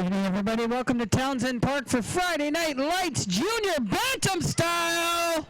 evening, everybody. Welcome to Townsend Park for Friday Night Lights Junior Bantam Style.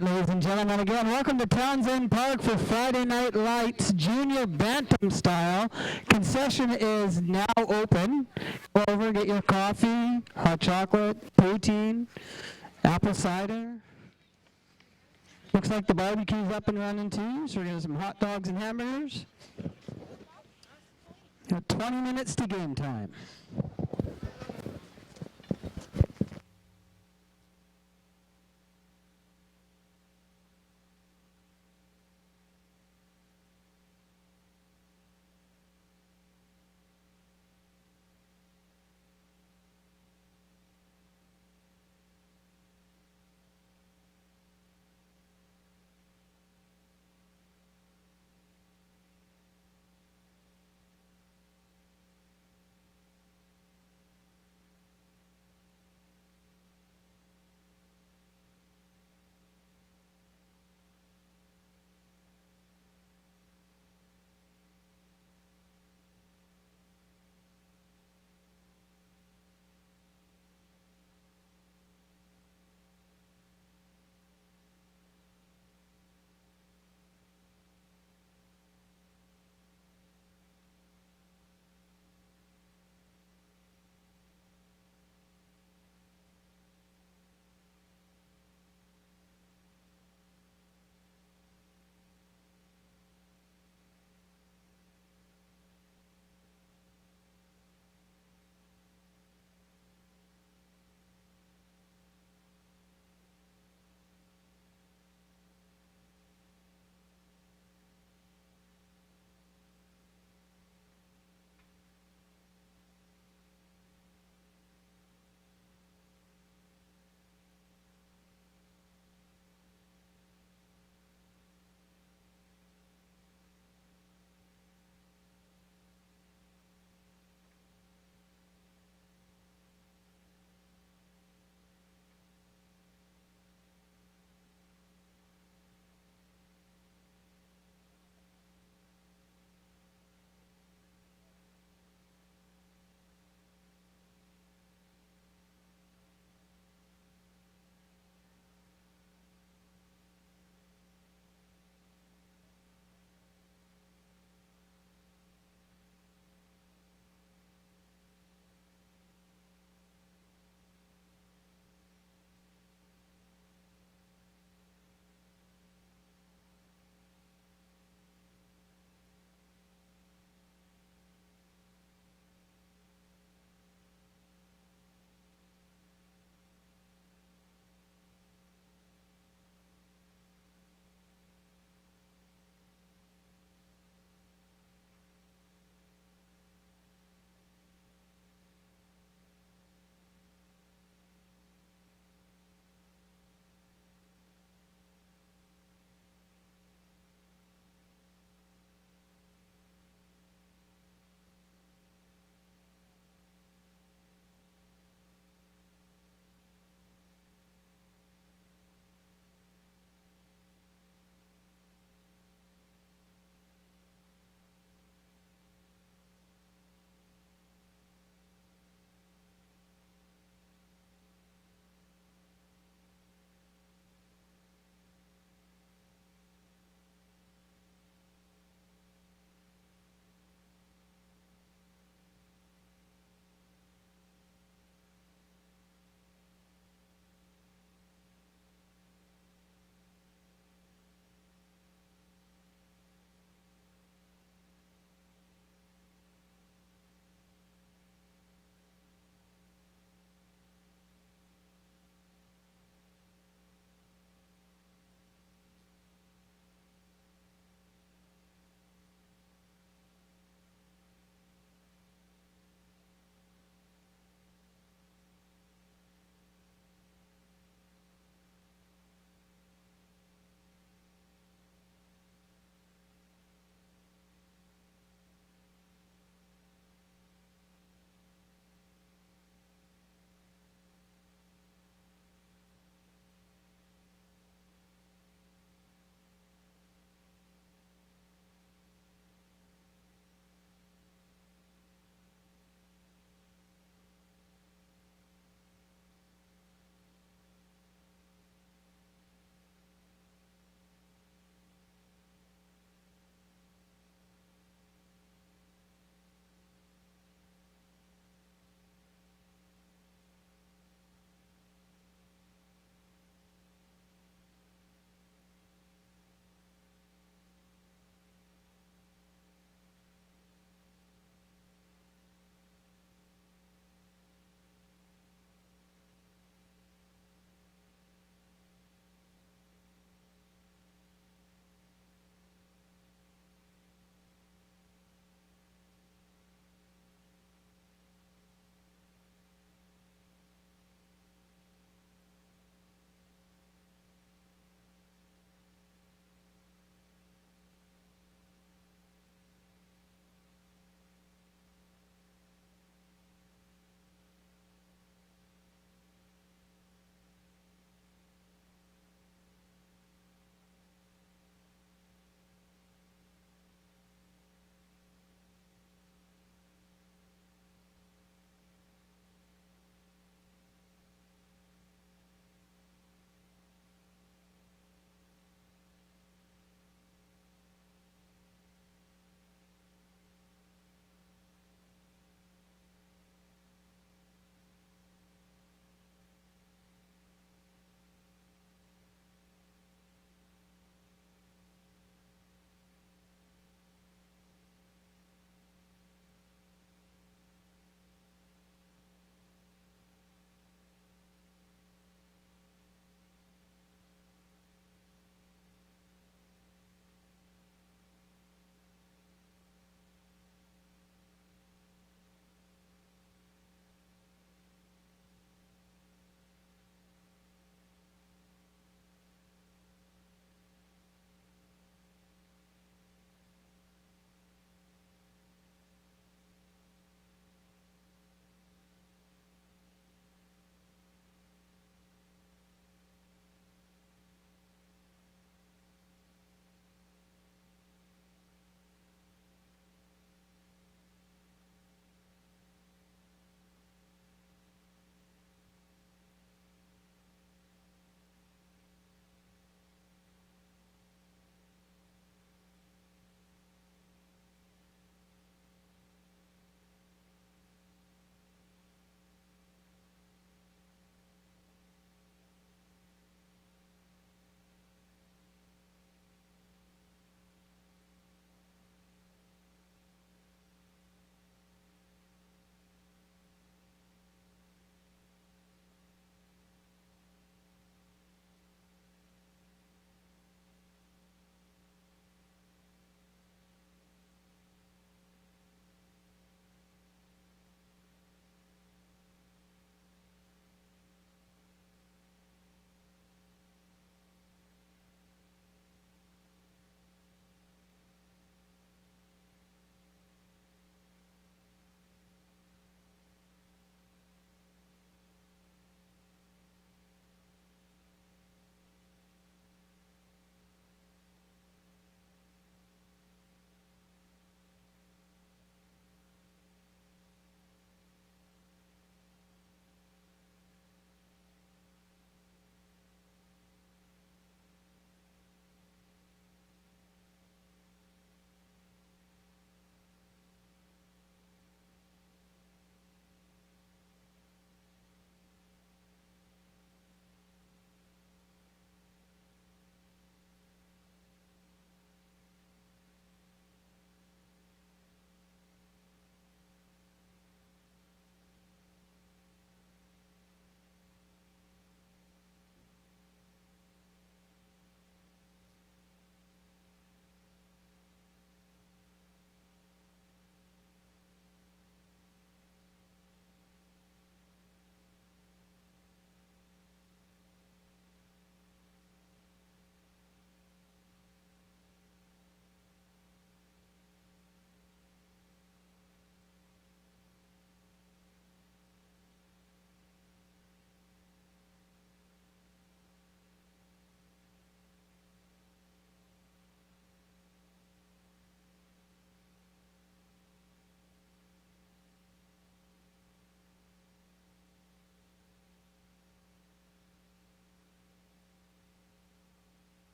right, ladies and gentlemen, again, welcome to Townsend Park for Friday Night Lights Junior Bantam Style. Concession is now open. Go over, get your coffee, hot chocolate, poutine, apple cider. Looks like the barbecue's up and running too, so we're going to have some hot dogs and hamburgers. 20 minutes to game time.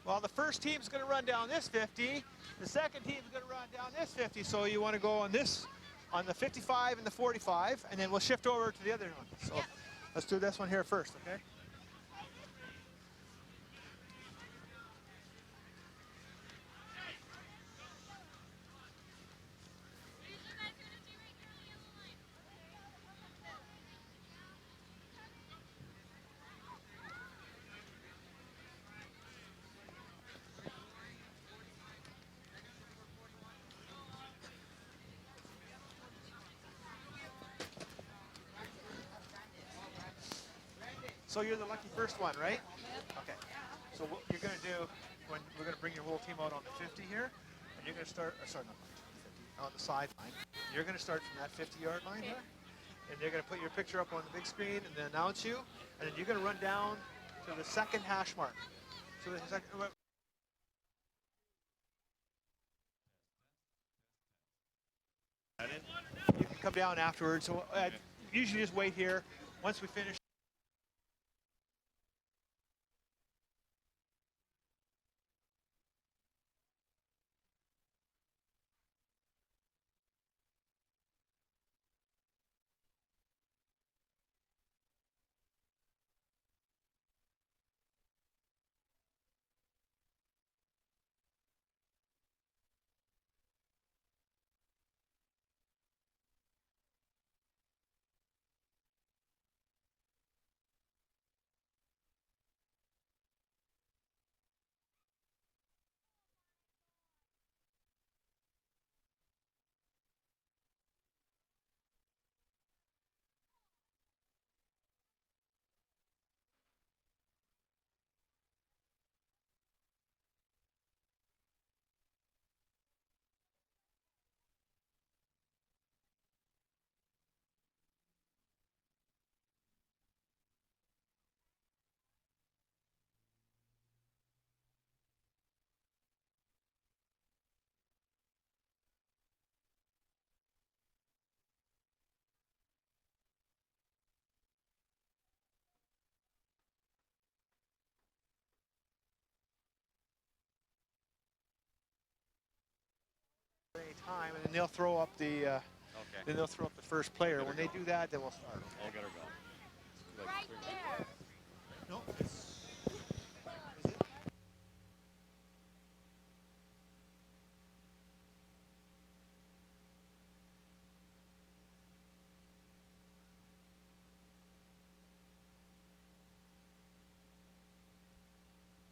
Well, the first team's going to run down this 50. The second team's going to run down this 50. So you want to go on the 55 and the 45, and then we'll shift over to the other one. So let's do this one here first, okay? So you're the lucky first one, right? Okay. So what you're going to do, when we're going to bring your whole team out on the 50 here, and you're going to start, sorry, not the 50, on the sideline. You're going to start from that 50-yard line there, and they're going to put your picture up on the big screen and then announce you, and then you're going to run down to the second hash mark. So the second, you can come down afterwards. So usually just wait here. Once we finish. Time, and then they'll throw up the then they'll throw up the first player. When they do that, then we'll start. I'll get her going. Right there. No.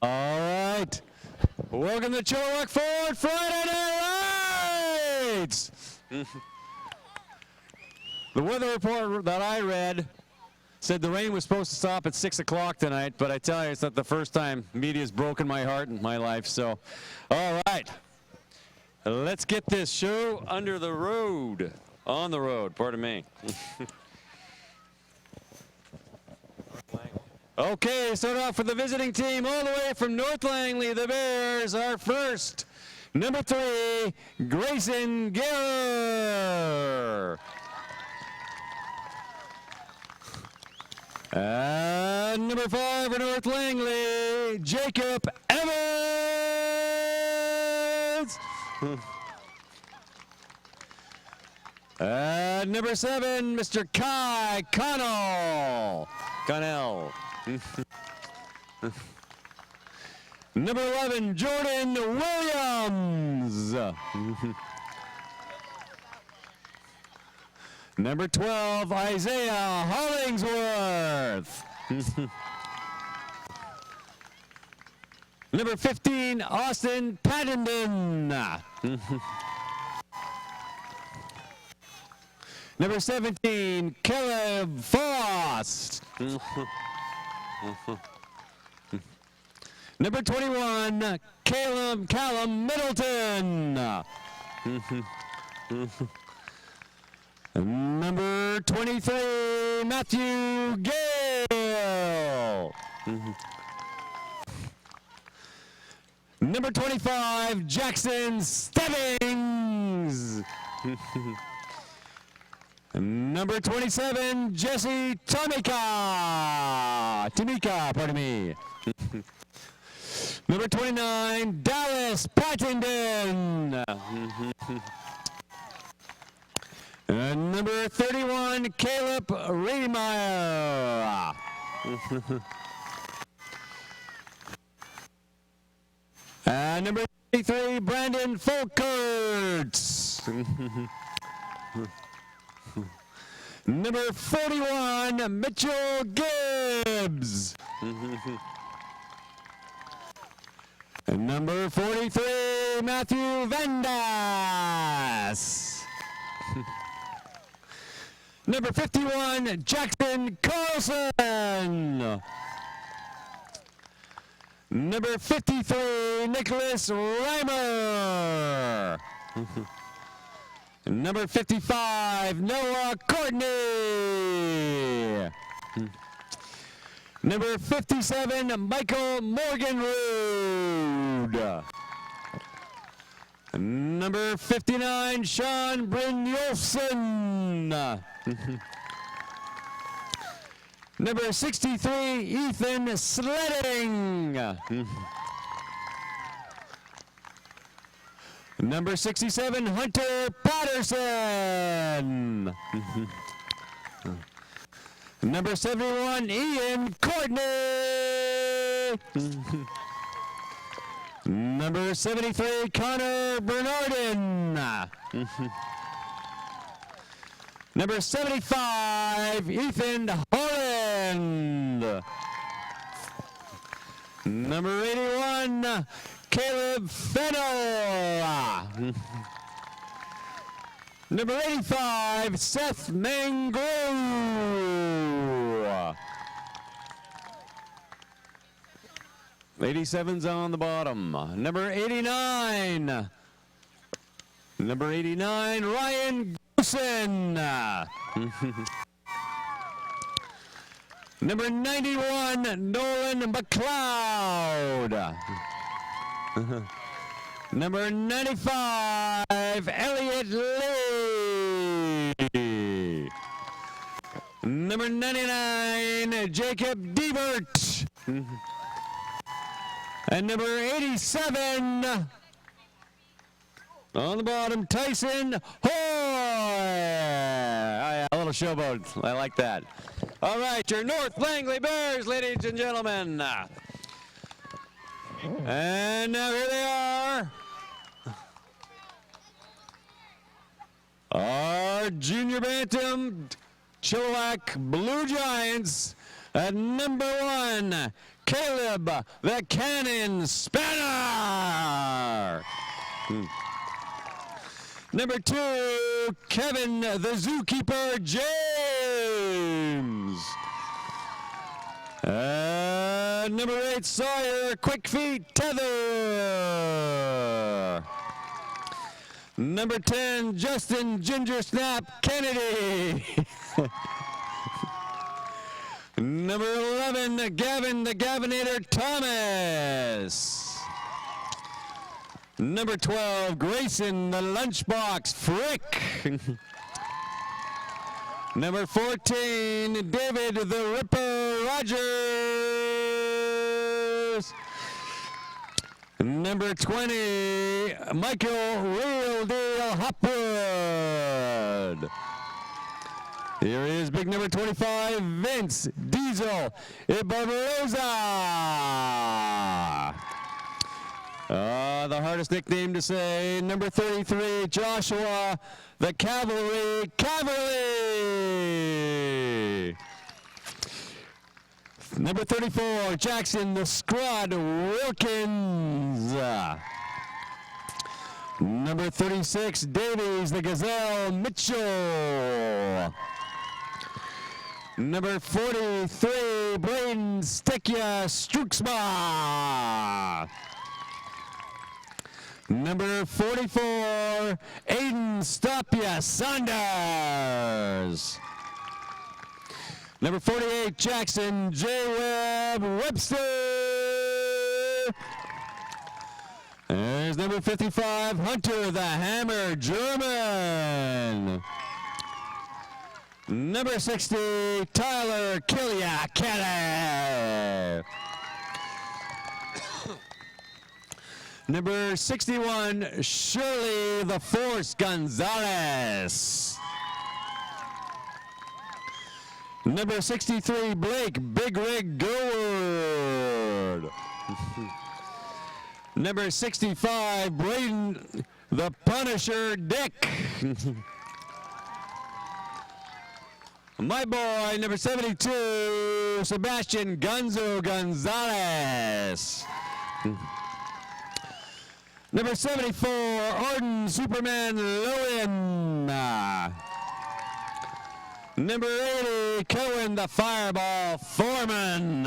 All right. Welcome to Chilliwack Forward Friday Night Lights. The weather report that I read said the rain was supposed to stop at 6 o'clock tonight, but I tell you, it's not the first time media's broken my heart in my life. So, all right. Let's get this show on the road, pardon me. Okay, start off with the visiting team all the way from North Langley, the Bears. Our first, number 3, Grayson Gerer. And number 5 for North Langley, Jacob Evans. And number 7, Mr. Kai Connell. Number 11, Jordan Williams. Number 12, Isaiah Hollingsworth. Number 15, Austin Pattenden. Number 17, Caleb Frost. Number 21, Callum Middleton. Number 23, Matthew Gale. Number 25, Jackson Stebbings. Number 27, Jesse Tamika, pardon me. Number 29, Dallas Pattenden. And number 31, Caleb Riemeyer. And number 33, Brandon Folkerts. Number 41, Mitchell Gibbs. And number 43, Matthew Vandas. Number 51, Jackson Carlson. Number 53, Nicholas Reimer. Number 55, Noah Courtney. Number 57, Michael Morganrood. Number 59, Sean Brynjolfsson. Number 63, Ethan Sledding. Number 67, Hunter Patterson. Number 71, Ian Courtney. Number 73, Connor Bernardin. Number 75, Ethan Holland. Number 81, Caleb Fennell. Number 85, Seth Mangro. 87's on the bottom. Number 89. Number 89, Ryan Goosen. Number 91, Nolan McLeod. Number 95, Elliot Lee. Number 99, Jacob Diebert. And number 87, on the bottom, Tyson Hoy. Oh, yeah, a little showboat. I like that. All right, your North Langley Bears, ladies and gentlemen. And now here they are. Our junior bantam Chilliwack Blue Giants at number 1, Caleb the Cannon Spanner. Number 2, Kevin the Zookeeper James. Number 8, Sawyer Quick Feet Tether. Number 10, Justin Ginger Snap Kennedy. Number 11, Gavin the Gavinator Thomas. Number 12, Grayson the Lunchbox Frick. Number 14, David the Ripper Rogers. Number 20, Michael Real Deal Hopwood. Here is big number 25, Vince Diesel Ibarroza. The hardest nickname to say, number 33, Joshua the Cavalry Cavalry. Number 34, Jackson the Scrod Wilkins. Number 36, Davies the Gazelle Mitchell. Number 43, Blaine Stekja Struxma. Number 44, Aiden Stopia Saunders. Number 48, Jackson J. Webb Webster. There's number 55, Hunter the Hammer German. Number 60, Tyler Killia Kelly. Number 61, Shirley the Force Gonzalez. Number 63, Blake Big Rig Goward. Number 65, Braden the Punisher Dick. My boy, number 72, Sebastian Gunzo Gonzalez. Number 74, Arden Superman Lowen. Number 80, Cohen the Fireball Foreman.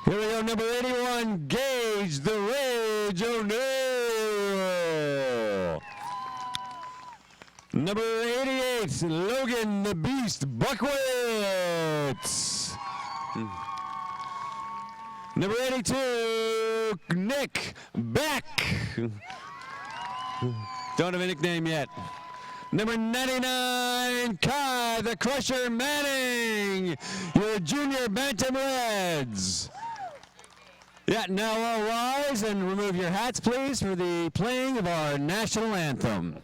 Here we go, number 81, Gage the Rage O'Neill. Number 88, Logan the Beast Buckwitz. Number 82, Nick Beck. Don't have a nickname yet. Number 99, Kai the Crusher Manning, your junior Bantam Reds. Yeah, now all rise and remove your hats, please, for the playing of our national anthem.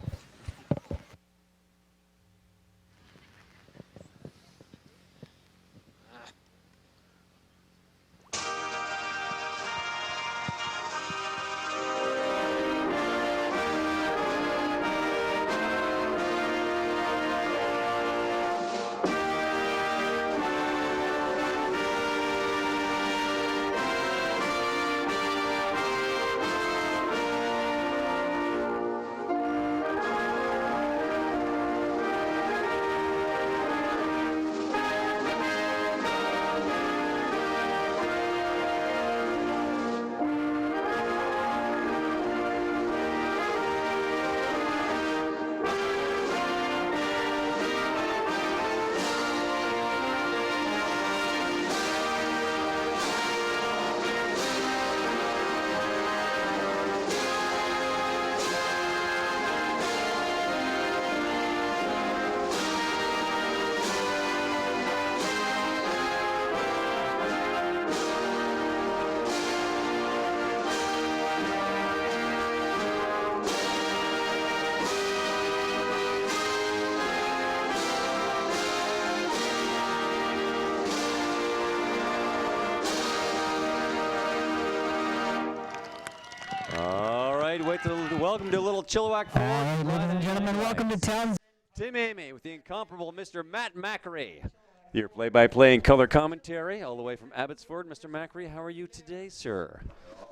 Welcome to a little Chilliwack. All right, ladies and gentlemen, welcome to Townsend. Tim Amy with the incomparable Mr. Matt Macri. Your play-by-play and color commentary all the way from Abbotsford. Mr. Macri, how are you today, sir?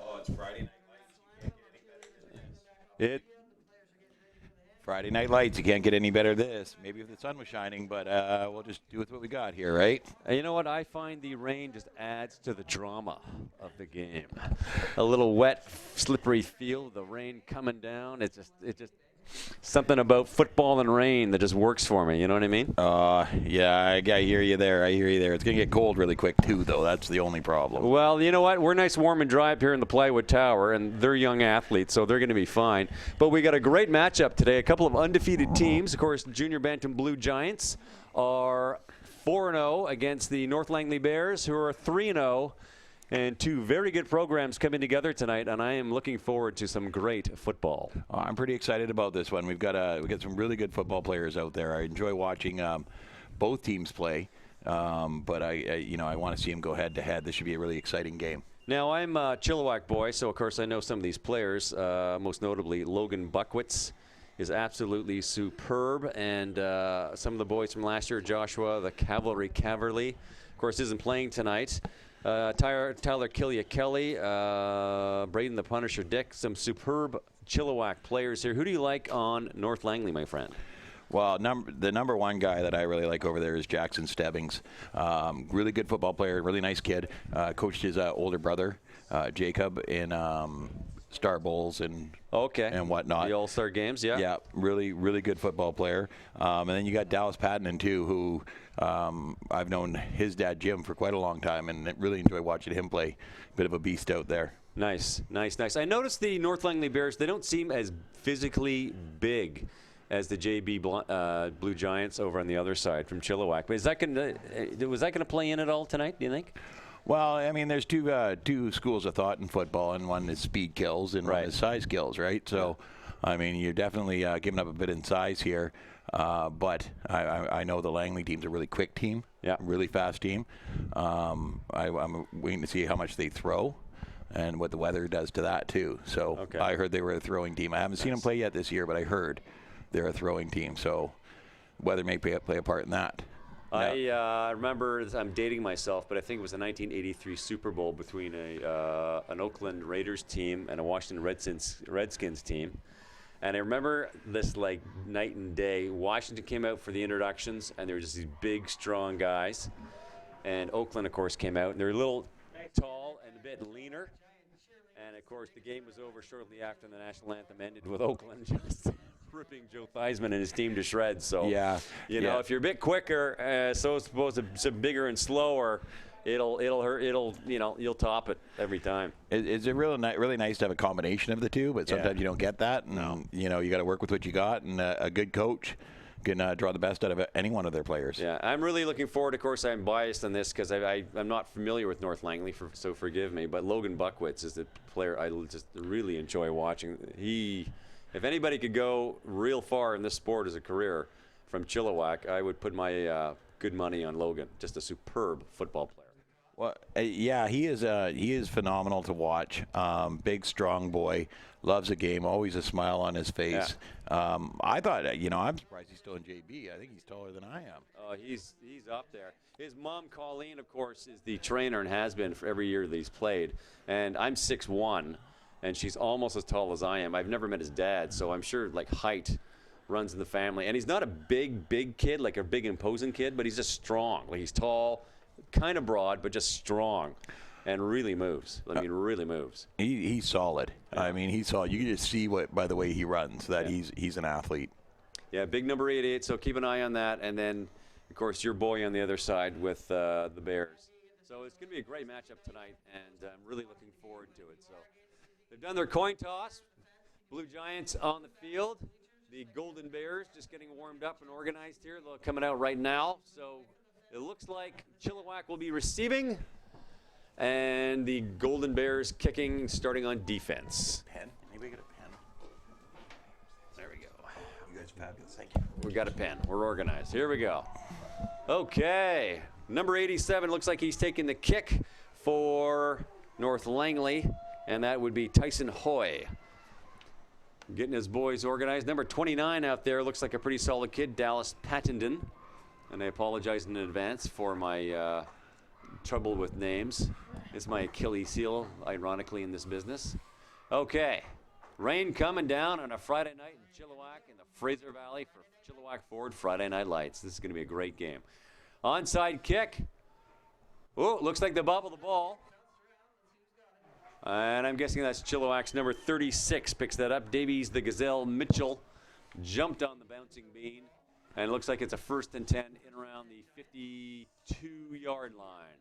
Oh, it's Friday Night Lights. Friday Night Lights. You can't get any better than this. Maybe if the sun was shining, but we'll just do with what we got here, right? And you know what? I find the rain just adds to the drama of the game. A little wet, slippery feel, the rain coming down. It's just something about football and rain that just works for me. You know what I mean? Yeah, I hear you there. It's going to get cold really quick, too, though. That's the only problem. Well, you know what? We're nice, warm, and dry up here in the Plywood Tower, and they're young athletes, so they're going to be fine. But we got a great matchup today. A couple of undefeated teams. Of course, the Junior Bantam Blue Giants are 4-0 against the North Langley Bears, who are 3-0. And two very good programs coming together tonight, and I am looking forward to some great football. I'm pretty excited about this one. We got some really good football players out there. I enjoy watching both teams play, but I want to see them go head to head. This should be a really exciting game. Now, I'm a Chilliwack boy, so of course I know some of these players. Most notably, Logan Buckwitz is absolutely superb, and some of the boys from last year, Joshua the Cavalry Caverly, of course, isn't playing tonight. Tyler Killia-Kelly, Braden the Punisher Dick, some superb Chilliwack players here. Who do you like on North Langley, my friend? Well, the number one guy that I really like over there is Jackson Stebbings. Really good football player, really nice kid. Coached his older brother, Jacob, in Star Bowls and whatnot. The All-Star games, yeah. Yeah, really, really good football player. And then you got Dallas Patton, too, who I've known his dad, Jim, for quite a long time, and really enjoy watching him play. Bit of a beast out there. Nice. I noticed the North Langley Bears, they don't seem as physically big as the JB Blue Giants over on the other side from Chilliwack. But was that going to play in at all tonight, do you think? Well, I mean, there's two schools of thought in football, and one is speed kills and one is size kills, right? So, I mean, you're definitely giving up a bit in size here. But I know the Langley team's a really quick team, really fast team. I'm waiting to see how much they throw and what the weather does to that, too. So I heard they were a throwing team. I haven't seen them play yet this year, but I heard they're a throwing team. So weather may play a part in that. I remember, I'm dating myself, but I think it was the 1983 Super Bowl between an Oakland Raiders team and a Washington Redskins team. And I remember this like night and day. Washington came out for the introductions, and there were just these big, strong guys. And Oakland, of course, came out, and they're a little tall and a bit leaner. And, of course, the game was over shortly after the national anthem ended with Oakland just ripping Joe Theismann and his team to shreds. So, you know, if you're a bit quicker, so it's supposed to bigger and slower, it'll hurt. You'll top it every time. It's really nice to have a combination of the two, but sometimes you don't get that. And, you got to work with what you got, and a good coach can draw the best out of any one of their players. Yeah, I'm really looking forward. Of course, I'm biased on this because I'm not familiar with North Langley, so forgive me. But Logan Buckwitz is the player I just really enjoy watching. If anybody could go real far in this sport as a career from Chilliwack, I would put my good money on Logan. Just a superb football player. Well, he is phenomenal to watch. Big, strong boy, loves the game, always a smile on his face. I thought, I'm surprised he's still in JB. I think he's taller than I am. He's up there. His mom, Colleen, of course, is the trainer and has been for every year that he's played. And I'm 6'1", and she's almost as tall as I am. I've never met his dad, so I'm sure height runs in the family. And he's not a big kid, like a big imposing kid, but he's just strong. Like, he's tall, kind of broad, but just strong, and really moves. I mean, really moves. He's solid. Yeah. I mean, he's solid. You can just see by the way he runs that he's an athlete. Yeah, big number 88. So keep an eye on that, and then, of course, your boy on the other side with the Bears. So it's going to be a great matchup tonight, and I'm really looking forward to it. So they've done their coin toss. Blue Giants on the field. The Golden Bears just getting warmed up and organized here. They're coming out right now. So it looks like Chilliwack will be receiving, and the Golden Bears kicking, starting on defense. Pen? Anybody get a pen? There we go. You guys are fabulous. Thank you. We got a pen. We're organized. Here we go. Okay. Number 87 looks like he's taking the kick for North Langley, and that would be Tyson Hoy. Getting his boys organized. Number 29 out there looks like a pretty solid kid, Dallas Pattenden. And I apologize in advance for my trouble with names. It's my Achilles heel, ironically, in this business. Okay. Rain coming down on a Friday night in Chilliwack in the Fraser Valley for Chilliwack Ford Friday Night Lights. This is going to be a great game. Onside kick. Oh, looks like they bobble the ball. And I'm guessing that's Chilliwack's number 36 picks that up. Davies the Gazelle Mitchell jumped on the bouncing bean. And it looks like it's a 1st and 10 in around the 52-yard line.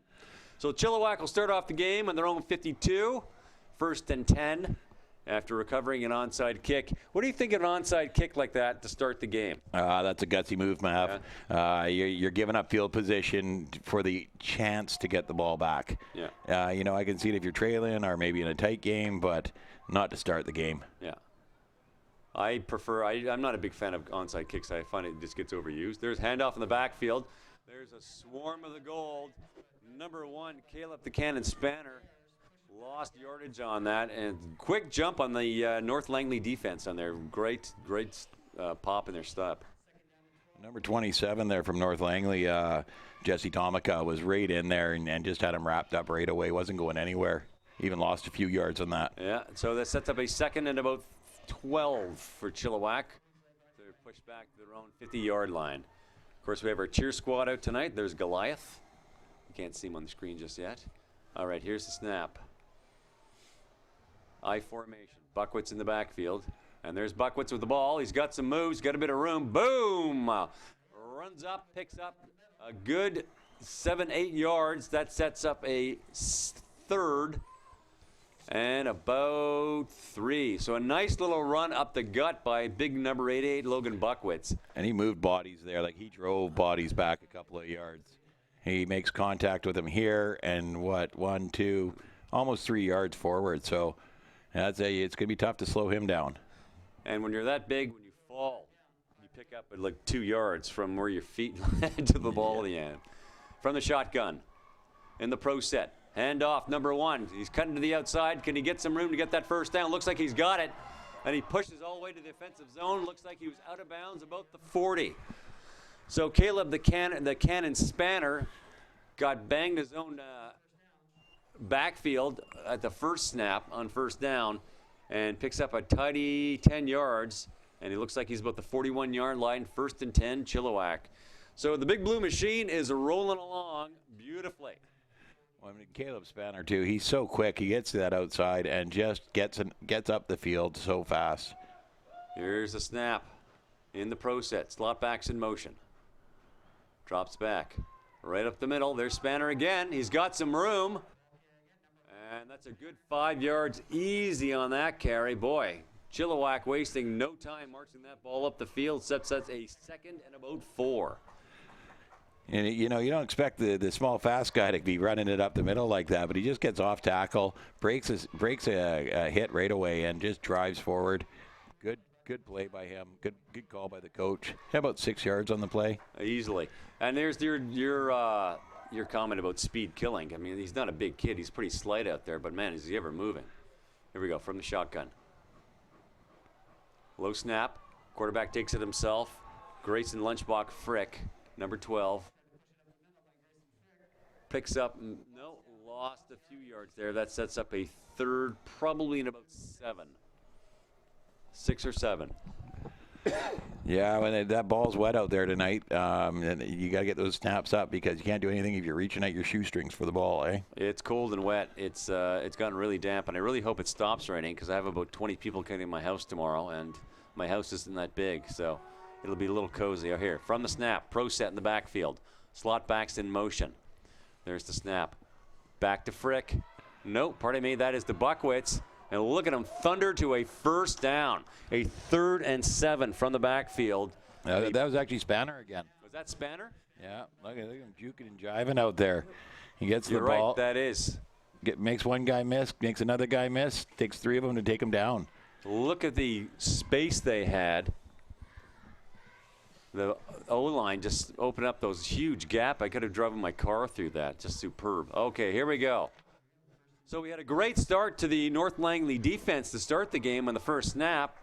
So Chilliwack will start off the game on their own 52, 1st and 10, after recovering an onside kick. What do you think of an onside kick like that to start the game? That's a gutsy move, Mav. Yeah. You're giving up field position for the chance to get the ball back. Yeah. I can see it if you're trailing or maybe in a tight game, but not to start the game. Yeah. I'm not a big fan of onside kicks. I find it just gets overused. There's handoff in the backfield. There's a swarm of the gold. Number 1, Caleb the Cannon Spanner. Lost yardage on that, and quick jump on the North Langley defense on there. Great pop in their step. Number 27 there from North Langley, Jesse Tomica, was right in there and just had him wrapped up right away. Wasn't going anywhere. Even lost a few yards on that. Yeah, so that sets up a 2nd and about 12 for Chilliwack. They're pushed back to their own 50-yard line. Of course, we have our cheer squad out tonight. There's Goliath. You can't see him on the screen just yet. All right, here's the snap. I formation. Buckwitz in the backfield. And there's Buckwitz with the ball. He's got some moves, got a bit of room. Boom! Runs up, picks up a good 7-8 yards. That sets up a 3rd and about 3. So a nice little run up the gut by big number 88, Logan Buckwitz. And he moved bodies there. Like, he drove bodies back a couple of yards. He makes contact with him here and 1, 2, almost 3 yards forward. So it's going to be tough to slow him down. And when you're that big, when you fall, you pick up at like 2 yards from where your feet land to the ball at the end. From the shotgun in the pro set. Hand off, number 1. He's cutting to the outside. Can he get some room to get that first down? Looks like he's got it. And he pushes all the way to the offensive zone. Looks like he was out of bounds about the 40. So Caleb, the cannon spanner, got banged his own backfield at the first snap on first down and picks up a tidy 10 yards. And he looks like he's about the 41-yard line, 1st and 10, Chilliwack. So the Big Blue Machine is rolling along beautifully. Well, I mean, Caleb Spanner, too, he's so quick. He gets to that outside and just gets up the field so fast. Here's the snap in the pro set. Slot backs in motion. Drops back. Right up the middle. There's Spanner again. He's got some room. And that's a good 5 yards easy on that carry. Boy, Chilliwack wasting no time marching that ball up the field. Sept sets a 2nd and about 4. And, you don't expect the small, fast guy to be running it up the middle like that, but he just gets off tackle, breaks a hit right away, and just drives forward. Good play by him. Good call by the coach. How about 6 yards on the play? Easily. And there's your comment about speed killing. I mean, he's not a big kid. He's pretty slight out there, but, man, is he ever moving. Here we go, from the shotgun. Low snap. Quarterback takes it himself. Grayson Lunchbach Frick, number 12. Picks up, lost a few yards there. That sets up a 3rd, probably in about 7. 6 or 7. Yeah, when that ball's wet out there tonight, and you got to get those snaps up because you can't do anything if you're reaching at your shoestrings for the ball, eh? It's cold and wet. It's gotten really damp, and I really hope it stops raining because I have about 20 people coming to my house tomorrow, and my house isn't that big, so it'll be a little cozy out here. From the snap, pro set in the backfield. Slot backs in motion. There's the snap. Back to Frick. Nope, pardon me, that is the Buckwitz. And look at him thunder to a first down. A 3rd and 7 from the backfield. That was actually Spanner again. Was that Spanner? Yeah, look at him juking and jiving out there. He gets the You're ball. right, that is. Makes one guy miss, makes another guy miss, takes 3 of them to take him down. Look at the space they had. The O-line just opened up those huge gap. I could have driven my car through that. Just superb. Okay, here we go. So we had a great start to the North Langley defense to start the game on the first snap.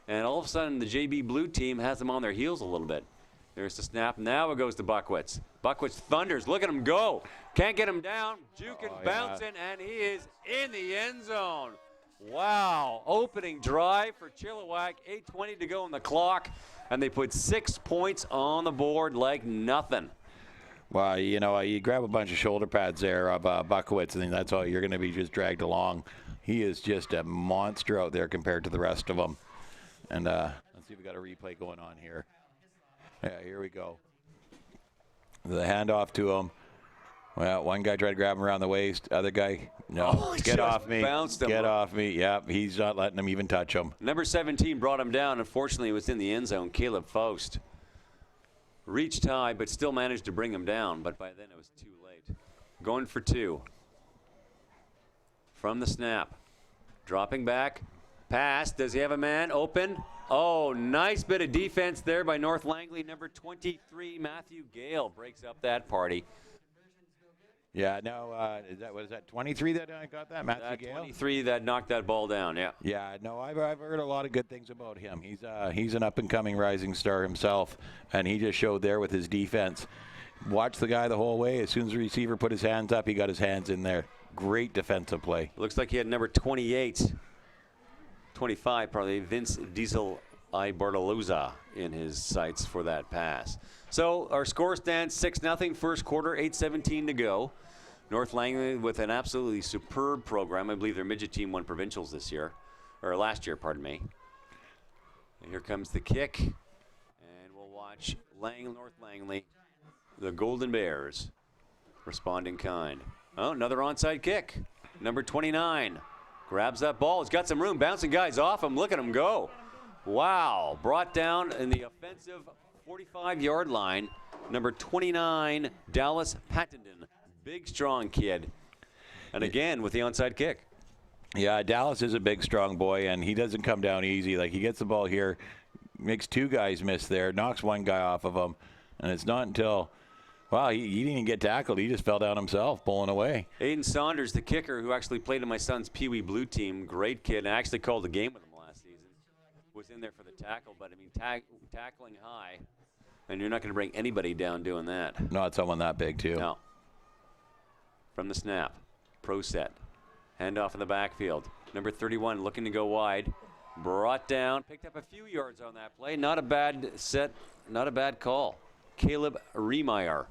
And all of a sudden, the JB Blue team has them on their heels a little bit. There's the snap. Now it goes to Buckwitz. Buckwitz thunders. Look at him go. Can't get him down. Juking, bouncing, and he is in the end zone. Wow. Opening drive for Chilliwack. 8:20 to go on the clock. And they put 6 points on the board like nothing. Well, you grab a bunch of shoulder pads there of Buckwitz, and then that's all you're going to be just dragged along. He is just a monster out there compared to the rest of them. And let's see if we got a replay going on here. Yeah, here we go. The handoff to him. Well, one guy tried to grab him around the waist. Other guy, no, get off me. Get off me. Yep, he's not letting him even touch him. Number 17 brought him down. Unfortunately, it was in the end zone. Caleb Faust reached high, but still managed to bring him down. But by then, it was too late. Going for 2. From the snap. Dropping back. Pass. Does he have a man open? Oh, nice bit of defense there by North Langley. Number 23, Matthew Gale, breaks up that party. Yeah, no, was that 23 that got that? Matthew Gale? 23 that knocked that ball down, yeah. Yeah, no, I've heard a lot of good things about him. He's an up-and-coming rising star himself, and he just showed there with his defense. Watched the guy the whole way. As soon as the receiver put his hands up, he got his hands in there. Great defensive play. Looks like he had number 28, 25 probably, Vince Diesel I Bartolozza in his sights for that pass. So our score stands 6-0 first quarter, 8:17 to go. North Langley with an absolutely superb program. I believe their midget team won provincials this year, or last year, pardon me. And here comes the kick, and we'll watch North Langley, the Golden Bears, respond in kind. Oh, another onside kick. Number 29 grabs that ball. He's got some room, bouncing guys off him. Look at him go. Wow, brought down in the offensive 45-yard line. number 29, Dallas Pattenden. Big, strong kid. And again, with the onside kick. Yeah, Dallas is a big, strong boy, and he doesn't come down easy. Like, he gets the ball here, makes two guys miss there, knocks one guy off of him, and it's not until, wow, he didn't even get tackled. He just fell down himself, pulling away. Aiden Saunders, the kicker, who actually played in my son's Pee Wee Blue team, great kid, and I actually called the game with him last season. Was in there for the tackle, but I mean, tackling high, and you're not going to bring anybody down doing that. Not someone that big, too. No. From the snap, pro set. Handoff in the backfield. Number 31 looking to go wide. Brought down, picked up a few yards on that play. Not a bad set, not a bad call. Caleb Riemeyer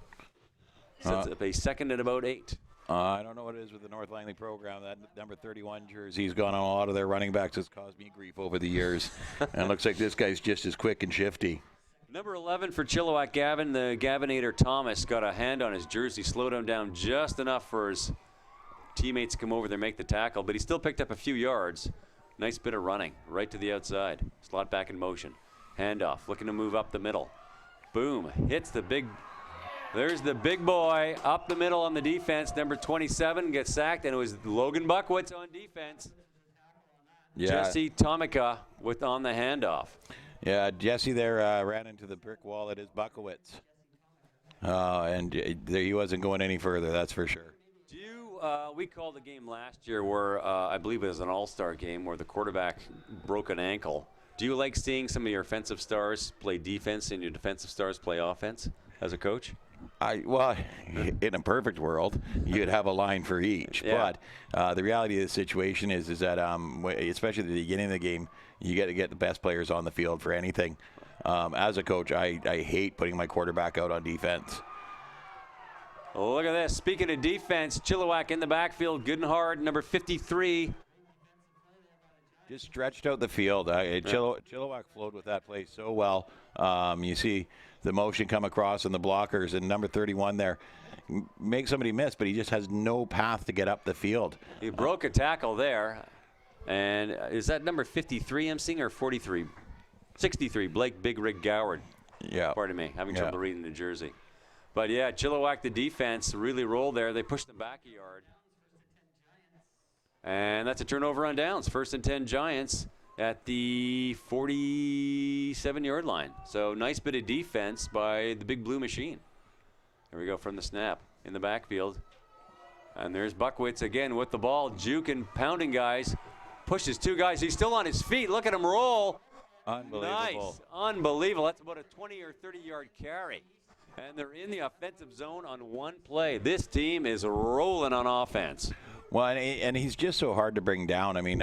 sets up a second and about 8. I don't know what it is with the North Langley program. That number 31 jersey's gone on a lot of their running backs. Has caused me grief over the years. And it looks like this guy's just as quick and shifty. Number 11 for Chilliwack, Gavin. The Gavinator Thomas got a hand on his jersey, slowed him down just enough for his teammates to come over there and make the tackle, but he still picked up a few yards. Nice bit of running right to the outside. Slot back in motion. Handoff, looking to move up the middle. Boom, hits the big. There's the big boy up the middle on the defense. Number 27 gets sacked, and it was Logan Buckwitz on defense. Yeah. Jesse Tomica on the handoff. Yeah, Jesse there ran into the brick wall at his Buckowitz. And he wasn't going any further, that's for sure. We called a game last year where I believe it was an all-star game where the quarterback broke an ankle. Do you like seeing some of your offensive stars play defense and your defensive stars play offense as a coach? Well, in a perfect world, you'd have a line for each. Yeah. But the reality of the situation is that, especially at the beginning of the game, you got to get the best players on the field for anything. As a coach, I hate putting my quarterback out on defense. Oh, look at this. Speaking of defense, Chilliwack in the backfield, good and hard, number 53. Just stretched out the field. Chilliwack flowed with that play so well. You see the motion come across and the blockers, and number 31 there makes somebody miss, but he just has no path to get up the field. He broke a tackle there. And is that number 53 I'm seeing, or 43? 63, Blake Big Rig Goward. Yeah. Pardon me, having trouble reading the jersey. But yeah, Chilliwack, the defense, really rolled there. They pushed them back a yard. And that's a turnover on downs. 1st and 10 Giants at the 47-yard line. So nice bit of defense by the Big Blue Machine. Here we go from the snap in the backfield. And there's Buckwitz again with the ball, juking, pounding guys. Pushes 2 guys. He's still on his feet. Look at him roll. Unbelievable. Nice. Unbelievable. That's about a 20 or 30-yard carry. And they're in the offensive zone on one play. This team is rolling on offense. Well, and he's just so hard to bring down. I mean,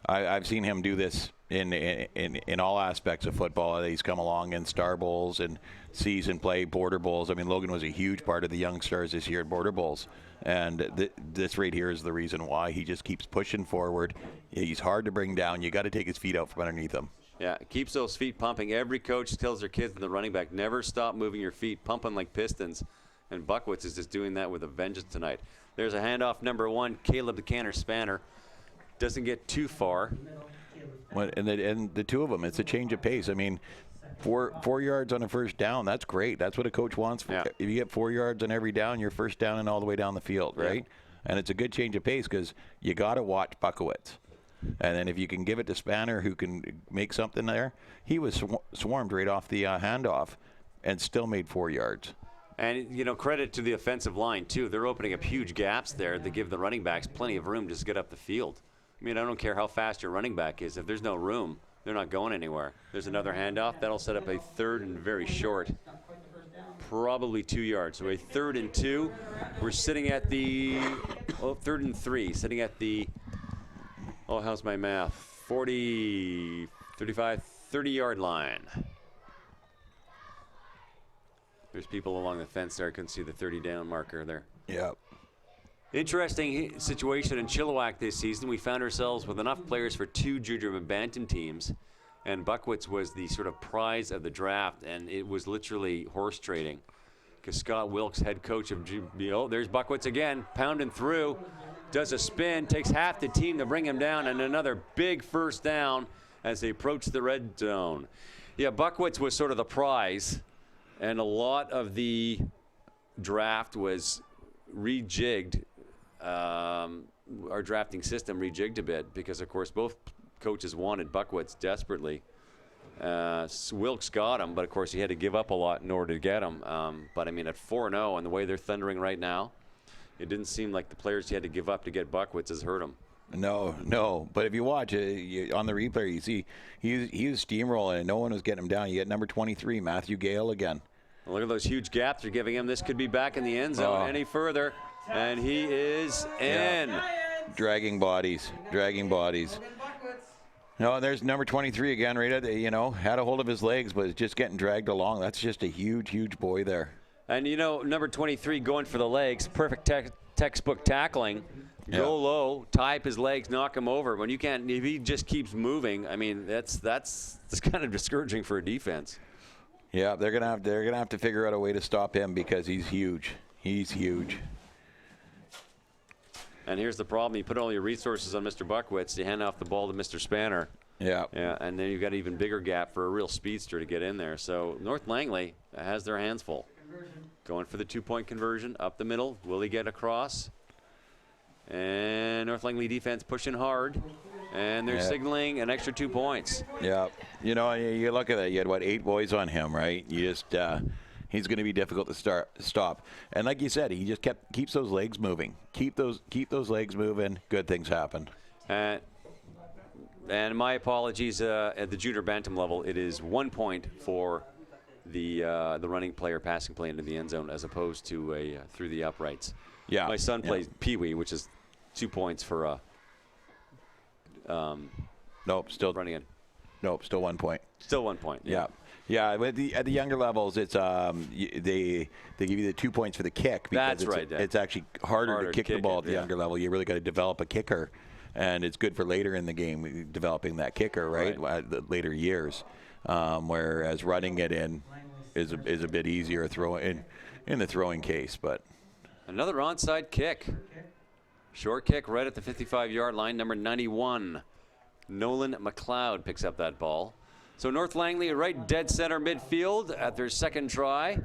I've seen him do this in all aspects of football. He's come along in Star Bowls and season play, Border Bowls. I mean, Logan was a huge part of the young stars this year at Border Bowls. And this right here is the reason why. He just keeps pushing forward. He's hard to bring down. You got to take his feet out from underneath him. Yeah, keeps those feet pumping. Every coach tells their kids and the running back, never stop moving your feet, pumping like pistons. And Buckwitz is just doing that with a vengeance tonight. There's a handoff, number 1, Caleb the Canner Spanner. Doesn't get too far. Well, and the two of them, it's a change of pace. I mean, 4 yards on a first down, that's great. That's what a coach wants. Yeah. If you get 4 yards on every down, you're first down and all the way down the field, right? Yeah. And it's a good change of pace because you got to watch Buckwitz. And then if you can give it to Spanner, who can make something there, he was swarmed right off the handoff and still made 4 yards. And, you know, credit to the offensive line, too. They're opening up huge gaps there that give the running backs plenty of room just to get up the field. I mean, I don't care how fast your running back is. If there's no room, they're not going anywhere. There's another handoff. That'll set up a 3rd and very short, probably 2 yards. So a 3rd and 2. We're sitting at the 3rd and 3, sitting at the, how's my math? 40, 35, 30-yard line. There's people along the fence there. I couldn't see the 30-down marker there. Yeah. Interesting situation in Chilliwack this season. We found ourselves with enough players for 2 junior Bantam teams, and Buckwitz was the sort of prize of the draft, and it was literally horse trading. Because Scott Wilkes, head coach of there's Buckwitz again, pounding through, does a spin, takes half the team to bring him down, and another big first down as they approach the red zone. Yeah, Buckwitz was sort of the prize And a lot of the draft was rejigged. Our drafting system rejigged a bit because, of course, both coaches wanted Buckwitz desperately. Wilkes got him, but, of course, he had to give up a lot in order to get him. But, I mean, at 4-0 and the way they're thundering right now, it didn't seem like the players he had to give up to get Buckwitz has hurt him. No. But if you watch on the replay, you see he was steamrolling and no one was getting him down. You get number 23, Matthew Gale again. Well, look at those huge gaps they're giving him. This could be back in the end zone any further. And he is in. Dragging bodies. No, there's number 23 again, right at had a hold of his legs, but is just getting dragged along. That's just a huge boy there. And, number 23 going for the legs, perfect textbook tackling. Go low, tie up his legs, knock him over. When you can't, if he just keeps moving, I mean, that's kind of discouraging for a defense. Yeah, they're gonna have to figure out a way to stop him because he's huge. And here's the problem: you put all your resources on Mr. Buckwitz, you hand off the ball to Mr. Spanner. Yeah. And then you've got an even bigger gap for a real speedster to get in there. So North Langley has their hands full. Going for the 2-point conversion up the middle. Will he get across? And North Langley defense pushing hard, and they're signaling an extra 2 points. Yeah, you look at that. You had 8 boys on him, right? You just he's going to be difficult to stop. And like you said, he just keeps those legs moving. Keep those legs moving. Good things happen. And my apologies at the junior bantam level. It is 1 point for the running player passing play into the end zone as opposed to through the uprights. Yeah, my son plays Pee Wee, which is 2 points for still running in. Nope, still 1 point. Still 1 point. Yeah. At the younger levels, it's they give you the 2 points for the kick because it's actually harder to kick the ball at the younger level. You really got to develop a kicker, and it's good for later in the game developing that kicker, right? The later years, whereas running it in is a bit easier in the throwing case, but. Another onside kick. Short kick right at the 55-yard line. Number 91, Nolan McLeod picks up that ball. So North Langley right dead center midfield at their second try.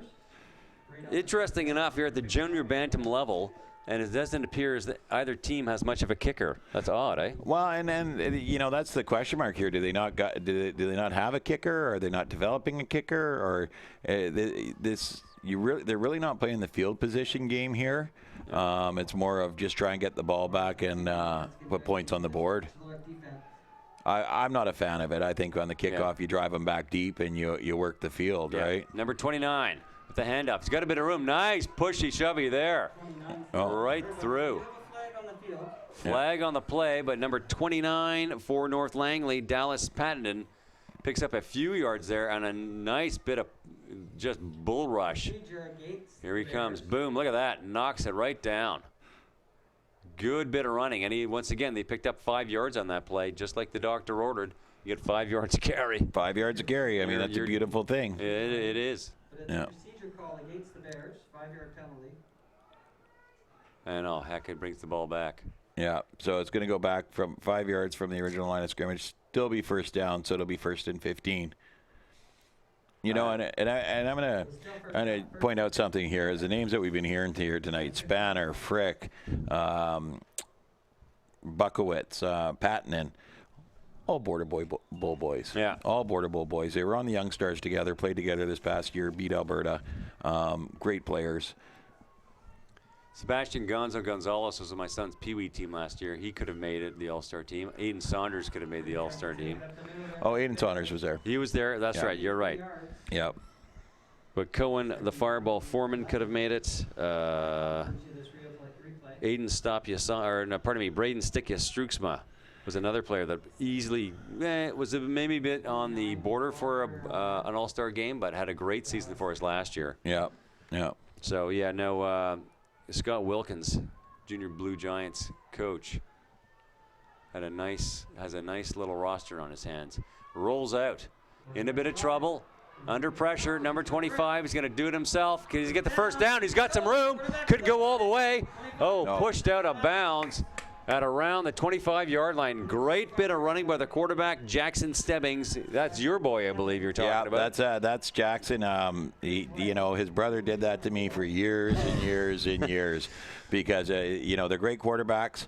Interesting enough here at the junior bantam level, and it doesn't appear as that either team has much of a kicker. That's odd, eh? Well, and then that's the question mark here. Do they not have a kicker? Or are they not developing a kicker? Or they're really not playing the field position game here. It's more of just try and get the ball back and put points on the board. I'm not a fan of it. I think on the kickoff you drive them back deep and you work the field, right? Number 29 with the handoff. He's got a bit of room. Nice pushy shovey there. Right through. Flag on the play, but number 29 for North Langley, Dallas Pattenden, picks up a few yards there and a nice bit of just bull rush. Here he comes. Boom. Look at that. Knocks it right down. Good bit of running. And once again, they picked up 5 yards on that play, just like the doctor ordered. You get 5 yards of carry. 5 yards of carry. I mean, that's a beautiful thing. It is. Yeah. Procedure call against the Bears, 5-yard penalty. And heck, it brings the ball back. Yeah. So it's going to go back from 5 yards from the original line of scrimmage. Still be first down, so it'll be 1st and 15. And I'm going to point out something here. Is the names that we've been hearing here tonight: Spanner, Frick, Buckowitz, Pattenen, all Border Bull boys. Yeah. All Border Bull boys. They were on the Young Stars together, played together this past year, beat Alberta. Great players. Sebastian Gonzalez was on my son's Pee Wee team last year. He could have made it, the All-Star team. Aiden Saunders could have made the All-Star team. Oh, Aiden Saunders was there. He was there. That's right. You're right. Yep. But Cohen, the fireball foreman, could have made it. Braden Stickia Struxma was another player that easily was maybe a bit on the border for an All-Star game, but had a great season for us last year. Yeah. So, Scott Wilkins, Junior Blue Giants coach, has a nice little roster on his hands. Rolls out, in a bit of trouble, under pressure. Number 25, he's going to do it himself. Can he get the first down? He's got some room. Could go all the way. Pushed out of bounds. at around the 25-yard line. Great bit of running by the quarterback, Jackson Stebbings. That's your boy, I believe you're talking about. That's Jackson. His brother did that to me for years and years and years because, they're great quarterbacks.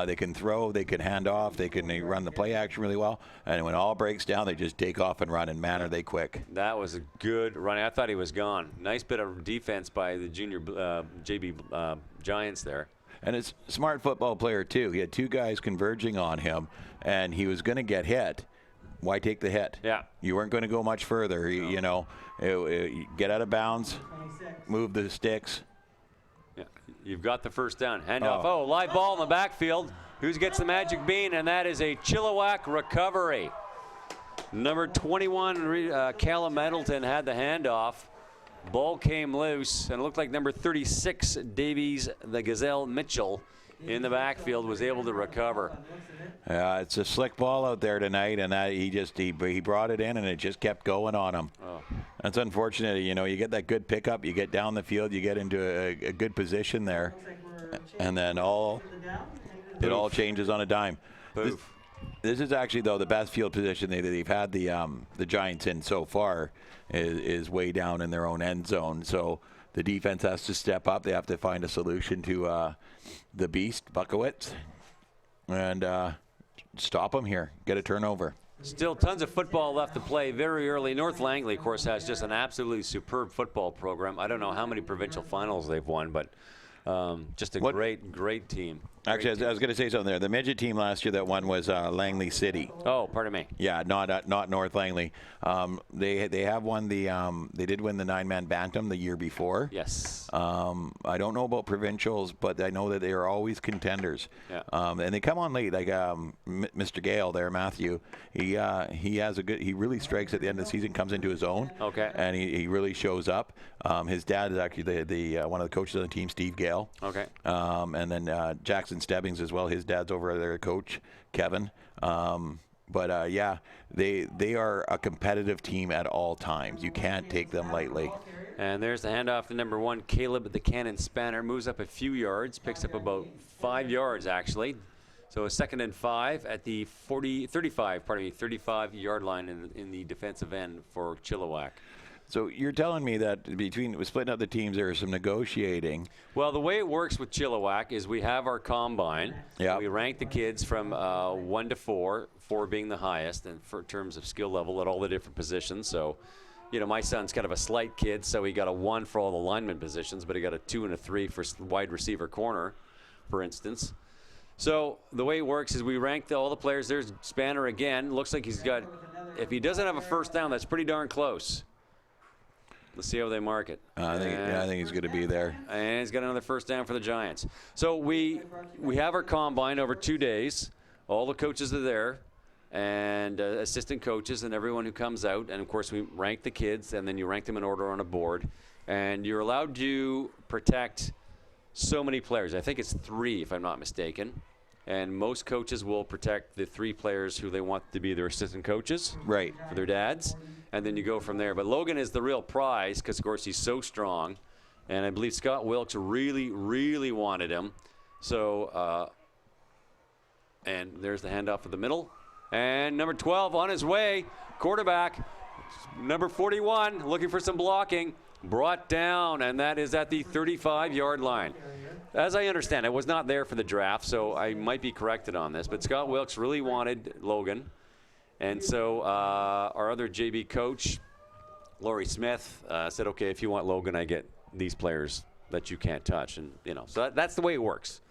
They can throw, they can hand off, they run the play action really well. And when all breaks down, they just take off and run, and man, are they quick. That was a good run. I thought he was gone. Nice bit of defense by the junior JB Giants there. And it's a smart football player, too. He had two guys converging on him, and he was going to get hit. Why take the hit? Yeah. You weren't going to go much further. Get out of bounds, move the sticks. Yeah. You've got the first down. Handoff. Oh, live ball in the backfield. Who gets the magic bean? And that is a Chilliwack recovery. Number 21, Callum Middleton, had the handoff. Ball came loose, and it looked like number 36, Davies, the Gazelle Mitchell, in the backfield, was able to recover. It's a slick ball out there tonight, and he brought it in, and it just kept going on him. Oh. That's unfortunate. You get that good pickup, you get down the field, you get into a good position there, and then it all changes on a dime. This is actually, though, the best field position they've had the Giants in so far is way down in their own end zone. So the defense has to step up. They have to find a solution to the beast, Buckowitz, and stop him here, get a turnover. Still tons of football left to play very early. North Langley, of course, has just an absolutely superb football program. I don't know how many provincial finals they've won, but just a great team. Actually, I was going to say something there. The midget team last year that won was Langley City. Oh, pardon me. Yeah, not North Langley. They have won they did win the 9-man bantam the year before. Yes. I don't know about provincials, but I know that they are always contenders. Yeah. And they come on late, like Mr. Gale there, Matthew. He really strikes at the end of the season, comes into his own. Okay. And he really shows up. His dad is actually the one of the coaches on the team, Steve Gale. Okay. And then Jackson Stebbings as well. His dad's over there, coach Kevin. They are a competitive team at all times. You can't take them lightly. And there's the handoff to number 1, Caleb the Cannon Spanner. Moves up a few yards, picks up about 5 yards actually. So a 2nd and 5 at the 35-yard line in the defensive end for Chilliwack. So you're telling me that splitting up the teams, there is some negotiating. Well, the way it works with Chilliwack is we have our combine. Yeah. We rank the kids from 1 to 4, 4 being the highest, and for terms of skill level at all the different positions. So, my son's kind of a slight kid, so he got a 1 for all the lineman positions, but he got a 2 and a 3 for wide receiver corner, for instance. So the way it works is we rank all the players. There's Spanner again. Looks like if he doesn't have a first down, that's pretty darn close. Let's see how they mark it. I think he's going to be there. And he's got another first down for the Giants. So we have our combine over 2 days. All the coaches are there, and assistant coaches and everyone who comes out. And, of course, we rank the kids, and then you rank them in order on a board. And you're allowed to protect so many players. I think it's 3, if I'm not mistaken. And most coaches will protect the 3 players who they want to be their assistant coaches. Right. For their dads. And then you go from there. But Logan is the real prize because, of course, he's so strong. And I believe Scott Wilkes really, really wanted him. So, and there's the handoff for the middle. And number 12 on his way. Quarterback, number 41, looking for some blocking. Brought down, and that is at the 35-yard line. As I understand, I was not there for the draft, so I might be corrected on this. But Scott Wilkes really wanted Logan. And so our other JB coach, Laurie Smith, said, okay, if you want Logan, I get these players that you can't touch. And, so that's the way it works.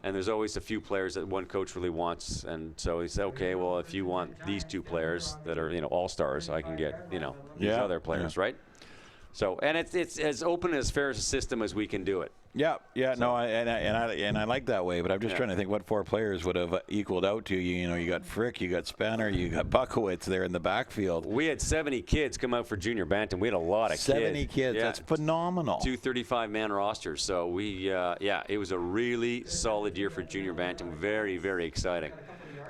And there's always a few players that one coach really wants. And so he said, okay, well, if you want these 2 players that are, all-stars, I can get, these other players, right? So, and it's as open as fair as a system as we can do it. Yeah, I like that way, but I'm just trying to think what 4 players would have equaled out to you. You got Frick, you got Spanner, you got Buckowitz there in the backfield. We had 70 kids come out for junior bantam. We had a lot of 70 kids. Yeah. That's phenomenal. 2 35-man rosters. So it was a really solid year for junior bantam. Very, very exciting.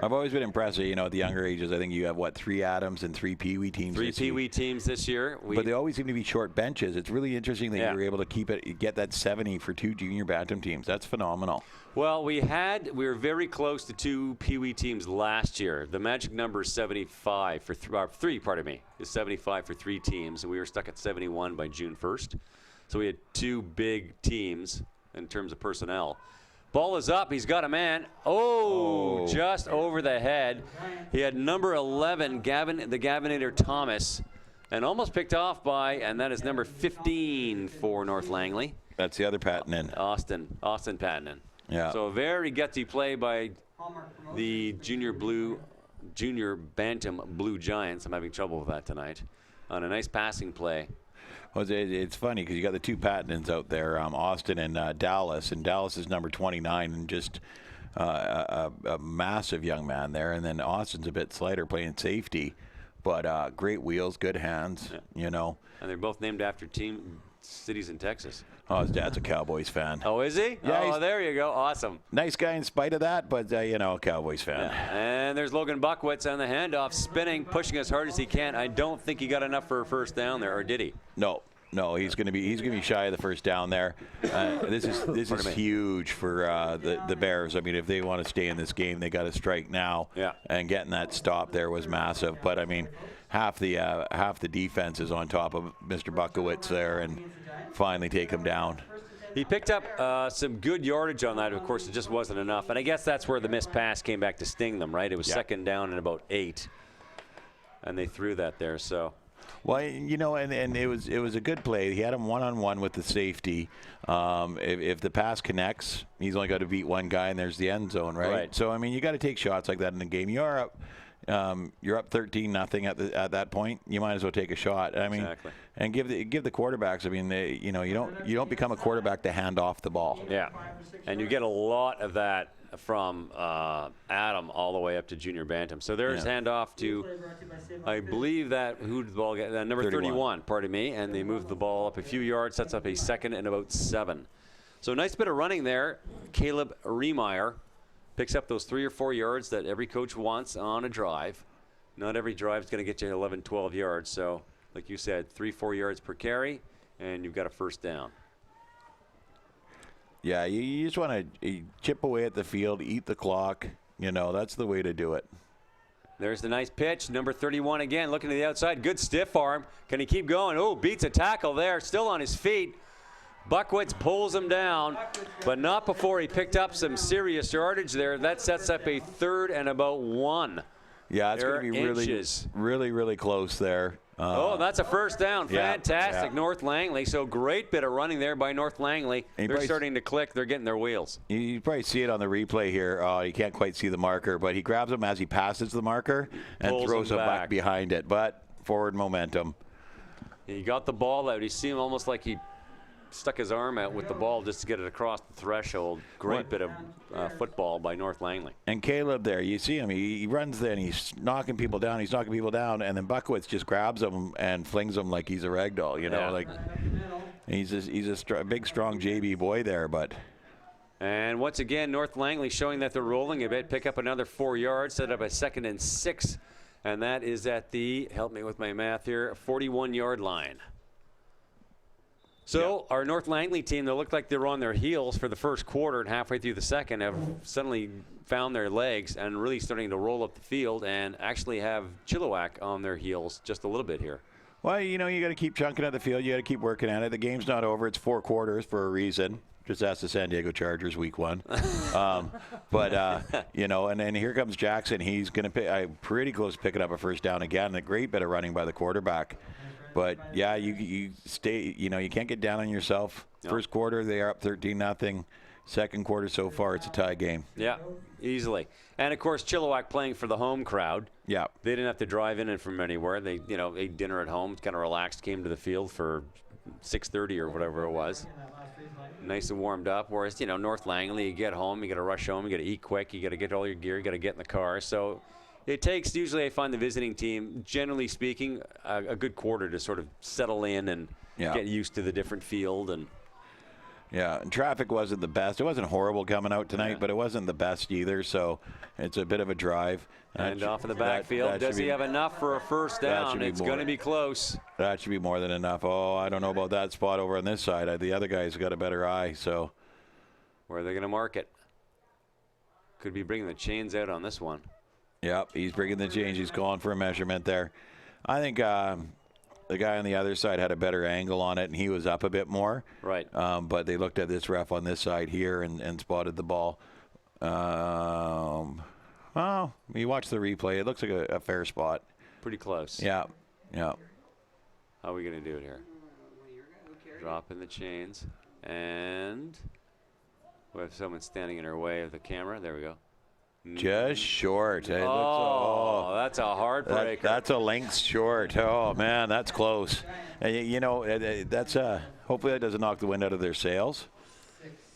I've always been impressed, at the younger ages. I think you have, 3 Adams and 3 Pee Wee teams. 3 Pee Wee teams this year. But they always seem to be short benches. It's really interesting that you were able to get that 70 for 2 junior bantam teams. That's phenomenal. Well, we were very close to 2 Pee Wee teams last year. The magic number is 75 for 3, pardon me, is 75 for 3 teams, and we were stuck at 71 by June 1st. So we had 2 big teams in terms of personnel. Ball is up. He's got a man. Oh, just over the head. He had number 11, the Gavinator Thomas, and almost picked off by, and that is number 15 for North Langley. That's the other Pattinen. Austin Pattinen. Yeah. So a very gutsy play by the junior bantam Blue Giants. I'm having trouble with that tonight. On a nice passing play. Well, it's funny because you got the 2 Pattinens out there, Austin and Dallas, and Dallas is number 29 and just a massive young man there. And then Austin's a bit slighter playing safety, but great wheels, good hands, And they're both named after cities in Texas. Oh, his dad's a Cowboys fan. Oh, is he? Yeah, there you go. Awesome. Nice guy in spite of that, but, Cowboys fan. Yeah. And there's Logan Buckwitz on the handoff, spinning, pushing as hard as he can. I don't think he got enough for a first down there, or did he? No, he's going to be shy of the first down there. This is huge for the Bears. I mean, if they want to stay in this game, they got to strike now. Yeah. And getting that stop there was massive. But I mean, half the defense is on top of Mr. Buckowitz there, and finally take him down. He picked up some good yardage on that. Of course, it just wasn't enough. And I guess that's where the missed pass came back to sting them, right? It was second down and about 8, and they threw that there. So. Well, and it was a good play. He had him one-on-one with the safety. If the pass connects, he's only got to beat one guy, and there's the end zone, right? So I mean, you got to take shots like that in the game. You're up 13-0 at that point. You might as well take a shot. I mean, exactly. And give the quarterbacks. I mean, you don't become a quarterback to hand off the ball. Yeah, and you get a lot of that from Adam all the way up to junior bantam. So there's handoff to, I believe who did the ball get? Number 31, pardon me, and they moved the ball up a few yards, sets up a second and about 7. So nice bit of running there. Caleb Riemeyer picks up those 3 or 4 yards that every coach wants on a drive. Not every drive is going to get you 11, 12 yards. So like you said, 3-4 yards per carry, and you've got a first down. Yeah, you just want to chip away at the field, eat the clock. That's the way to do it. There's the nice pitch. Number 31 again, looking to the outside. Good stiff arm. Can he keep going? Oh, beats a tackle there. Still on his feet. Buckwitz pulls him down, but not before he picked up some serious yardage there. That sets up a 3rd and about 1. Yeah, it's going to be really, really close there. That's a first down. Fantastic, Yeah. North Langley. So great bit of running there by North Langley. They're starting to click. They're getting their wheels. You probably see it on the replay here. You can't quite see the marker, but he grabs him as he passes the marker and throws him back behind it. But forward momentum. He got the ball out. You see him almost like he stuck his arm out with the ball just to get it across the threshold. Great bit of football by North Langley. And Caleb there, you see him. He runs there and he's knocking people down. And then Buckwitz just grabs him and flings him like he's a ragdoll. Like he's a big, strong JB boy there. But and once again, North Langley showing that they're rolling a bit. Pick up another 4 yards. Set up a 2nd and 6, and that is at the, help me with my math here, 41-yard line. So our North Langley team that looked like they were on their heels for the first quarter and halfway through the second have suddenly found their legs and really starting to roll up the field and actually have Chilliwack on their heels just a little bit here. Well, you got to keep chunking at the field. You got to keep working at it. The game's not over. It's 4 quarters for a reason. Just ask the San Diego Chargers week 1. And then here comes Jackson. He's going to pick pretty close to picking up a first down again. A great bit of running by the quarterback. But, yeah, you stay, you can't get down on yourself. No. First quarter, they are up 13-0. Second quarter so far, it's a tie game. Yeah, easily. And, of course, Chilliwack playing for the home crowd. Yeah. They didn't have to drive in from anywhere. They, ate dinner at home, kind of relaxed, came to the field for 6:30 or whatever it was. Nice and warmed up. Whereas, North Langley, you get home, you got to rush home, you got to eat quick, you got to get all your gear, you got to get in the car. So it takes, usually I find the visiting team, generally speaking, a good quarter to sort of settle in and get used to the different field. And Yeah, and traffic wasn't the best. It wasn't horrible coming out tonight, but it wasn't the best either. So it's a bit of a drive. And off in the backfield, does he have enough for a first down? It's going to be close. That should be more than enough. Oh, I don't know about that spot over on this side. The other guy's got a better eye. So where are they going to mark it? Could be bringing the chains out on this one. Yep, he's bringing the chains. He's going for a measurement there. I think the guy on the other side had a better angle on it, and he was up a bit more. Right. But they looked at this ref on this side here and spotted the ball. Well, you watch the replay. It looks like a fair spot. Pretty close. Yeah, yeah. How are we going to do it here? Drop in the chains. And we have someone standing in our way of the camera. There we go. Just short. It That's a heartbreaker. That's a length short. Oh, man, that's close. You know, that's hopefully that doesn't knock the wind out of their sails.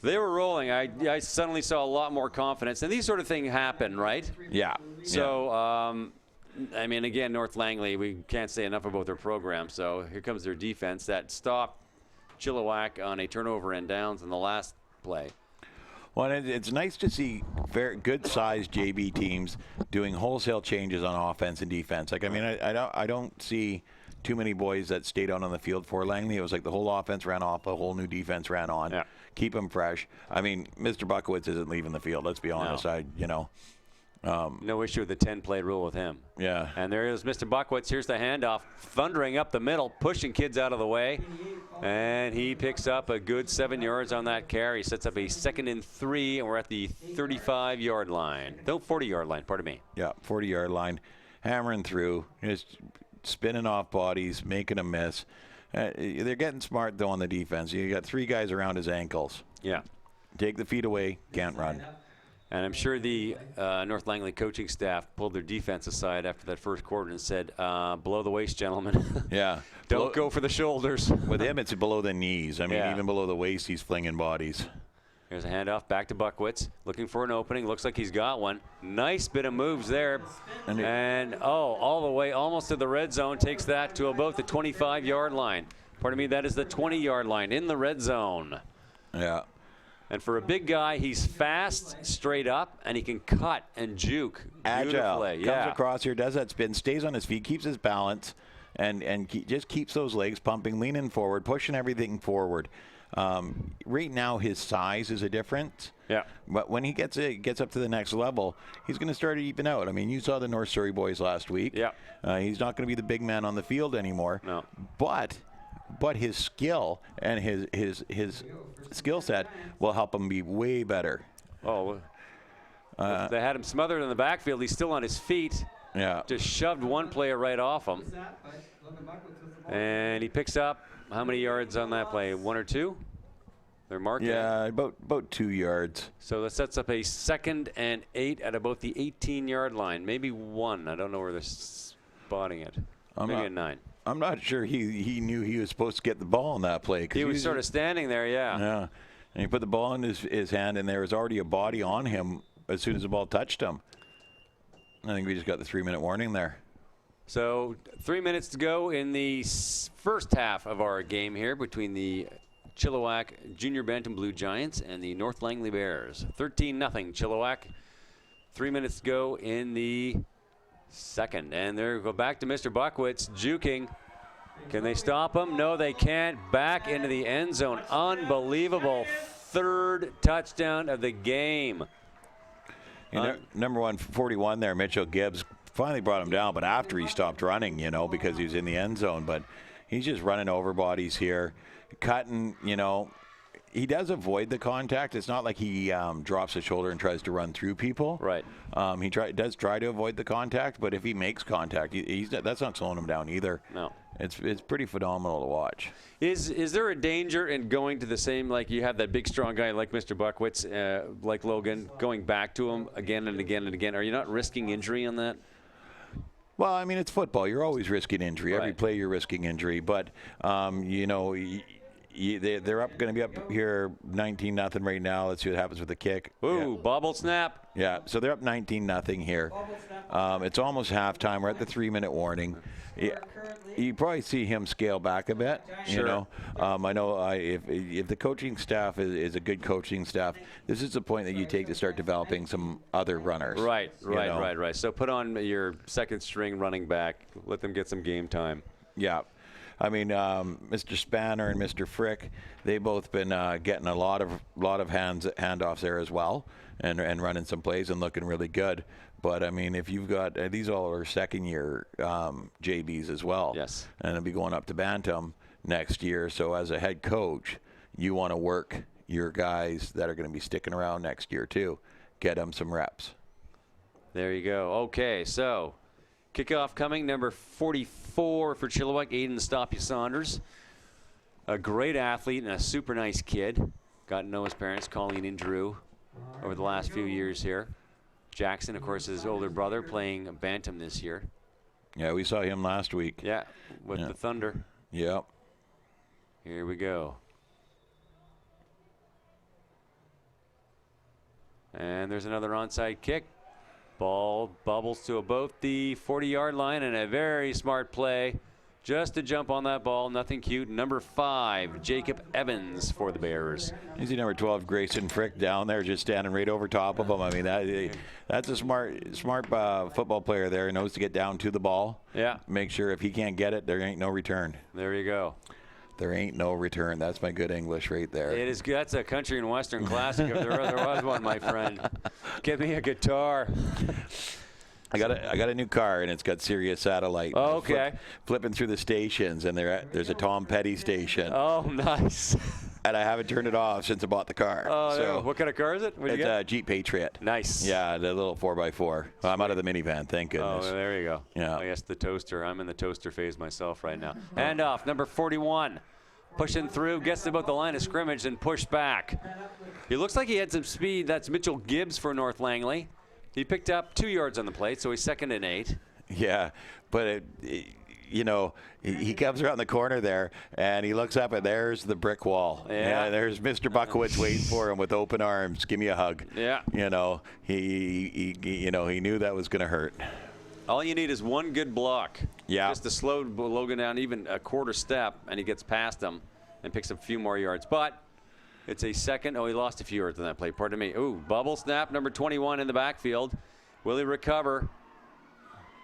They were rolling. I suddenly saw a lot more confidence. And these sort of things happen, right? Yeah. So, I mean, again, North Langley, we can't say enough about their program. So here comes their defense that stopped Chilliwack on a turnover and downs in the last play. Well, it's nice to see very good-sized JV teams doing wholesale changes on offense and defense. Like, I mean, I don't see too many boys that stayed out on the field for Langley. It was like the whole offense ran off, a whole new defense ran on. Yeah. Keep them fresh. I mean, Mr. Buckowitz isn't leaving the field. Let's be honest. No. No issue with the 10-play rule with him. Yeah. And there is Mr. Buckowitz. Here's the handoff, thundering up the middle, pushing kids out of the way. And he picks up a good 7 yards on that carry. Sets up a 2nd and 3, and we're at the 35-yard line. No, 40-yard line, pardon me. Yeah, 40-yard line. Hammering through, just spinning off bodies, making a miss. They're getting smart, though, on the defense. You got 3 guys around his ankles. Yeah. Take the feet away, can't run. And I'm sure the North Langley coaching staff pulled their defense aside after that first quarter and said, below the waist, gentlemen. Yeah. Don't go for the shoulders. With him, it's below the knees. I mean, even below the waist, he's flinging bodies. Here's a handoff back to Buckowitz, looking for an opening. Looks like he's got one. Nice bit of moves there. And all the way almost to the red zone. Takes that to about the 25-yard line. Pardon me, that is the 20-yard line in the red zone. Yeah. And for a big guy, he's fast, straight up, and he can cut and juke Agile. beautifully. Comes across here, does that spin, stays on his feet, keeps his balance, and just keeps those legs pumping, leaning forward, pushing everything forward. Right now, his size is a difference. Yeah. But when he gets up to the next level, he's going to start to even out. I mean, you saw the North Surrey boys last week. Yeah. He's not going to be the big man on the field anymore. No. But his skill and his skill set will help him be way better. Oh, they had him smothered in the backfield. He's still on his feet. Yeah. Just shoved one player right off him. And he picks up how many yards on that play? 1 or 2? They're marking. Yeah, about 2 yards. So that sets up a 2nd and 8 at about the 18-yard line. Maybe 1. I don't know where they're spotting it. Maybe a 9. I'm not sure he knew he was supposed to get the ball on that play. He was sort of standing there, yeah. Yeah. And he put the ball in his hand, and there was already a body on him as soon as the ball touched him. I think we just got the 3-minute warning there. So 3 minutes to go in the first half of our game here between the Chilliwack Junior Bantam Blue Giants and the North Langley Bears. 13-0 Chilliwack. 3 minutes to go in the second. And there we go back to Mr. Buckowitz juking. Can they stop him? No, they can't. Back into the end zone. Unbelievable. 3rd touchdown of the game. Number 141 there, Mitchell Gibbs, finally brought him down, but after he stopped running, because he was in the end zone. But he's just running over bodies here, cutting, He does avoid the contact. It's not like he drops his shoulder and tries to run through people. Right. He does try to avoid the contact, but if he makes contact, that's not slowing him down either. No. It's pretty phenomenal to watch. Is there a danger in going to the same, like you have that big strong guy like Mr. Buckowitz, like Logan, going back to him again and again and again? Are you not risking injury on that? Well, I mean, it's football. You're always risking injury. Right. Every play you're risking injury. But, they're going to be up here 19-0 right now. Let's see what happens with the kick. Ooh, bobble snap. Yeah, so they're up 19-0 here. It's almost halftime. We're at the 3-minute warning. Yeah, you probably see him scale back a bit. Sure. You know, I know if the coaching staff is a good coaching staff, this is the point that you take to start developing some other runners. Right. So put on your second string running back. Let them get some game time. Yeah. I mean, Mr. Spanner and Mr. Frick, they both been getting a lot of handoffs there as well, and running some plays and looking really good. But I mean, if you've got these all are second-year JBs as well, yes, and they'll be going up to Bantam next year. So as a head coach, you want to work your guys that are going to be sticking around next year too. Get them some reps. There you go. Okay, so kickoff coming, number 44 for Chilliwack, Aiden Stoppy Saunders. A great athlete and a super nice kid. Got to know his parents, Colleen and Drew, over the last few years here. Jackson, of course, his older brother, playing Bantam this year. Yeah, we saw him last week. Yeah, with the Thunder. Yep. Here we go. And there's another onside kick. Ball bubbles to about the 40-yard line, and a very smart play just to jump on that ball. Nothing cute. Number 5, Jacob Evans for the Bears. You see number 12, Grayson Frick, down there just standing right over top of him. I mean, that's a smart football player there. He knows to get down to the ball. Yeah. Make sure if he can't get it, there ain't no return. There you go. There ain't no return. That's my good English right there. It is good. That's a country and western classic. If there was one, my friend. Get me a guitar. I got a new car, and it's got Sirius satellite. Oh, okay. Flipping through the stations, and there's a Tom Petty station. Oh, nice. And I haven't turned it off since I bought the car. Oh, so what kind of car is it? It's a Jeep Patriot. Nice. Yeah, the little 4x4. Well, I'm out of the minivan, thank goodness. Oh, there you go. Yeah. I guess the toaster. I'm in the toaster phase myself right now. Hand off, number 41. Pushing through, gets to about the line of scrimmage and pushed back. He looks like he had some speed. That's Mitchell Gibbs for North Langley. He picked up 2 yards on the plate, so he's second and 8. Yeah, but he comes around the corner there, and he looks up, and there's the brick wall. Yeah. There's Mr. Buckowitz waiting for him with open arms. Give me a hug. Yeah. He knew that was going to hurt. All you need is one good block. Yeah. Just to slow Logan down even a quarter step, and he gets past him and picks up a few more yards. But it's a second. Oh, he lost a few yards on that play. Pardon me. Ooh, bubble snap, number 21 in the backfield. Will he recover?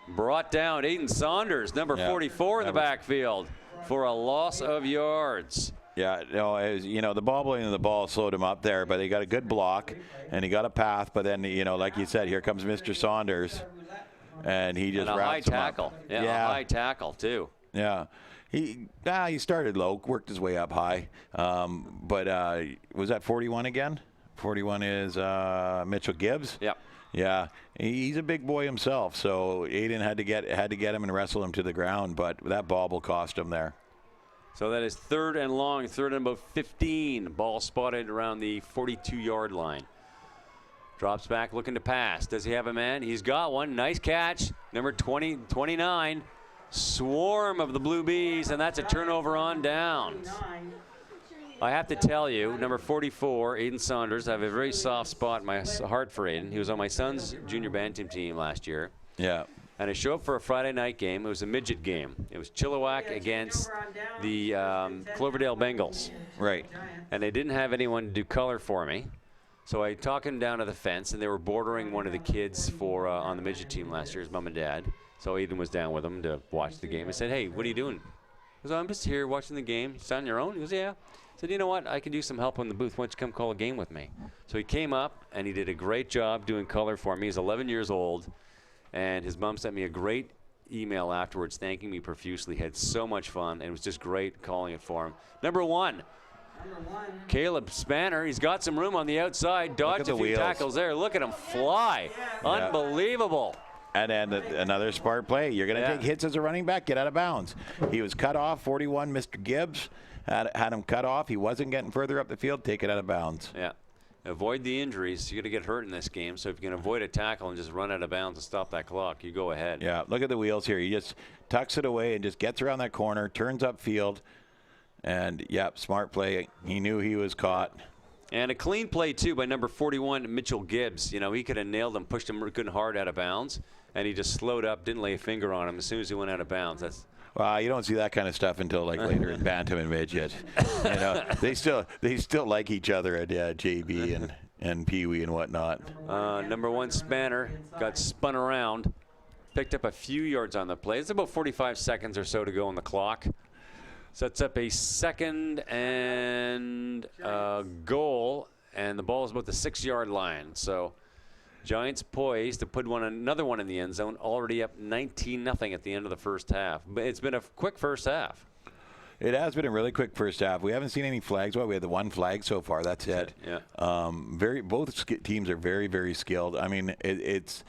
Brought down. Aiden Saunders, number 44 in the backfield for a loss of yards. Yeah, the bobbling of the ball slowed him up there, but he got a good block, and he got a path. But then, like you said, here comes Mr. Saunders. And he just wraps him up. Yeah, a high tackle, too. Yeah. He started low, worked his way up high. But was that 41 again? 41 is Mitchell Gibbs? Yep. Yeah. He's a big boy himself, so Aiden had to get him and wrestle him to the ground, but that bobble cost him there. So that is third and long, third and about 15. Ball spotted around the 42-yard line. Drops back looking to pass. Does he have a man? He's got one. Nice catch. Number 29. Swarm of the Blue Bees, and that's a turnover on downs. I have to tell you, number 44, Aiden Saunders, I have a very soft spot in my heart for Aiden. He was on my son's junior bantam team last year. Yeah. And I showed up for a Friday night game. It was a midget game. It was Chilliwack against the Cloverdale Bengals. Right. And they didn't have anyone to do color for me. So I talked him down to the fence, and they were bordering one of the kids for on the midget team last year, his mom and dad. So Aiden was down with him to watch the game. I said, hey, what are you doing? He goes, I'm just here watching the game. You on your own? He goes, yeah. I said, you know what? I can do some help in the booth. Why don't you come call a game with me? So he came up, and he did a great job doing color for me. He's 11 years old, and his mom sent me a great email afterwards thanking me profusely. Had so much fun, and it was just great calling it for him. Number 1. Caleb Spanner, he's got some room on the outside. Dodged a few tackles there. Look at him fly. Yeah. Unbelievable. And then another smart play. You're going to take hits as a running back, get out of bounds. He was cut off, 41, Mr. Gibbs. Had him cut off. He wasn't getting further up the field. Take it out of bounds. Yeah. Avoid the injuries. You're going to get hurt in this game. So if you can avoid a tackle and just run out of bounds and stop that clock, you go ahead. Yeah, look at the wheels here. He just tucks it away and just gets around that corner, turns upfield. And, yep, smart play. He knew he was caught. And a clean play, too, by number 41, Mitchell Gibbs. You know, he could have nailed him, pushed him good and hard out of bounds, and he just slowed up, didn't lay a finger on him as soon as he went out of bounds. That's Well, you don't see that kind of stuff until like later in bantam and midget. You know, they still like each other at JB and Pee Wee and whatnot. Number 1 Spanner got spun around, picked up a few yards on the play. It's about 45 seconds or so to go on the clock. Sets up a 2nd and goal, and the ball is about the 6-yard line. So Giants poised to put another one in the end zone, already up 19-0 at the end of the first half. But it's been a quick first half. It has been a really quick first half. We haven't seen any flags. Well, we had the 1 flag so far. That's it. Yeah. Both teams are very, very skilled. I mean, it's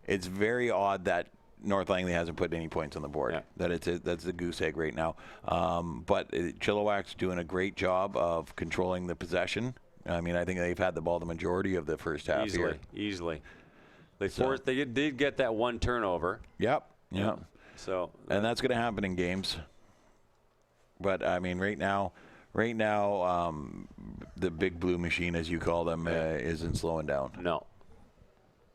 very odd that North Langley hasn't put any points on the board. Yeah. That's a goose egg right now. But Chilliwack's doing a great job of controlling the possession. I mean, I think they've had the ball the majority of the first half here. Easily. They did get that 1 turnover. Yep. So. And that's going to happen in games. But I mean, right now, the big blue machine, as you call them, isn't slowing down. No.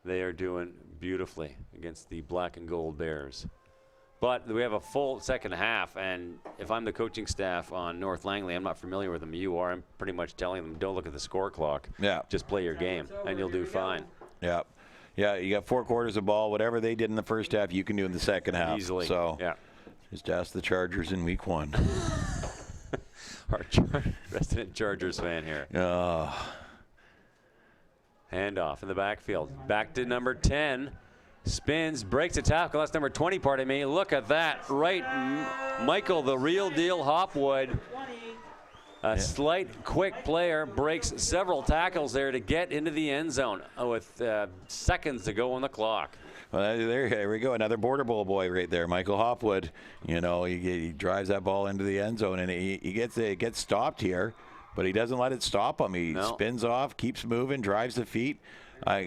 They are doing beautifully against the black and gold Bears. But we have a full second half, and if I'm the coaching staff on North Langley, I'm not familiar with them. You are. I'm pretty much telling them, don't look at the score clock. Yeah. Just play your game, and you'll do fine. Yeah. Yeah, you got 4 quarters of ball. Whatever they did in the first half, you can do in the second half. Easily. So yeah. Just ask the Chargers in week 1. Our resident Chargers fan here. Handoff in the backfield. Back to number 10. Spins, breaks a tackle. That's number 20, pardon me. Look at that. Right, Michael, the real deal Hopwood. A slight, quick player, breaks several tackles there to get into the end zone with seconds to go on the clock. Well, there we go. Another Border Bowl boy right there, Michael Hopwood. You know, he drives that ball into the end zone, and he gets stopped here, but he doesn't let it stop him. He spins off, keeps moving, drives the feet.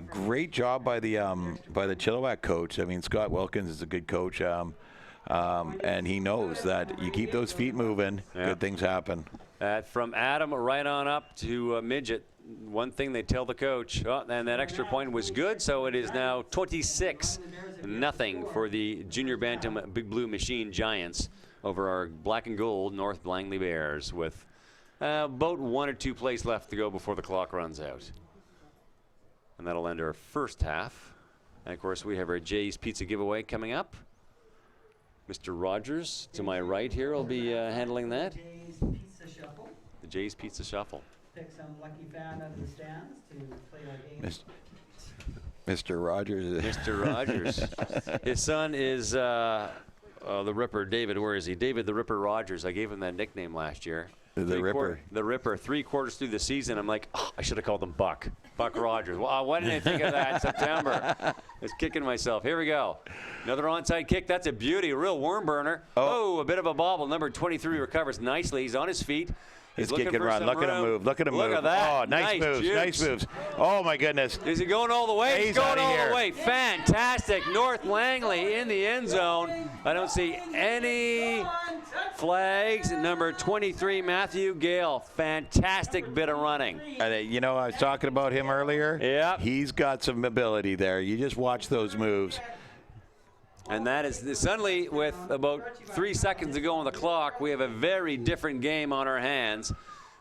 Great job by the Chilliwack coach. I mean, Scott Wilkins is a good coach, and he knows that you keep those feet moving, good things happen. From Adam right on up to Midget. One thing they tell the coach, and that extra point was good, so it is now 26-0 for the junior bantam Big Blue Machine Giants over our black and gold North Langley Bears with about 1 or 2 plays left to go before the clock runs out. And that'll end our first half. And, of course, we have our Jay's Pizza giveaway coming up. Mr. Rogers, to my right here, will be handling that. Jay's Pizza Shuffle. The Jay's Pizza Shuffle. Pick some lucky fan out of the stands to play our game. Mr. Rogers. Mr. Rogers. His son is the Ripper. David, where is he? David the Ripper Rogers. I gave him that nickname last year. The Ripper. The Ripper. 3 quarters through the season, I'm like, I should have called him Buck. Buck Rogers. Well, why didn't I think of that in September? I was kicking myself. Here we go. Another onside kick. That's a beauty. A real worm burner. Oh, a bit of a bobble. Number 23 recovers nicely. He's on his feet. He's kick and run. Look at him move. Look at him move. Look at that. Oh, nice moves. Juice. Nice moves. Oh, my goodness. Is he going all the way? He's going all here. the way. Fantastic. North Langley in the end zone. I don't see any flags. Number 23, Matthew Gale. Fantastic bit of running. You know, I was talking about him earlier. Yeah. He's got some ability there. You just watch those moves. And that is suddenly, with about 3 seconds to go on the clock, we have a very different game on our hands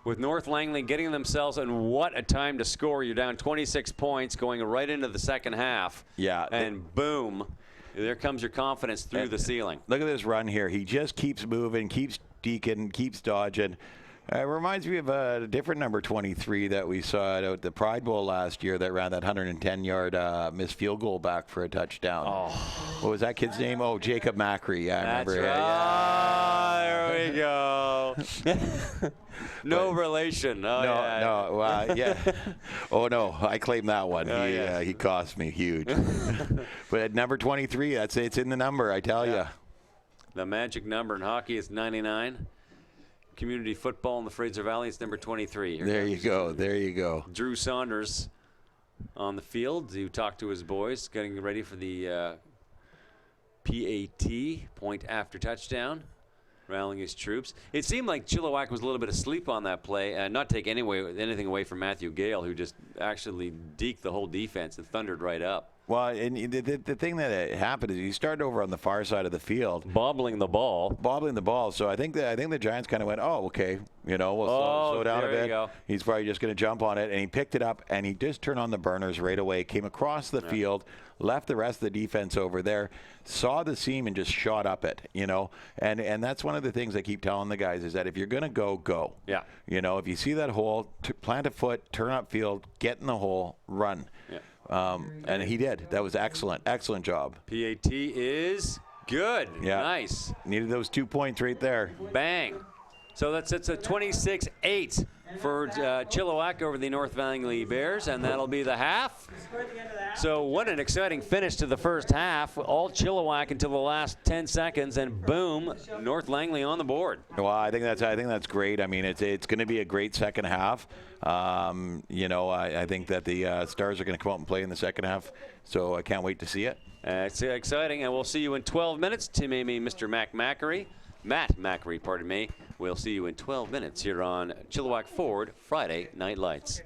with North Langley getting themselves, and what a time to score. You're down 26 points going right into the second half. Yeah. And boom, there comes your confidence through the ceiling. Look at this run here. He just keeps moving, keeps deking, keeps dodging. It reminds me of a different number 23 that we saw at the Pride Bowl last year that ran that 110-yard missed field goal back for a touchdown. Oh. What was that kid's name? Oh, Jacob Macri. Yeah, I remember. Right. There we go. No relation. Oh, yeah. Oh, no, I claim that one. He cost me huge. But at number 23, it's in the number, I tell you. The magic number in hockey is 99. Community football in the Fraser Valley is number 23. There you go. There you go. Drew Saunders on the field to talk to his boys, getting ready for the PAT, point after touchdown. rallying his troops. It seemed like Chilliwack was a little bit asleep on that play, and not take anything away from Matthew Gale, who just actually deked the whole defense and thundered right up. Well, and the thing that happened is he started over on the far side of the field, Bobbling the ball. So I think the Giants kind of went, oh, okay, we'll slow down a bit. There you go. He's probably just going to jump on it, and he picked it up, and he just turned on the burners right away. Came across the field, left the rest of the defense over there, saw the seam, and just shot up it. And that's one of the things I keep telling the guys is that if you're going to go. Yeah. If you see that hole, plant a foot, turn up field, get in the hole, run. Yeah. And he did. That was excellent. Excellent job. PAT is good. Yeah. Nice. Needed those 2 points right there. Bang. So it's a 26-8 for Chilliwack over the North Valley Bears, and that'll be the half. So what an exciting finish to the first half. All Chilliwack until the last 10 seconds, and boom, North Langley on the board. Well, I think that's great. I mean, it's going to be a great second half. I think that the Stars are going to come out and play in the second half, so I can't wait to see it. It's exciting, and we'll see you in 12 minutes. Tim Amy, Mr. Matt Macri, pardon me. We'll see you in 12 minutes here on Chilliwack Ford Friday Night Lights.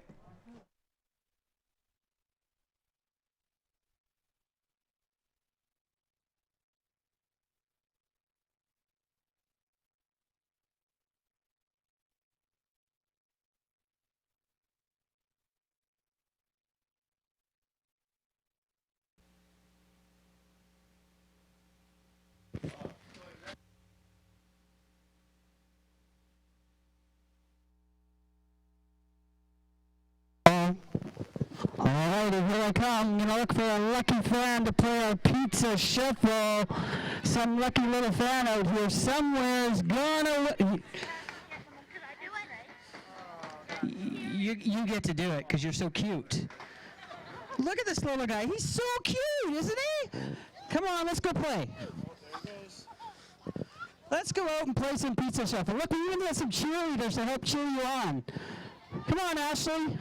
All right, here I come. I'm going to look for a lucky fan to play our pizza shuffle. Some lucky little fan out here somewhere is going to... You get to do it because you're so cute. Look at this little guy. He's so cute, isn't he? Come on, let's go play. Let's go out and play some pizza shuffle. Look, we even have some cheerleaders to help cheer you on. Come on, Ashley.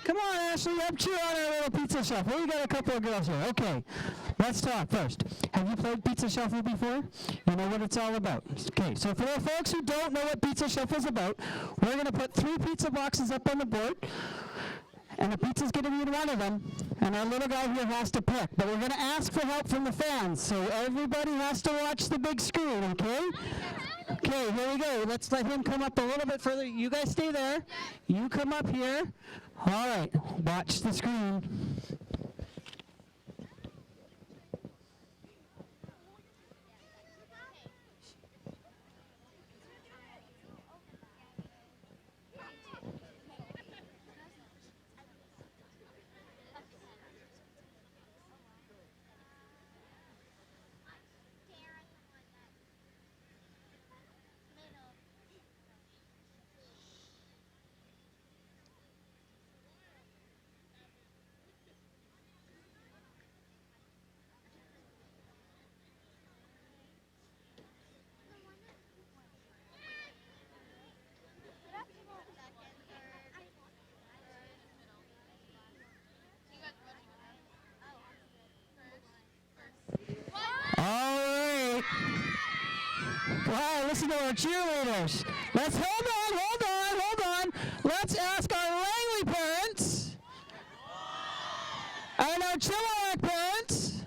Come on, Ashley, help cheer on our little pizza shuffle. We got a couple of girls here. Okay, let's talk first. Have you played pizza shuffle before? You know what it's all about. Okay, so for the folks who don't know what pizza shuffle is about, we're going to put 3 pizza boxes up on the board, and the pizza's going to be in one of them, and our little guy here has to pick. But we're going to ask for help from the fans, so everybody has to watch the big screen, okay? Okay, here we go. Let's let him come up a little bit further. You guys stay there. You come up here. All right, watch the screen. Wow, listen to our cheerleaders. Let's hold on. Let's ask our Langley parents and our Chilliwack parents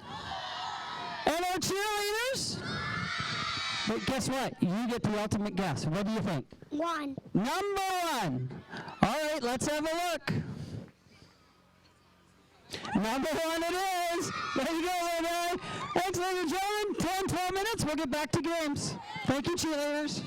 and our cheerleaders. But guess what? You get the ultimate guess. What do you think? 1. Number 1. All right, let's have a look. Number 1 it is. There you go, Renee. Thanks, ladies and gentlemen. 10, 12 minutes. We'll get back to games. Thank you, cheerleaders.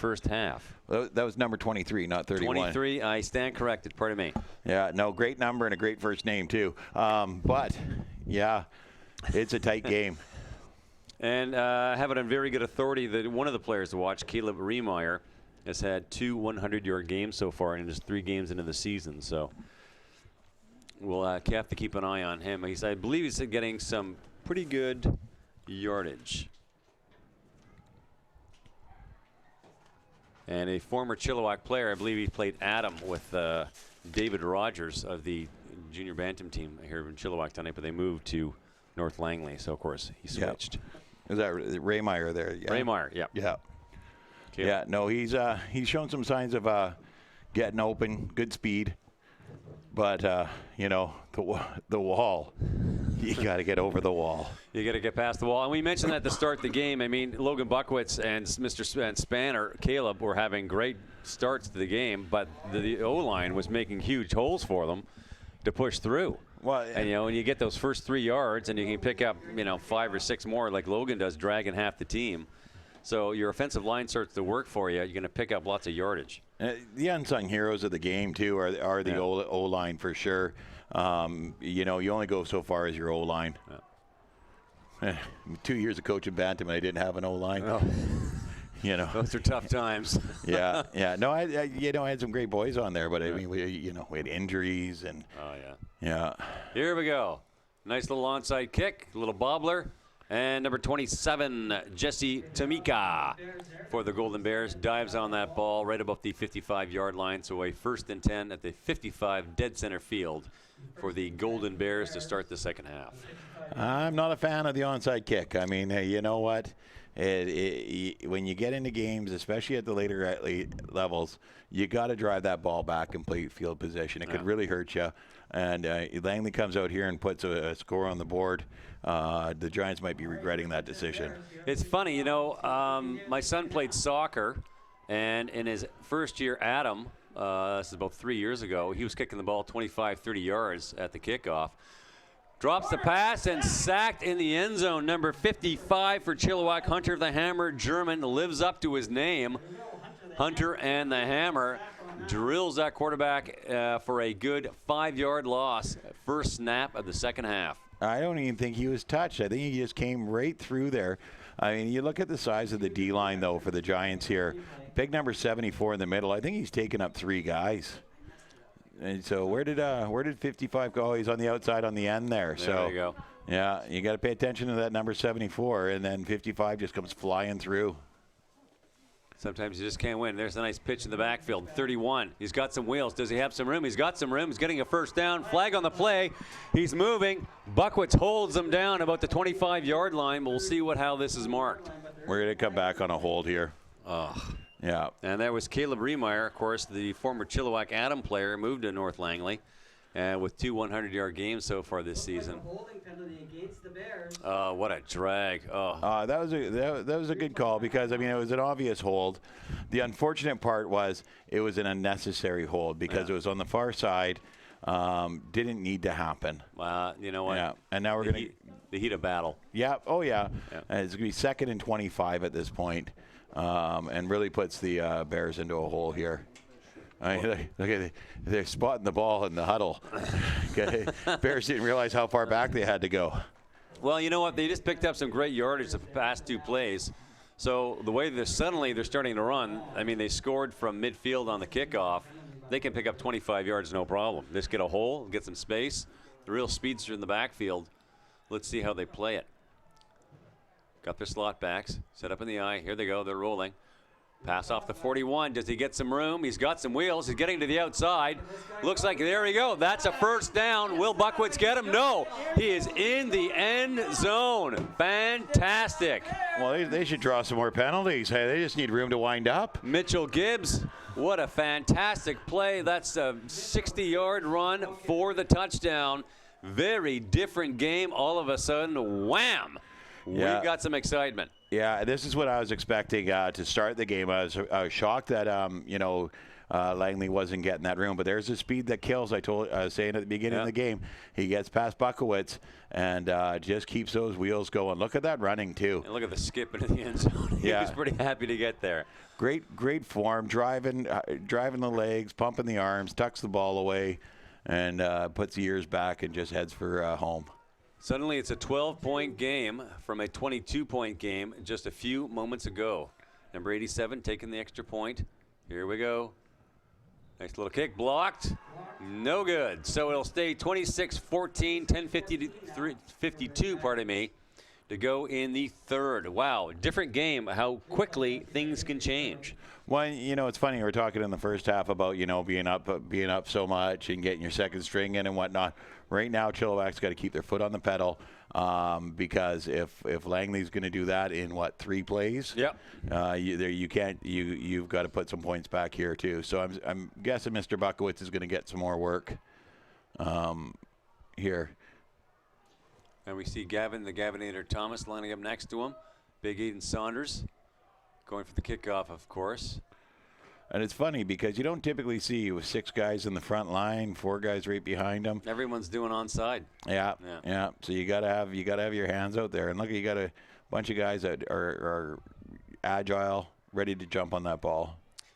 first half. That was number 23, not 31. 23, I stand corrected. Pardon me. Yeah, no, great number and a great first name, too. But, yeah, it's a tight game. And I have it on very good authority that one of the players to watch, Caleb Riemeyer, has had 2 100-yard games so far in just 3 games into the season. So we'll have to keep an eye on him. I believe he's getting some pretty good yardage. And a former Chilliwack player, I believe he played Adam with David Rogers of the junior bantam team here in Chilliwack tonight, but they moved to North Langley, so of course he switched. Yep. Is that Riemeyer there? Yeah. Riemeyer, yeah. Yeah. Okay. Yeah, no, he's shown some signs of getting open, good speed. But, you know, the wall, you got to get over the wall. You got to get past the wall. And we mentioned that to start the game. I mean, Logan Buckwitz and Mr. Spanner, Caleb, were having great starts to the game, but the O-line was making huge holes for them to push through. Well, and, you know, when you get those first 3 yards and you can pick up, you know, 5 or 6 more like Logan does, dragging half the team. So your offensive line starts to work for you. You're going to pick up lots of yardage. The unsung heroes of the game, too, are the O-line for sure. You know, you only go so far as your O-line. Yeah. 2 years of coaching bantam, and I didn't have an O-line. Oh. You know, those are tough times. Yeah. No, I had some great boys on there, but I mean, we had injuries and. Oh yeah. Yeah. Here we go. Nice little onside kick, a little bobbler, and number 27, Jesse Tamika for the Golden Bears dives on that ball right above the 55-yard line. So a 1st and 10 at the 55 dead center field for the Golden Bears to start the second half. I'm not a fan of the onside kick. I mean, you know what? When you get into games, especially at the later levels, you got to drive that ball back and play field position. It could really hurt you. And Langley comes out here and puts a score on the board. The Giants might be regretting that decision. It's funny, you know, my son played soccer, and in his first year, Adam, this is about 3 years ago, he was kicking the ball 25, 30 yards at the kickoff. Drops the pass and sacked in the end zone. Number 55 for Chilliwack, Hunter the Hammer German, lives up to his name. Hunter and the Hammer drills that quarterback for a good 5-yard loss. First snap of the second half. I don't even think he was touched. I think he just came right through there. I mean, you look at the size of the D-line, though, for the Giants here. Big number 74 in the middle. I think he's taken up 3 guys. And so where did 55 go? Oh, he's on the outside on the end there. There you go. Yeah, you got to pay attention to that number 74, and then 55 just comes flying through. Sometimes you just can't win. There's a nice pitch in the backfield. 31. He's got some wheels. Does he have some room? He's got some room. He's getting a first down. Flag on the play. He's moving. Buckwitz holds him down about the 25-yard line. We'll see how this is marked. We're going to come back on a hold here. Oh. Yeah. And that was Caleb Riemeyer, of course, the former Chilliwack Adam player, moved to North Langley, with 2 100-yard games so far this season. Holding penalty against the Bears. What a drag! That was a good call because I mean it was an obvious hold. The unfortunate part was it was an unnecessary hold because it was on the far side. Didn't need to happen. You know what? Yeah. And now we're the heat of battle. Yeah. Oh yeah. It's gonna be 2nd and 25 at this point. And really puts the Bears into a hole here. I mean, look at they're spotting the ball in the huddle. Bears didn't realize how far back they had to go. Well, you know what? They just picked up some great yardage the past 2 plays. So the way they're starting to run, I mean, they scored from midfield on the kickoff. They can pick up 25 yards, no problem. Just get a hole, get some space. The real speedster in the backfield. Let's see how they play it. Got their slot backs, set up in the eye. Here they go, they're rolling. Pass off the 41. Does he get some room? He's got some wheels. He's getting to the outside. Looks like there we go. That's a first down. Will Buckwitz get him? No. He is in the end zone. Fantastic. Well, they should draw some more penalties. Hey, they just need room to wind up. Mitchell Gibbs, what a fantastic play. That's a 60-yard run for the touchdown. Very different game. All of a sudden, wham. Yeah. We've got some excitement. Yeah, this is what I was expecting to start the game. I was shocked that Langley wasn't getting that room. But there's the speed that kills. I was saying at the beginning of the game, he gets past Buckowitz and just keeps those wheels going. Look at that running too. And look at the skip into the end zone. He was pretty happy to get there. Great form, driving the legs, pumping the arms, tucks the ball away, and puts the ears back and just heads for home. Suddenly it's a 12-point game from a 22-point game just a few moments ago. Number 87 taking the extra point. Here we go. Nice little kick, blocked. No good. So it'll stay 26-14, 10:52, pardon me, to go in the third. Wow, different game, how quickly things can change. Well, it's funny. We were talking in the first half about, being up so much and getting your second string in and whatnot. Right now, Chilliwack's got to keep their foot on the pedal because if Langley's going to do that in 3 plays, you've got to put some points back here too. So I'm guessing Mr. Buckowitz is going to get some more work here. And we see the Gavinator Thomas lining up next to him. Big Eden Saunders going for the kickoff, of course. And it's funny because you don't typically see with 6 guys in the front line, 4 guys right behind them. Everyone's doing onside. Yeah. So you gotta have your hands out there. And look, you got a bunch of guys that are agile, ready to jump on that ball.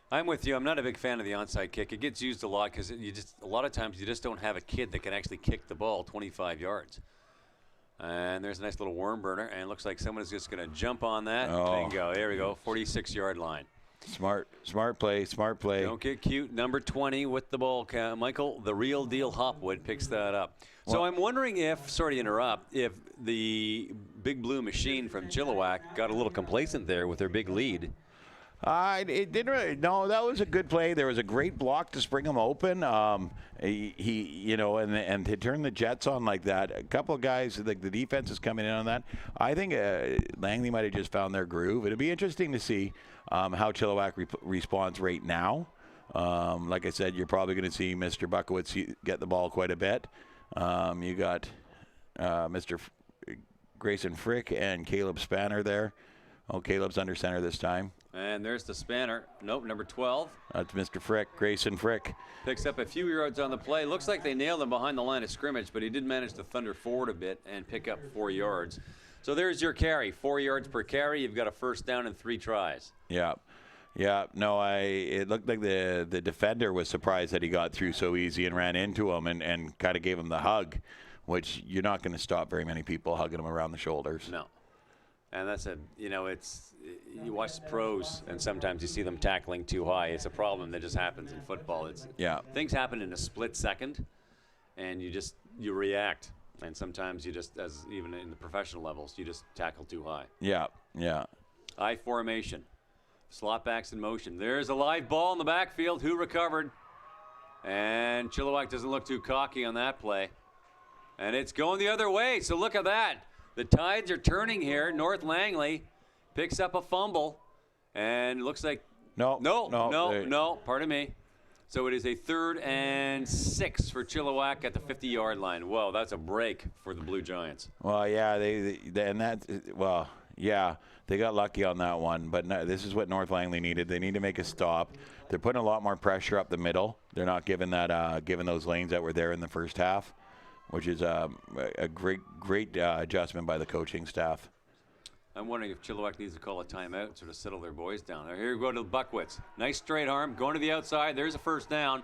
I'm with you. I'm not a big fan of the onside kick. It gets used a lot because a lot of times you just don't have a kid that can actually kick the ball 25 yards. And there's a nice little worm burner, and it looks like someone is just going to jump on that. Bingo. There we go. 46-yard line. Smart play. Don't get cute. Number 20 with the ball. Michael, the real deal Hopwood picks that up. So I'm wondering if, sorry to interrupt, if the Big Blue Machine from Chilliwack got a little complacent there with their big lead. It didn't really. No, that was a good play. There was a great block to spring him open. And to turn the Jets on like that, a couple of guys, the defense is coming in on that. I think Langley might have just found their groove. It'll be interesting to see how Chilliwack responds right now. Like I said, you're probably going to see Mr. Buckowitz get the ball quite a bit. You got Mr. Grayson Frick and Caleb Spanner there. Oh, Caleb's under center this time. And there's the Spanner. Nope, number 12. That's Mr. Frick, Grayson Frick. Picks up a few yards on the play. Looks like they nailed him behind the line of scrimmage, but he did manage to thunder forward a bit and pick up 4 yards. So there's your carry. 4 yards per carry. You've got a first down in 3 tries. Yeah. No, it looked like the defender was surprised that he got through so easy and ran into him and kind of gave him the hug, which you're not going to stop very many people hugging him around the shoulders. No. And that's you watch the pros, and sometimes you see them tackling too high. It's a problem that just happens in football. Things happen in a split second, and you react. And sometimes you just, even in the professional levels, you just tackle too high. Yeah. I formation. Slot backs in motion. There's a live ball in the backfield. Who recovered? And Chilliwack doesn't look too cocky on that play. And it's going the other way, so look at that. The tides are turning here. North Langley picks up a fumble, and it looks like no. Pardon me. So it is a 3rd and 6 for Chilliwack at the 50-yard line. Whoa, that's a break for the Blue Giants. Well, yeah, they got lucky on that one. But no, this is what North Langley needed. They need to make a stop. They're putting a lot more pressure up the middle. They're not giving those lanes that were there in the first half, which is a great adjustment by the coaching staff. I'm wondering if Chilliwack needs to call a timeout, sort of settle their boys down. Here we go to Buckwitz. Nice straight arm, going to the outside. There's a first down.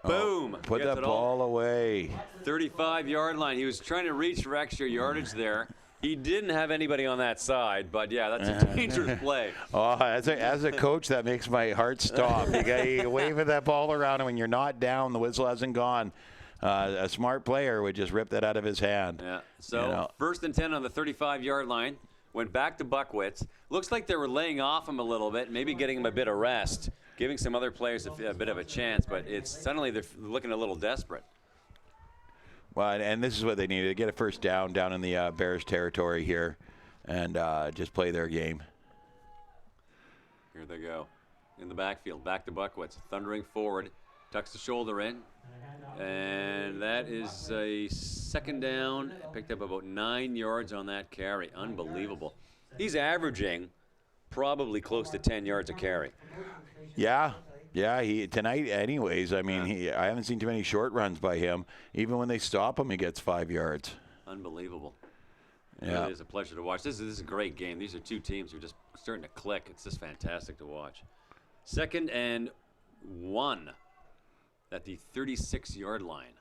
Boom. Put that ball away. 35-yard line. He was trying to reach for extra yardage there. He didn't have anybody on that side, but yeah, that's a dangerous play. Oh, as a coach, that makes my heart stop. You waving that ball around, and when you're not down, the whistle hasn't gone. A smart player would just rip that out of his hand. Yeah. So 1st and 10 on the 35-yard line. Went back to Buckwitz. Looks like they were laying off him a little bit, maybe getting him a bit of rest, giving some other players a bit of a chance, but suddenly they're looking a little desperate. Well, and this is what they needed, to get a first down in the Bears territory here and just play their game. Here they go. In the backfield, back to Buckwitz, thundering forward, tucks the shoulder in, and that is a 2nd down. Picked up about 9 yards on that carry. Unbelievable. He's averaging probably close to 10 yards a carry. Yeah, Yeah, tonight anyways, I mean, I haven't seen too many short runs by him. Even when they stop him, he gets 5 yards. Unbelievable. Yeah. It is a pleasure to watch. This is a great game. These are two teams who are just starting to click. It's just fantastic to watch. 2nd and 1 at the 36-yard line.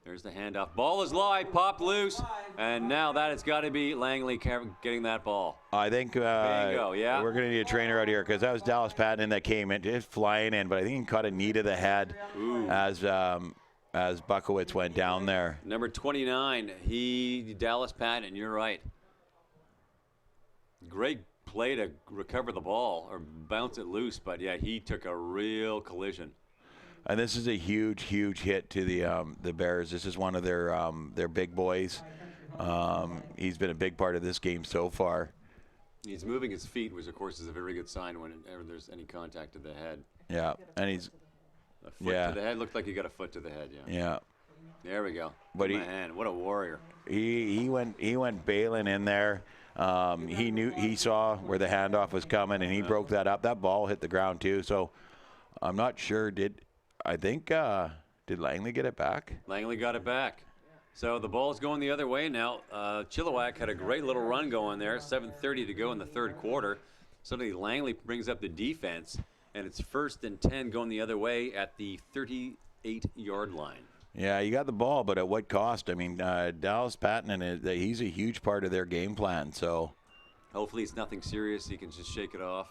There's the handoff. Ball is live, popped loose, and now that has got to be Langley getting that ball. I think Bingo, yeah. we're going to need a trainer out here because that was Dallas Patton that came in, just flying in, but I think he caught a knee to the head as Buckowitz went down there. Number 29, Dallas Patton, you're right. Great play to recover the ball or bounce it loose, but yeah, he took a real collision. And this is a huge, huge hit to the Bears. This is one of their big boys. He's been a big part of this game so far. He's moving his feet, which of course is a very good sign whenever there's any contact to the head. Yeah, and he's a foot to the head. Looked like he got a foot to the head. Yeah. Yeah. There we go. But what a warrior. He went bailing in there. He saw where the handoff was coming, and he broke that up. That ball hit the ground too. So I'm not sure. Did Langley get it back? Langley got it back. So the ball's going the other way now. Chilliwack had a great little run going there. 7:30 to go in the third quarter. Suddenly Langley brings up the defense, and it's 1st and 10 going the other way at the 38-yard line. Yeah, you got the ball, but at what cost? I mean, Dallas Patton, he's a huge part of their game plan. So hopefully it's nothing serious. He can just shake it off.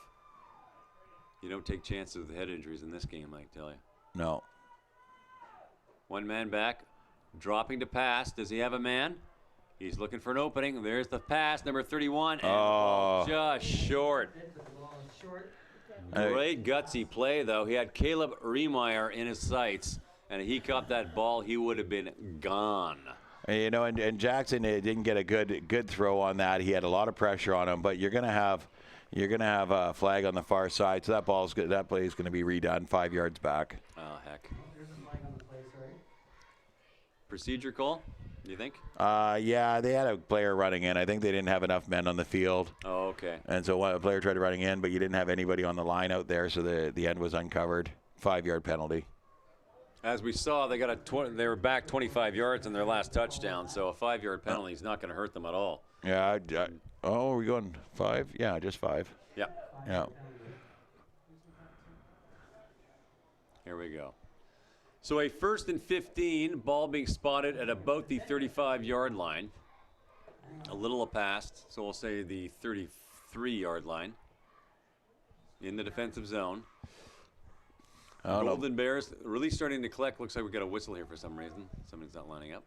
You don't take chances with head injuries in this game, I can tell you. No. One man back, dropping to pass. Does he have a man? He's looking for an opening. There's the pass, number 31, and the ball just short. Great gutsy play, though. He had Caleb Riemeyer in his sights, and if he caught that ball, he would have been gone. You know, and Jackson didn't get a good throw on that. He had a lot of pressure on him, but you're gonna have a flag on the far side, so that play is going to be redone 5 yards back. Oh, heck. Procedure call, do you think? Yeah, they had a player running in. I think they didn't have enough men on the field. Oh, okay. And so a player tried running in, but you didn't have anybody on the line out there, so the end was uncovered. 5-yard penalty. As we saw, they were back 25 yards in their last touchdown, so a 5-yard penalty is not going to hurt them at all. Yeah. Are we going 5? Yeah, just 5. Yeah. Yeah. Here we go. So a 1st and 15, ball being spotted at about the 35-yard line. A little past, so we'll say the 33-yard line. In the defensive zone. Golden Bears really starting to collect. Looks like we got a whistle here for some reason. Somebody's not lining up.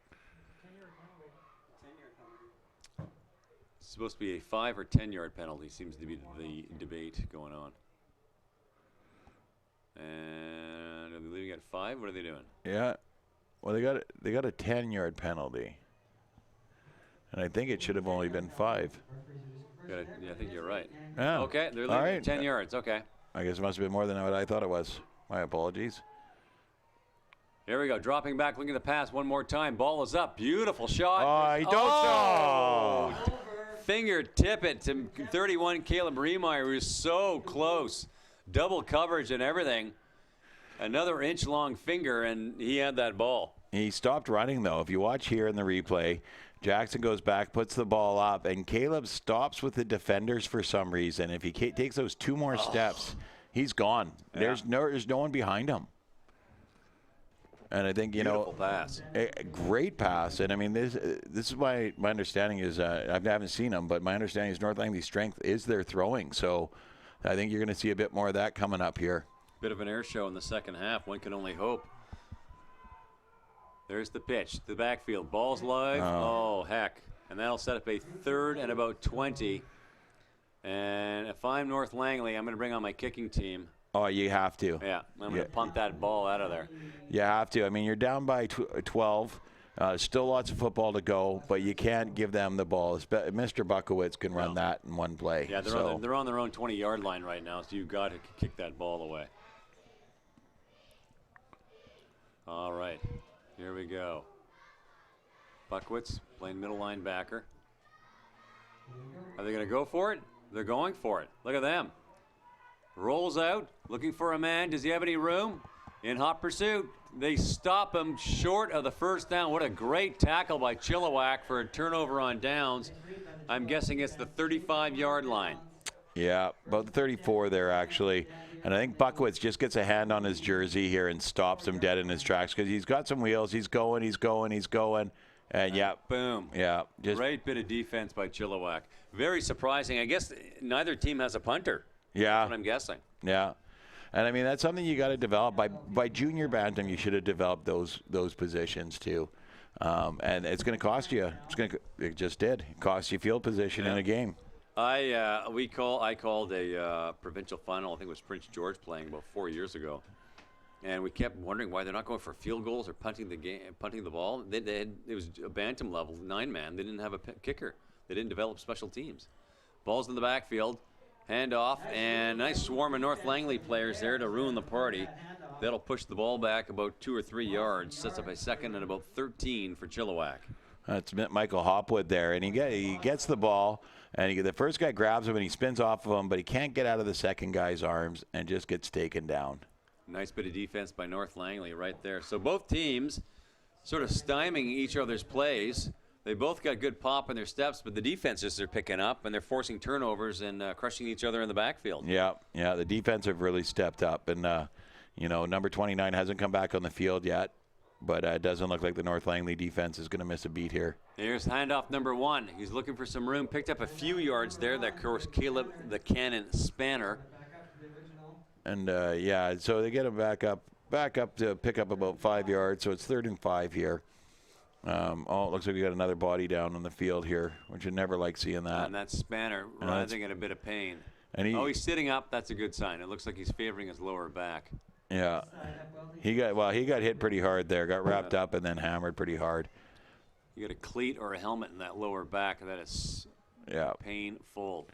It's supposed to be a 5 or 10-yard penalty. Seems to be the debate going on. And are they leaving at 5? What are they doing? Yeah. Well, they got a 10-yard penalty, and I think it should have only been 5. Yeah, I think you're right. Yeah. Okay, they're leaving at 10 yards. Okay. I guess it must have been more than what I thought it was. My apologies. Here we go. Dropping back, looking to pass one more time. Ball is up. Beautiful shot. Oh, he don't. Oh! Fingertip it to 31 Caleb Riemeyer, who's so close. Double coverage and everything. Another inch-long finger, and he had that ball. He stopped running, though. If you watch here in the replay, Jackson goes back, puts the ball up, and Caleb stops with the defenders for some reason. If he takes those 2 more steps, he's gone. Yeah. There's no one behind him. And I think, Beautiful pass. A great pass. And I mean, this is my understanding is, I haven't seen them, but my understanding is North Langley's strength is their throwing. So I think you're going to see a bit more of that coming up here. Bit of an air show in the second half. One can only hope. There's the pitch. The backfield. Ball's live. Oh, heck. And that'll set up a 3rd and about 20. And if I'm North Langley, I'm going to bring on my kicking team. Oh, you have to. Yeah, I'm going to punt that ball out of there. You have to. I mean, you're down by 12. Still lots of football to go, but you can't give them the ball. Mr. Buckowitz can run that in one play. Yeah, they're on their own 20-yard line right now, so you've got to kick that ball away. All right, here we go. Buckowitz playing middle linebacker. Are they going to go for it? They're going for it. Look at them. rolls out, looking for a man. Does he have any room? In hot pursuit. They stop him short of the first down. What a great tackle by Chilliwack for a turnover on downs. I'm guessing it's the 35-yard line. Yeah, about the 34 there, actually. And I think Buckwitz just gets a hand on his jersey here and stops him dead in his tracks because he's got some wheels. He's going. And, yeah. Boom. Yeah. Great bit of defense by Chilliwack. Very surprising. I guess neither team has a punter. Yeah. That's what I'm guessing. Yeah. And, I mean, that's something you got to develop. By junior bantam, you should have developed those positions, too. And it's going to cost you. It just did. It cost you field position in a game. I called a provincial final. I think it was Prince George playing about 4 years ago, and we kept wondering why they're not going for field goals or punting the ball. It was a bantam level 9-man. They didn't have a kicker. They didn't develop special teams. Ball's in the backfield, handoff, and nice swarm of North Langley players there to ruin the party. That'll push the ball back about 2 or 3 yards. Sets up a second and about 13 for Chilliwack. That's Michael Hopwood there, and he gets the ball, and the first guy grabs him, and he spins off of him, but he can't get out of the second guy's arms and just gets taken down. Nice bit of defense by North Langley right there. So both teams sort of stymieing each other's plays. They both got good pop in their steps, but the defenses are picking up, and they're forcing turnovers and crushing each other in the backfield. Yeah, the defense have really stepped up, and number 29 hasn't come back on the field yet. But it doesn't look like the North Langley defense is going to miss a beat here. Here's handoff number 1. He's looking for some room. Picked up a few yards there. That, of course, Caleb the Cannon Spanner. And, so they get him back up to pick up about 5 yards. So it's 3rd and 5 here. It looks like we got another body down on the field here, which you never like seeing that. And that's Spanner writhing in a bit of pain. And he's sitting up. That's a good sign. It looks like he's favoring his lower back. Yeah, he got hit pretty hard there. Got wrapped up and then hammered pretty hard. You got a cleat or a helmet in that lower back. That is painful.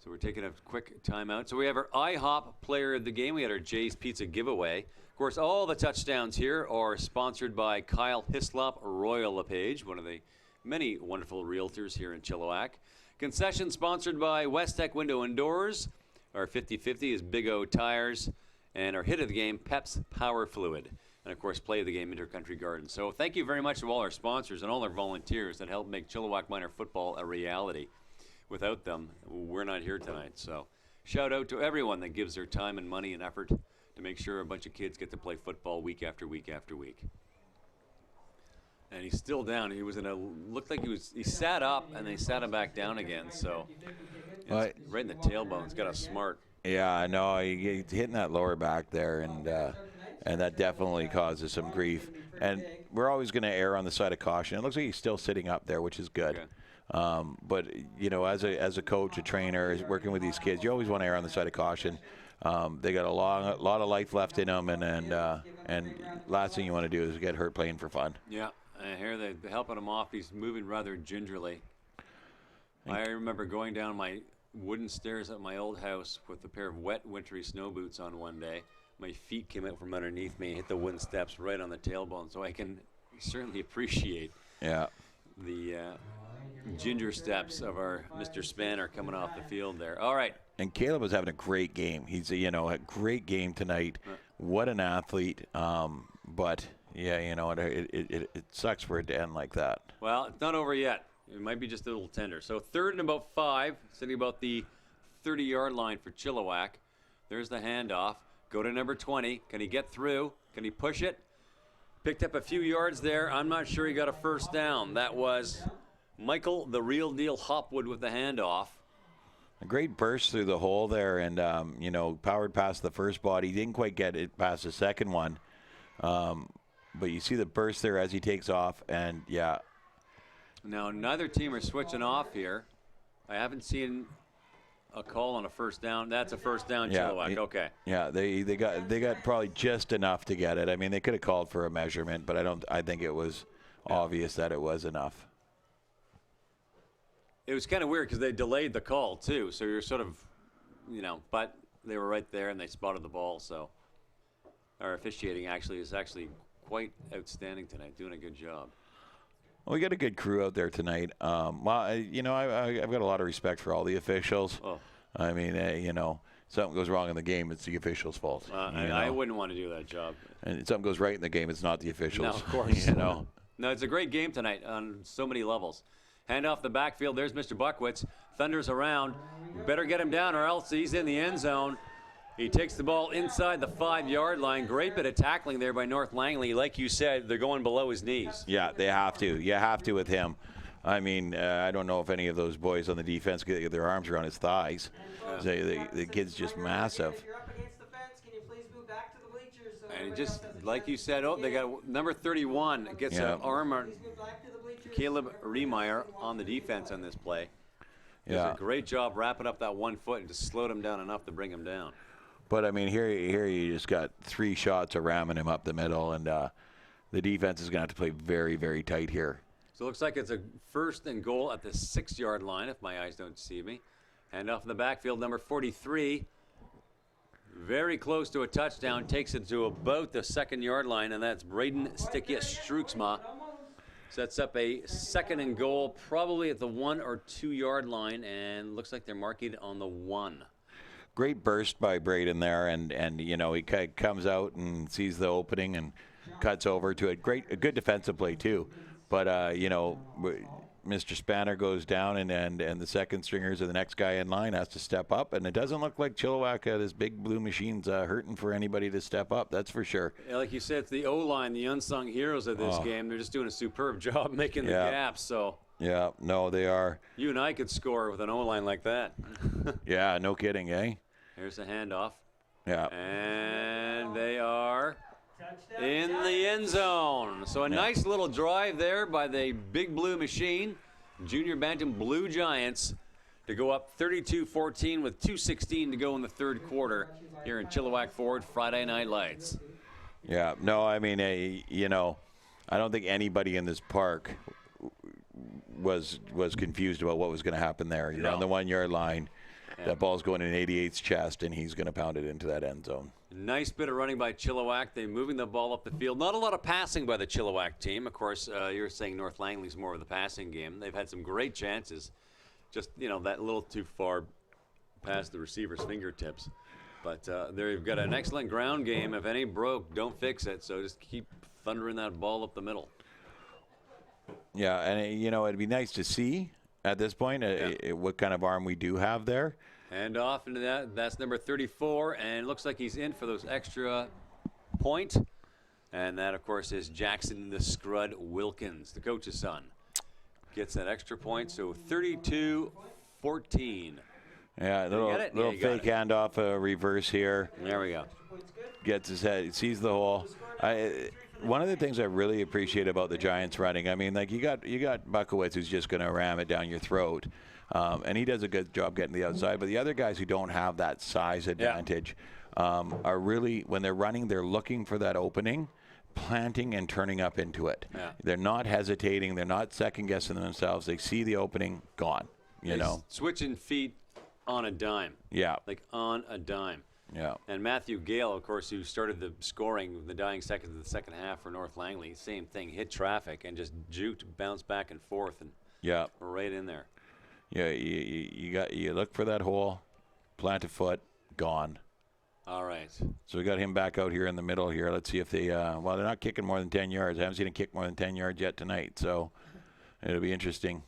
So we're taking a quick timeout. So we have our IHOP player of the game. We had our Jay's Pizza giveaway. Of course, all the touchdowns here are sponsored by Kyle Hislop Royal LePage, one of the many wonderful realtors here in Chilliwack. Concession sponsored by West Tech Window and Doors. Our 50-50 is Big O Tires. And our hit of the game, Pep's Power Fluid. And, of course, play of the game, Intercountry Gardens. So thank you very much to all our sponsors and all our volunteers that help make Chilliwack Minor football a reality. Without them, we're not here tonight. So shout out to everyone that gives their time and money and effort to make sure a bunch of kids get to play football week after week after week. And he's still down. He was looked like he sat up and they sat him back down again. So right in the tailbone. It's got a smart. Yeah, no, he's hitting that lower back there, and that definitely causes some grief. And we're always going to err on the side of caution. It looks like he's still sitting up there, which is good. Okay. But as a coach, a trainer, working with these kids, you always want to err on the side of caution. They got a lot of life left in them, and last thing you want to do is get hurt playing for fun. Yeah. And here they're helping him off. He's moving rather gingerly. I remember going down my wooden stairs at my old house with a pair of wet, wintry snow boots on one day. My feet came out from underneath me and hit the wooden steps right on the tailbone. So I can certainly appreciate the ginger steps of our Mr. Spanner coming off the field there. All right. And Caleb was having a great game. He's a great game tonight. What an athlete. But yeah, it sucks for it to end like that. Well, it's not over yet. It might be just a little tender. So 3rd and about 5, sitting about the 30-yard line for Chilliwack. There's the handoff. Go to number 20. Can he get through? Can he push it? Picked up a few yards there. I'm not sure he got a first down. That was Michael, the real deal Hopwood with the handoff. A great burst through the hole there and, powered past the first body. Didn't quite get it past the second one. But you see the burst there as he takes off, and yeah. Now, neither team are switching off here. I haven't seen a call on a first down. That's a first down, Chilliwack. Okay. Yeah, they got probably just enough to get it. I mean, they could have called for a measurement, but I think it was obvious that it was enough. It was kind of weird because they delayed the call too, so you're sort of, but they were right there and they spotted the ball. So our officiating is quite outstanding tonight, doing a good job. Well, we got a good crew out there tonight. Well, I've got a lot of respect for all the officials. Oh. I mean, something goes wrong in the game, it's the officials' fault. I wouldn't want to do that job. And something goes right in the game, it's not the officials. No, of course. No, it's a great game tonight on so many levels. Hand off the backfield. There's Mr. Buckwitz. Thunders around. Better get him down or else he's in the end zone. He takes the ball inside the 5-yard line. Great bit of tackling there by North Langley. Like you said, they're going below his knees. Yeah, they have to. You have to with him. I mean, I don't know if any of those boys on the defense get their arms around his thighs. The kid's just massive. If you're up against the fence, can you please move back to the bleachers? So And everybody just else has a like you chance? said, they got number 31 gets Yeah. an arm on Please move back to the bleachers. Caleb Remeyer on the defense on this play. Does Yeah. a great job wrapping up that 1 foot and just slowed him down enough to bring him down. But, I mean, here you just got 3 shots of ramming him up the middle, and the defense is going to have to play very, very tight here. So it looks like it's a 1st and goal at the 6-yard line, if my eyes don't deceive me. Hand off in the backfield, number 43. Very close to a touchdown, takes it to about the 2nd-yard line, and that's Braden Stickia-Struxma. Sets up a 2nd and goal, probably at the 1 or 2-yard line, and looks like they're marking on the 1. Great burst by Braden there, and he comes out and sees the opening and cuts over to it. A good defensive play too. But Mr. Spanner goes down, and the second stringers or the next guy in line has to step up, and it doesn't look like Chilliwack, this big blue machine's hurting for anybody to step up. That's for sure. Yeah, like you said, it's the O-line, the unsung heroes of this game. They're just doing a superb job making the gaps. So Yeah, no, they are. you and I could score with an O-line like that. Yeah, no kidding, eh? Here's a handoff. Yeah. And they are in the end zone. So a nice little drive there by the Big Blue Machine, Junior Bantam Blue Giants, to go up 32-14 with 2:16 to go in the 3rd quarter here in Chilliwack Ford Friday Night Lights. Yeah, no, I mean, I don't think anybody in this park was confused about what was going to happen there. You're on the 1-yard line. That ball's going in 88's chest, and he's going to pound it into that end zone. Nice bit of running by Chilliwack. They're moving the ball up the field. Not a lot of passing by the Chilliwack team. Of course, you're saying North Langley's more of the passing game. They've had some great chances. Just, that little too far past the receiver's fingertips. But they've got an excellent ground game. If any broke, don't fix it. So just keep thundering that ball up the middle. Yeah, and, it'd be nice to see at this point what kind of arm we do have there. And off into that. That's number 34, and it looks like he's in for those extra point. And that, of course, is Jackson the Scrud Wilkins, the coach's son. Gets that extra point, so 32-14. Yeah, little fake handoff, reverse here. There we go. Gets his head, sees the hole. One of the things I really appreciate about the Giants running, I mean, like you got Buckowitz who's just going to ram it down your throat, and he does a good job getting to the outside. But the other guys who don't have that size advantage are really, when they're running, they're looking for that opening, planting and turning up into it. Yeah. They're not hesitating. They're not second guessing themselves. They see the opening, gone. You know, Switching feet on a dime. Yeah. Like on a dime. Yeah. And Matthew Gale, of course, who started the scoring the dying seconds of the second half for North Langley, same thing, hit traffic and just juked, bounced back and forth, and right in there. Yeah, you look for that hole, plant a foot, gone. All right. So we got him back out here in the middle here. Let's see if they, they're not kicking more than 10 yards. I haven't seen him kick more than 10 yards yet tonight, so it'll be interesting.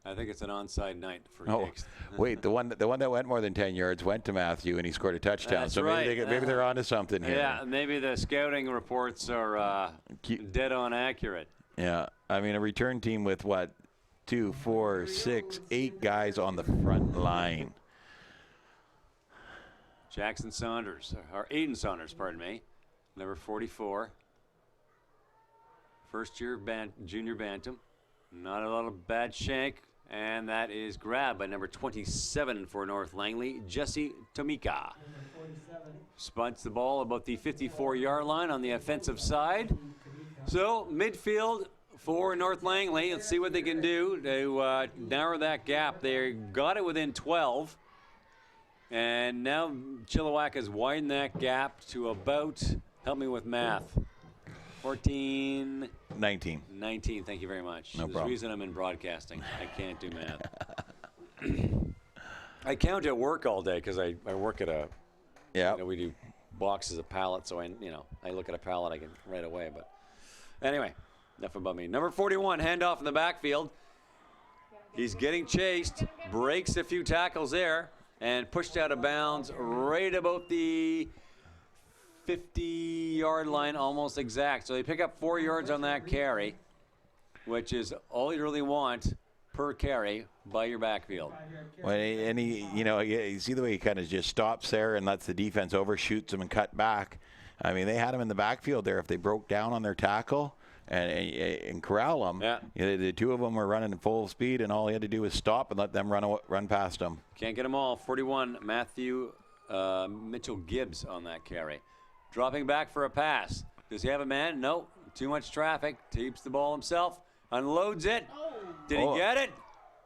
I think it's an onside night for kicks. Wait, the one that went more than 10 yards went to Matthew, and he scored a touchdown. That's so right. maybe they're onto something here. Yeah, maybe the scouting reports are dead on accurate. Yeah, I mean, a return team with, 2, 4, 6, 8 guys on the front line. Jackson Saunders, or Aiden Saunders, pardon me, number 44. First year junior bantam. Not a lot of bad shank. And that is grabbed by number 27 for North Langley, Jesse Tomika. Spunts the ball about the 54-yard line on the offensive side. So midfield for North Langley. Let's see what they can do to narrow that gap. They got it within 12. And now Chilliwack has widened that gap to about, help me with math, 14. 19. 19, thank you very much. No There's a problem. reason I'm in broadcasting. I can't do math. I count at work all day because I work at a, Yeah. you know, we do boxes of pallets, so I look at a pallet, I can right away. But anyway, enough about me. Number 41, handoff in the backfield. He's getting chased, breaks a few tackles there, and pushed out of bounds right about the 50-yard line, almost exact. So they pick up 4 yards on that carry, which is all you really want per carry by your backfield. Well, and he, you see the way he kind of just stops there and lets the defense overshoots him and cut back. I mean, they had him in the backfield there. If they broke down on their tackle and corral him, Yeah. The two of them were running at full speed, and all he had to do was stop and let them run past him. Can't get them all. 41, Matthew Mitchell Gibbs on that carry. Dropping back for a pass. Does he have a man? No. Too much traffic. Keeps the ball himself. Unloads it. Did he get it?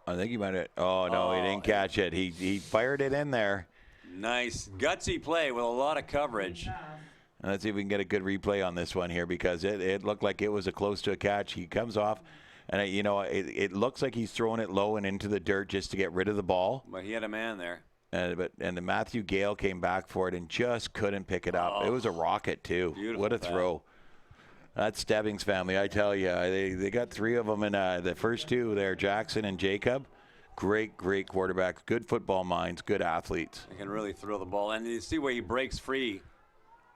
I think he might have. Oh, no, he didn't catch it. He fired it in there. Nice. Gutsy play with a lot of coverage. And let's see if we can get a good replay on this one here, because it looked like it was close to a catch. He comes off, and it looks like he's throwing it low and into the dirt just to get rid of the ball. But he had a man there. And the Matthew Gale came back for it and just couldn't pick it up. It was a rocket too. Beautiful What a pass. throw! That's Stebbings' family, I tell you. They got 3 of them in the first 2 there, Jackson and Jacob. Great quarterbacks, good football minds, good athletes. He can really throw the ball. And you see where he breaks free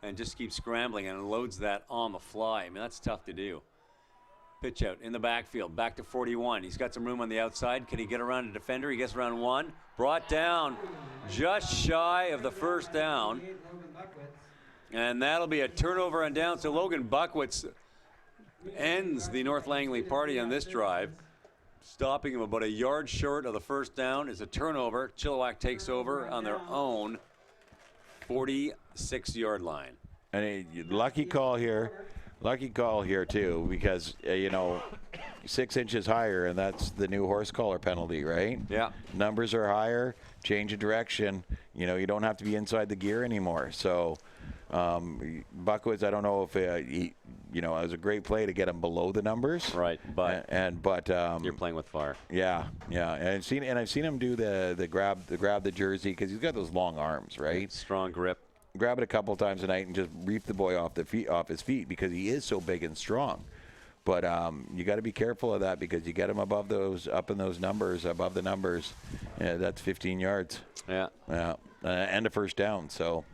and just keeps scrambling and loads that on the fly. I mean, that's tough to do. Pitch out in the backfield, back to 41. He's got some room on the outside. Can he get around a defender? He gets around 1. Brought down just shy of the first down. And that'll be a turnover on down. So Logan Buckwitz ends the North Langley party on this drive, stopping him about a yard short of the first down. It's a turnover. Chilliwack takes over on their own 46-yard line. And a lucky call here too, because 6 inches higher, and that's the new horse collar penalty, right? Yeah. Numbers are higher, change of direction. You don't have to be inside the gear anymore. So Buckwitz, I don't know if it was a great play to get him below the numbers. Right, but you're playing with fire. Yeah, and I've seen him do the grab the jersey, because he's got those long arms, right? Strong grip. Grab it a couple times a night and just reef the boy off his feet, because he is so big and strong. But you got to be careful of that, because you get him above the numbers. Yeah, that's 15 yards. Yeah. And a first down. So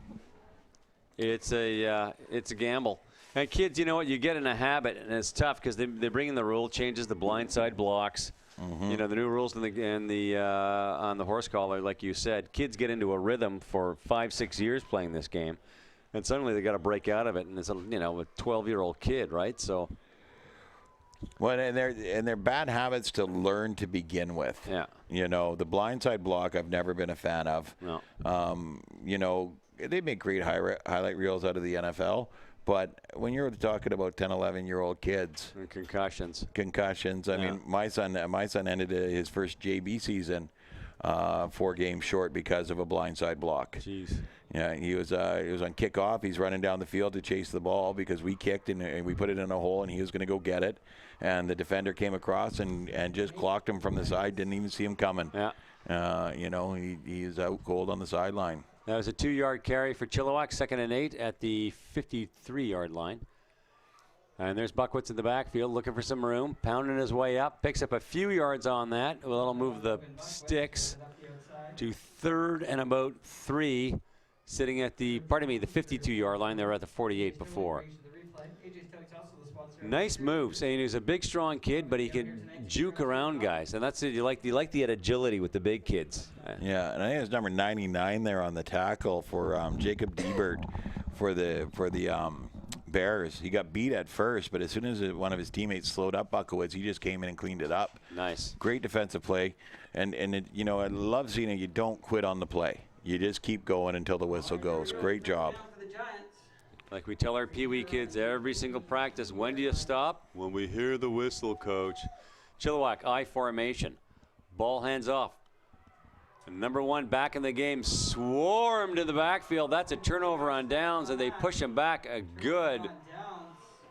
it's a gamble. And kids, you know what? You get in a habit, and it's tough because they bring in the rule changes, the blindside blocks. Mm-hmm. The new rules on the horse collar, like you said. Kids get into a rhythm for 5-6 years playing this game, and suddenly they got to break out of it. And it's a 12-year-old kid, right? So. Well, and they're bad habits to learn to begin with. Yeah. The blindside block I've never been a fan of. No. They make great highlight reels out of the NFL, but when you're talking about 10, 11-year-old kids, And concussions. I mean, my son ended his first JV season 4 games short because of a blindside block. Jeez. Yeah, he was on kickoff. He's running down the field to chase the ball because we kicked and we put it in a hole, and he was going to go get it. And the defender came across and just clocked him from the side. Didn't even see him coming. Yeah. He's out cold on the sideline. That was a 2-yard carry for Chilliwack, 2nd and 8 at the 53-yard line. And there's Buckwitz in the backfield looking for some room, pounding his way up, picks up a few yards on that. Well, that'll move the sticks to 3rd and about 3, sitting at the 52-yard line. They were at the 48 before. Nice move. Saying he's a big, strong kid, but he can juke around guys, and that's it. You like the agility with the big kids. Yeah, and I think it's number 99 there on the tackle for Jacob Diebert for the Bears. He got beat at first, but as soon as one of his teammates slowed up Buckowitz, he just came in and cleaned it up. Nice. Great defensive play, and I love seeing it. You don't quit on the play. You just keep going until the whistle goes. Great job. Like we tell our Pee Wee kids every single practice, when do you stop? When we hear the whistle, coach. Chilliwack, I formation. Ball hands off. And number 1 back in the game, swarmed in the backfield. That's a turnover on downs, and they push him back a good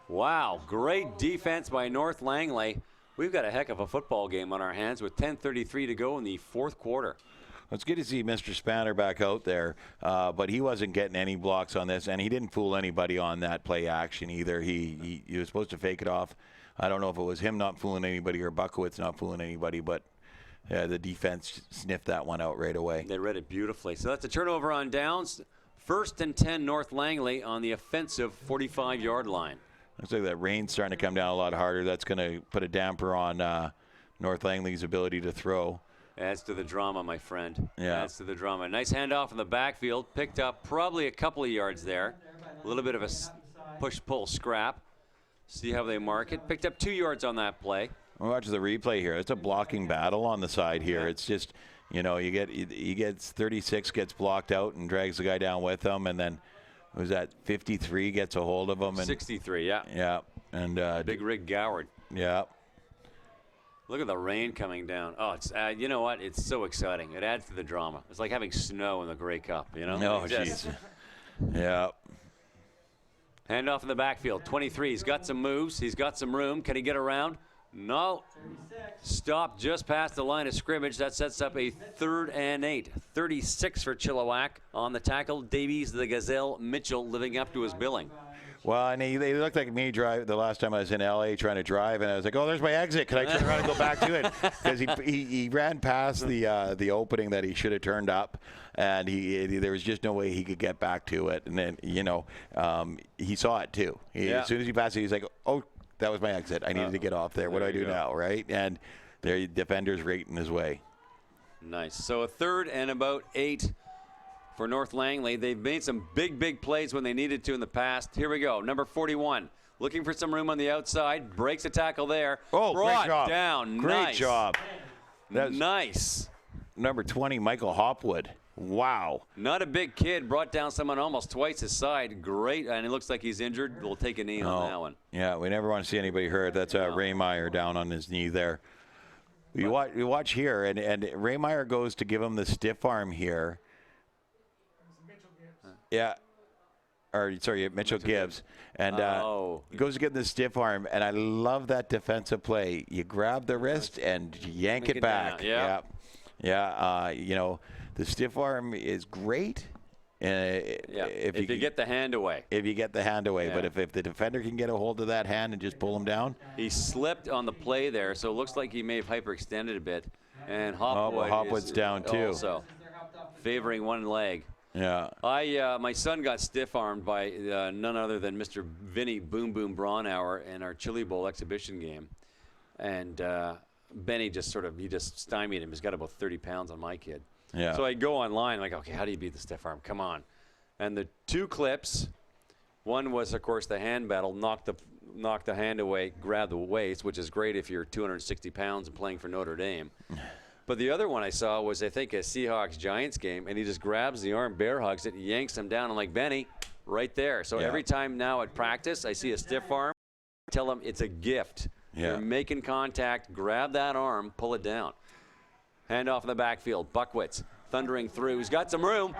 Wow, great defense by North Langley. We've got a heck of a football game on our hands with 10:33 to go in the fourth quarter. It's good to see Mr. Spanner back out there, but he wasn't getting any blocks on this, and he didn't fool anybody on that play action either. He was supposed to fake it off. I don't know if it was him not fooling anybody or Buckowitz not fooling anybody, but the defense sniffed that one out right away. They read it beautifully. So that's a turnover on downs. 1st and 10 North Langley on the offensive 45-yard line. Looks like that rain's starting to come down a lot harder. That's going to put a damper on North Langley's ability to throw. Adds to the drama, my friend. Yeah. Adds to the drama. Nice handoff in the backfield. Picked up probably a couple of yards there. A little bit of a push-pull scrap. See how they mark it. Picked up 2 yards on that play. We'll watch the replay here. It's a blocking battle on the side here. It's just, he gets 36, gets blocked out and drags the guy down with him, and then was that 53 gets a hold of him. And 63, yeah. Yeah. And Big Rig Goward. Yeah. Look at the rain coming down. Oh, it's you know what? It's so exciting. It adds to the drama. It's like having snow in the Grey Cup, you know? Oh, jeez. Yeah. Handoff in the backfield. 23. He's got some moves. He's got some room. Can he get around? No. 36. Stopped just past the line of scrimmage. That sets up a 3rd and 8. 36 for Chilliwack on the tackle. Davies, the Gazelle, Mitchell living up to his billing. Well, and they looked like me drive the last time I was in LA trying to drive, and I was like, oh, there's my exit. Can I turn around and go back to it? Because he ran past the opening that he should have turned up, and there was just no way he could get back to it. And then, he saw it too. As soon as he passed it, he's like, oh, that was my exit. I needed to get off there. What do I do now, right? And the defender's right in his way. Nice. So a 3rd and about 8 for North Langley. They've made some big plays when they needed to in the past. Here we go. Number 41, looking for some room on the outside. Breaks a tackle there. Oh, brought great job. down. Great Nice. job. Nice. Number 20, Michael Hopwood. Wow. Not a big kid. Brought down someone almost twice his side. Great. And it looks like he's injured. We'll take a knee on that one. Yeah, we never want to see anybody hurt. That's Ray Meyer down on his knee there. You watch here, and Ray Meyer goes to give him the stiff arm here. Yeah. Mitchell Gibbs. And goes to get the stiff arm, and I love that defensive play. You grab the wrist and yank it back. Yeah. The stiff arm is great. If you get the hand away. If you get the hand away. But if the defender can get a hold of that hand and just pull him down. He slipped on the play there, so it looks like he may have hyperextended a bit. And Hopwood's down too. Also favoring one leg. Yeah. My son got stiff-armed by none other than Mr. Vinny Boom Boom Braunauer in our Chili Bowl exhibition game. And Benny just stymied him. He's got about 30 pounds on my kid. Yeah. So I go online, like, okay, how do you beat the stiff arm? Come on. And the 2 clips, one was, of course, the hand battle, knock the hand away, grab the waist, which is great if you're 260 pounds and playing for Notre Dame. But the other one I saw was, I think, a Seahawks Giants game, and he just grabs the arm, bear hugs it, yanks him down. I'm like, Benny, right there. So every time now at practice I see a stiff arm, I tell him it's a gift. Yeah. You're making contact, grab that arm, pull it down. Hand off in the backfield. Buckwitz thundering through. He's got some room.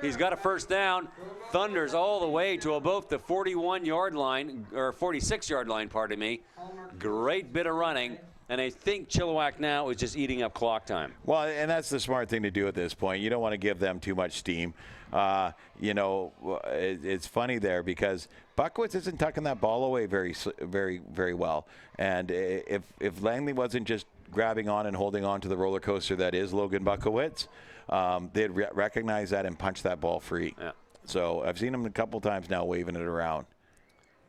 He's got a first down. Thunders all the way to about the 41-yard line, or 46-yard line, pardon me. Great bit of running. And I think Chilliwack now is just eating up clock time. Well, and that's the smart thing to do at this point. You don't want to give them too much steam. It's funny there because Buckwitz isn't tucking that ball away very, very well. And if Langley wasn't just grabbing on and holding on to the roller coaster that is Logan Buckwitz, they'd recognize that and punch that ball free. Yeah. So I've seen him a couple times now waving it around.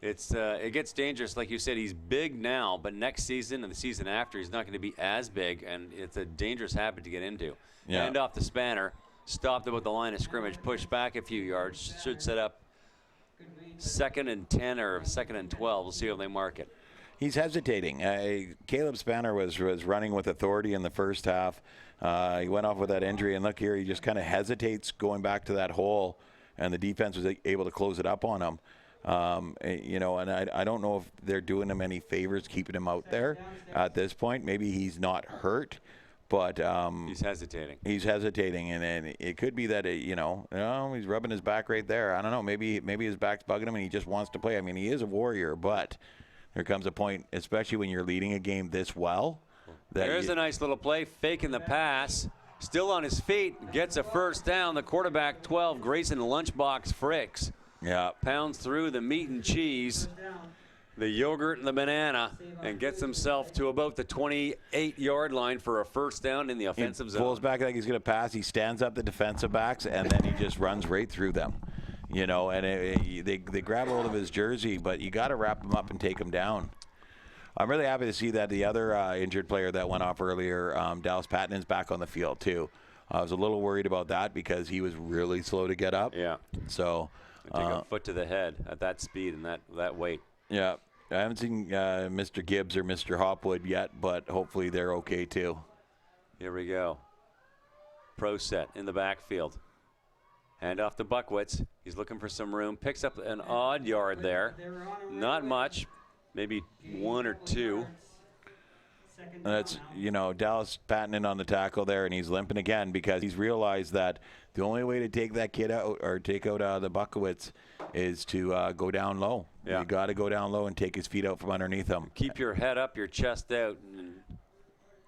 It gets dangerous. Like you said, he's big now, but next season and the season after, he's not going to be as big, and it's a dangerous habit to get into. Yeah. Hand off the Spanner, stopped about the line of scrimmage, pushed back a few yards, should set up 2nd and 10 or 2nd and 12. We'll see how they mark it. He's hesitating. Caleb Spanner was running with authority in the first half. He went off with that injury, and look here, he just kind of hesitates going back to that hole, and the defense was able to close it up on him. And I don't know if they're doing him any favors keeping him out there at this point. Maybe he's not hurt, But He's hesitating. He's hesitating, and then it could be that he's rubbing his back right there. I don't know. Maybe his back's bugging him, and he just wants to play. I mean, he is a warrior, but there comes a point, especially when you're leading a game this well. There's a nice little play, faking the pass. Still on his feet, gets a first down. The quarterback, 12, Grayson Lunchbox Fricks. Yeah. Pounds through the meat and cheese, the yogurt and the banana, and gets himself to about the 28-yard line for a first down in the offensive zone. Pulls back like he's going to pass. He stands up the defensive backs, and then he just runs right through them. And they grab hold of his jersey, but you got to wrap him up and take him down. I'm really happy to see that the other injured player that went off earlier, Dallas Patton, is back on the field too. I was a little worried about that because he was really slow to get up. Yeah. So take a foot to the head at that speed and that weight. Yeah. I haven't seen Mr. Gibbs or Mr. Hopwood yet, but hopefully they're okay too. Here we go. Pro set in the backfield. Hand off to Buckwitz. He's looking for some room. Picks up an odd yard there. Not much. Maybe 1 or 2. That's, Dallas Patton in on the tackle there, and he's limping again because he's realized that the only way to take that kid out or take out the Buckowitz is to go down low. Yeah. You got to go down low and take his feet out from underneath him. Keep your head up, your chest out, and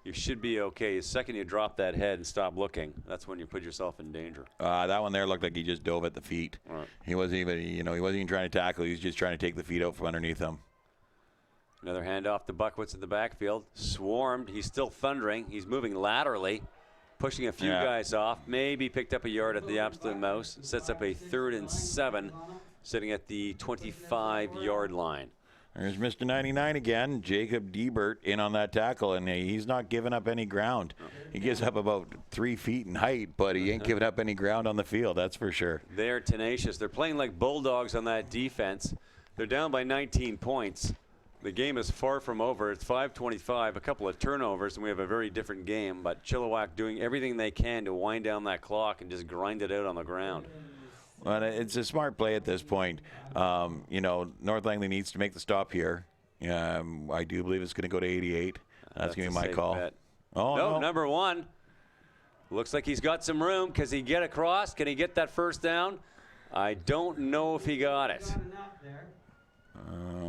you should be okay. The second you drop that head and stop looking, that's when you put yourself in danger. That one there looked like he just dove at the feet. Right. He wasn't even trying to tackle. He was just trying to take the feet out from underneath him. Another handoff to Buckwitz in the backfield. Swarmed. He's still thundering. He's moving laterally, pushing a few guys off. Maybe picked up a yard at the absolute most. Sets up a 3rd and 7, sitting at the 25-yard line. There's Mr. 99 again, Jacob Diebert, in on that tackle, and he's not giving up any ground. He gives up about 3 feet in height, but he ain't giving up any ground on the field, that's for sure. They're tenacious. They're playing like bulldogs on that defense. They're down by 19 points. The game is far from over. It's 5:25, a couple of turnovers, and we have a very different game. But Chilliwack doing everything they can to wind down that clock and just grind it out on the ground. Well, it's a smart play at this point. North Langley needs to make the stop here. I do believe it's going to go to 88. That's going to be my call. Bet. Oh, no. Number 1. Looks like he's got some room. Can he get across? Can he get that first down? I don't know if he got it.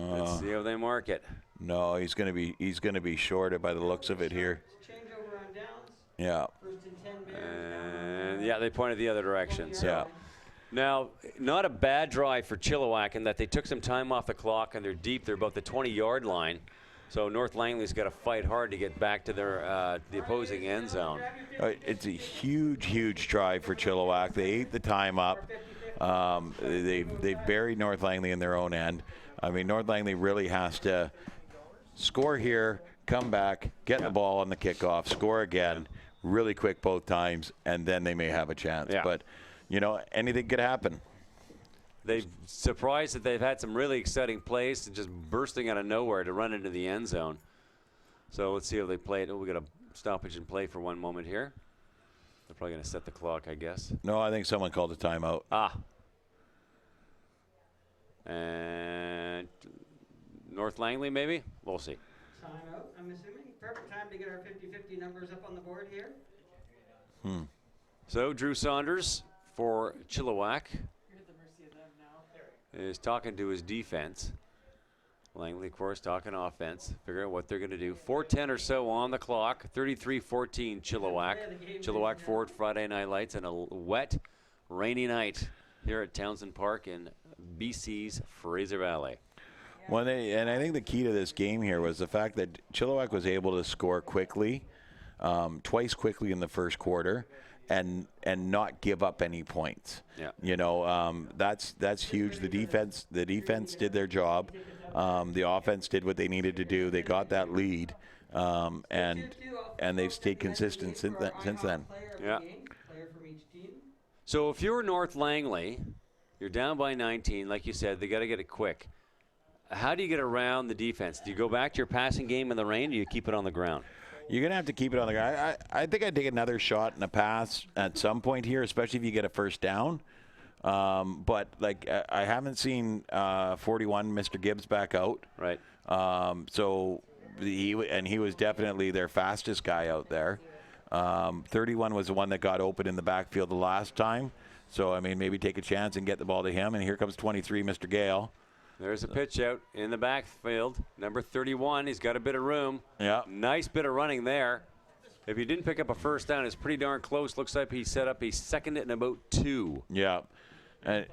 Let's see how they mark it. No, he's going to be shorted by the looks of it here. Changeover on downs. Yeah. 1st and 10 Bears. And yeah, they pointed the other direction. So. Yeah. Now, not a bad drive for Chilliwack in that they took some time off the clock and they're deep. They're about the 20-yard line. So North Langley's got to fight hard to get back to their the opposing end zone. It's a huge drive for Chilliwack. They ate the time up. They've buried North Langley in their own end. I mean, North Langley really has to score here, come back, get the ball on the kickoff, score again, really quick both times, and then they may have a chance. Yeah. But, anything could happen. They've surprised that they've had some really exciting plays, just bursting out of nowhere to run into the end zone. So let's see how they play it. We got a stoppage and play for one moment here. They're probably going to set the clock, I guess. No, I think someone called a timeout. And North Langley, maybe? We'll see. Timeout, I'm assuming. Perfect time to get our 50-50 numbers up on the board here. So Drew Saunders for Chilliwack is talking to his defense. Langley, of course, talking offense. Figure out what they're going to do. 4:10 or so on the clock. 33-14 Chilliwack. Chilliwack Ford Friday Night Lights and a wet, rainy night here at Townsend Park in BC's Fraser Valley. Well, and I think the key to this game here was the fact that Chilliwack was able to score quickly, twice quickly in the first quarter, and not give up any points. Yeah. That's huge. The defense did their job. The offense did what they needed to do. They got that lead, and they've stayed consistent since then. Yeah. So if you're North Langley, you're down by 19. Like you said, they got to get it quick. How do you get around the defense? Do you go back to your passing game in the rain, or do you keep it on the ground? You're going to have to keep it on the ground. I think I'd take another shot and a pass at some point here, especially if you get a first down. But I haven't seen 41 Mr. Gibbs back out. Right. So he was definitely their fastest guy out there. 31 was the one that got open in the backfield the last time. So, I mean, maybe take a chance and get the ball to him. And here comes 23, Mr. Gale. There's a pitch out in the backfield. Number 31, he's got a bit of room. Yeah. Nice bit of running there. If he didn't pick up a first down, it's pretty darn close. Looks like he set up a second and about 2. Yeah. And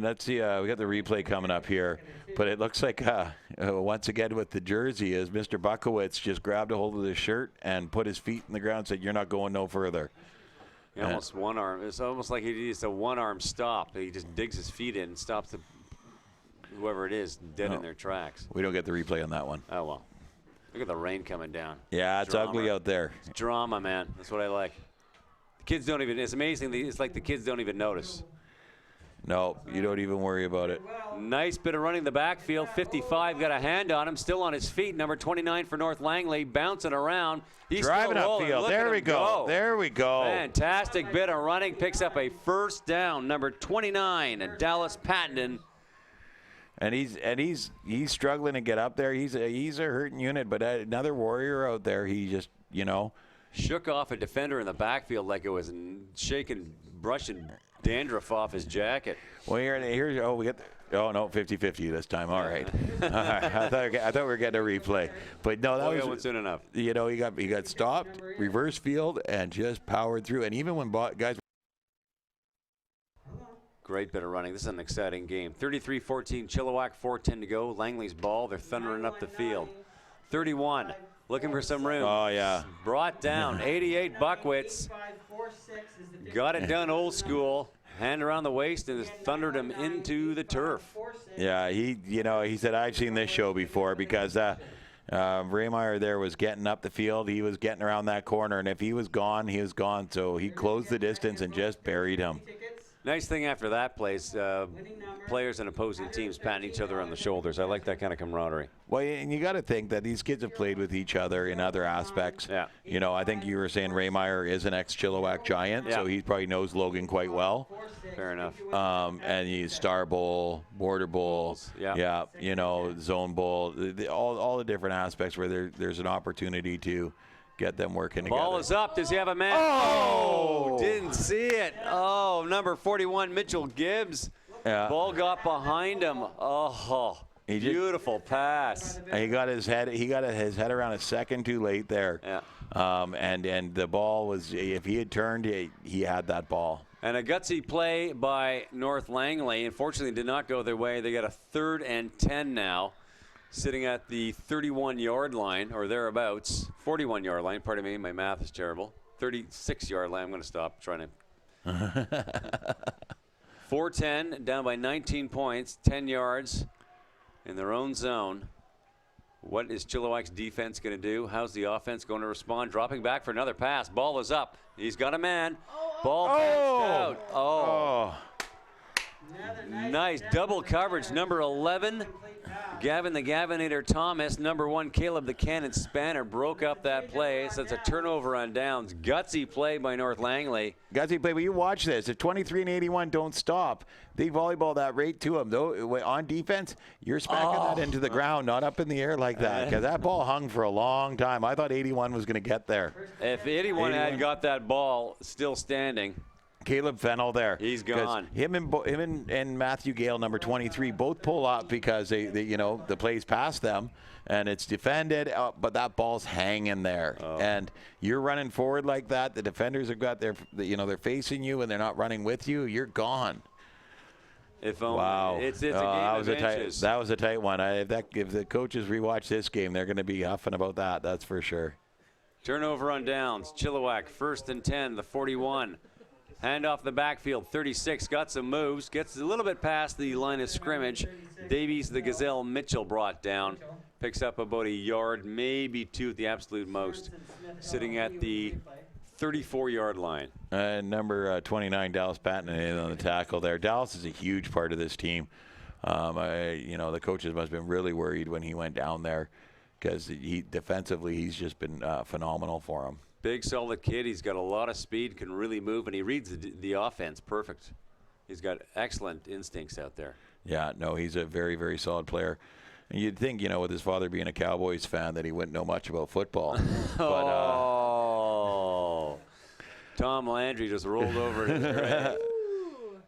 let's see, we got the replay coming up here. But it looks like, once again with the jersey, is Mr. Buckowitz just grabbed a hold of the shirt and put his feet in the ground and said, you're not going no further. He almost one arm. It's almost like he needs a one-arm stop. He just digs his feet in and stops whoever it is dead in their tracks. We don't get the replay on that one. Oh, well. Look at the rain coming down. Yeah, it's ugly out there. It's drama, man. That's what I like. The kids don't even, it's amazing. It's like the kids don't even notice. No, you don't even worry about it. Nice bit of running the backfield. 55 got a hand on him, still on his feet. Number 29 for North Langley, bouncing around. He's driving upfield. There we go. There we go. Fantastic bit of running. Picks up a first down. Number 29, Dallas Pattenden. And he's struggling to get up there. He's a hurting unit, but another warrior out there. He just, shook off a defender in the backfield like it was shaking, brushing dandruff off his jacket. Well, here's we got. Oh no, 50-50 this time. All right. I thought we were getting a replay, but no, that was soon enough. He got stopped, reverse field, and just powered through. And even when guys. Great bit of running. This is an exciting game. 33-14, Chilliwack, 4:10 to go. Langley's ball. They're thundering up the field. 31, looking for some room. Oh, yeah. Brought down. 88, Buckwitz. Got it done old school. Hand around the waist and thundered him into the turf. Yeah, he said, I've seen this show before because Raymeyer there was getting up the field. He was getting around that corner, and if he was gone, he was gone. So he closed the distance and just buried him. Nice thing after that plays, players and opposing teams patting each other on the shoulders. I like that kind of camaraderie. Well, and you got to think that these kids have played with each other in other aspects. Yeah. I think you were saying Raymeyer is an ex-Chilliwack Giant, so he probably knows Logan quite well. Fair enough. And he's Star Bowl, Border Bowl, Zone Bowl, all the different aspects where there's an opportunity to get them working together. Ball is up. Does he have a man? Oh! Didn't see it. Oh, number 41, Mitchell Gibbs. Yeah. Ball got behind him. Oh, beautiful pass. He got his head around a second too late there. Yeah. And the ball was, if he had turned, he had that ball. And a gutsy play by North Langley. Unfortunately, did not go their way. They got a 3rd and 10 now, sitting at the 31-yard line or thereabouts. 41-yard line. Pardon me, my math is terrible. 36-yard line. I'm going to stop trying to. 4-10, down by 19 points, 10 yards in their own zone. What is Chilliwack's defense going to do? How's the offense going to respond? Dropping back for another pass. Ball is up. He's got a man. Ball bounced out. Oh. Nice double coverage. Number 11, Gavin the Gavinator Thomas. Number 1, Caleb the Cannon Spanner broke up that play. So it's a turnover on downs. Gutsy play by North Langley. Gutsy play, but you watch this. If 23 and 81 don't stop, they volleyball that right to them. Though on defense, you're smacking that into the ground, not up in the air like that, because that ball hung for a long time. I thought 81 was going to get there. If 81 had got that ball still standing. Caleb Fennell there. He's gone. Him and Matthew Gale, number 23, both pull up because they the play's past them and it's defended, but that ball's hanging there. And you're running forward like that. The defenders have got they're facing you and they're not running with you. You're gone. If only. Wow. It's a game of inches. That was a tight one. If the coaches rewatch this game, they're going to be huffing about that. That's for sure. Turnover on downs. Chilliwack 1st and 10, the 41. Hand off the backfield, 36, got some moves, gets a little bit past the line of scrimmage. Davies, the Gazelle Mitchell brought down, picks up about a yard, maybe 2 at the absolute most, sitting at the 34-yard line. Number 29, Dallas Patton on the tackle there. Dallas is a huge part of this team. The coaches must have been really worried when he went down there because defensively he's just been phenomenal for him. Big, solid kid. He's got a lot of speed, can really move, and he reads the offense perfect. He's got excellent instincts out there. Yeah, no, he's a very, very solid player. And you'd think, with his father being a Cowboys fan, that he wouldn't know much about football. But Tom Landry just rolled over his grave.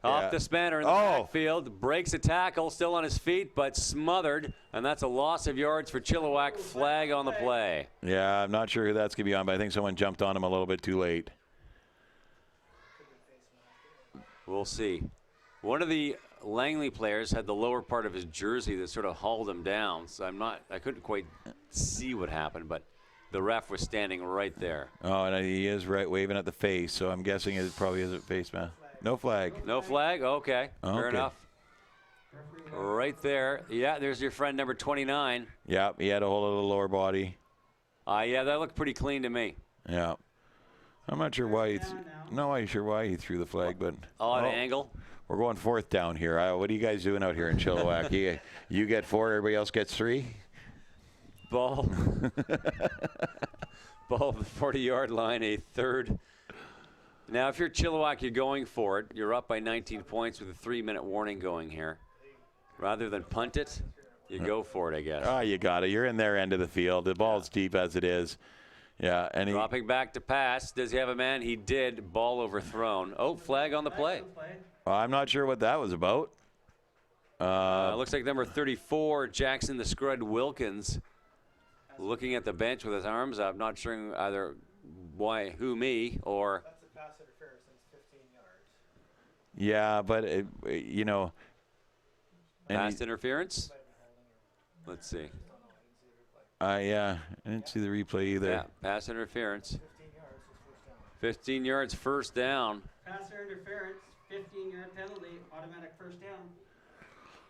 Off the spanner in the backfield, breaks a tackle, still on his feet, but smothered, and that's a loss of yards for Chilliwack. Flag on the play. Yeah, I'm not sure who that's going to be on, but I think someone jumped on him a little bit too late. We'll see. One of the Langley players had the lower part of his jersey that sort of hauled him down, so I couldn't quite see what happened, but the ref was standing right there. Oh, and he is right waving at the face, so I'm guessing it probably isn't face mask. No flag. No flag? Okay. Fair enough. Right there. Yeah, there's your friend number 29. Yeah, he had a whole little lower body. Yeah, that looked pretty clean to me. Yeah. I'm not sure why he threw the flag, but odd angle. We're going 4th down here. What are you guys doing out here in Chilliwack? you get 4, everybody else gets 3? Ball. Ball at the 40-yard line, a 3rd. Now, if you're Chilliwack, you're going for it. You're up by 19 points with a 3-minute warning going here. Rather than punt it, you go for it, I guess. Oh, you got it. You're in their end of the field. The ball's deep as it is. Yeah, and dropping back to pass. Does he have a man? He did. Ball overthrown. Oh, flag on the play. I'm not sure what that was about. Looks like number 34, Jackson the Scrud Wilkins, looking at the bench with his arms up, not sure either who me or. That's a pass interference. That's 15 yards. Yeah, but Pass interference. Let's see. Yeah, I didn't see the replay either. Yeah, pass interference. 15 yards, first down. Pass interference, 15-yard penalty, automatic first down.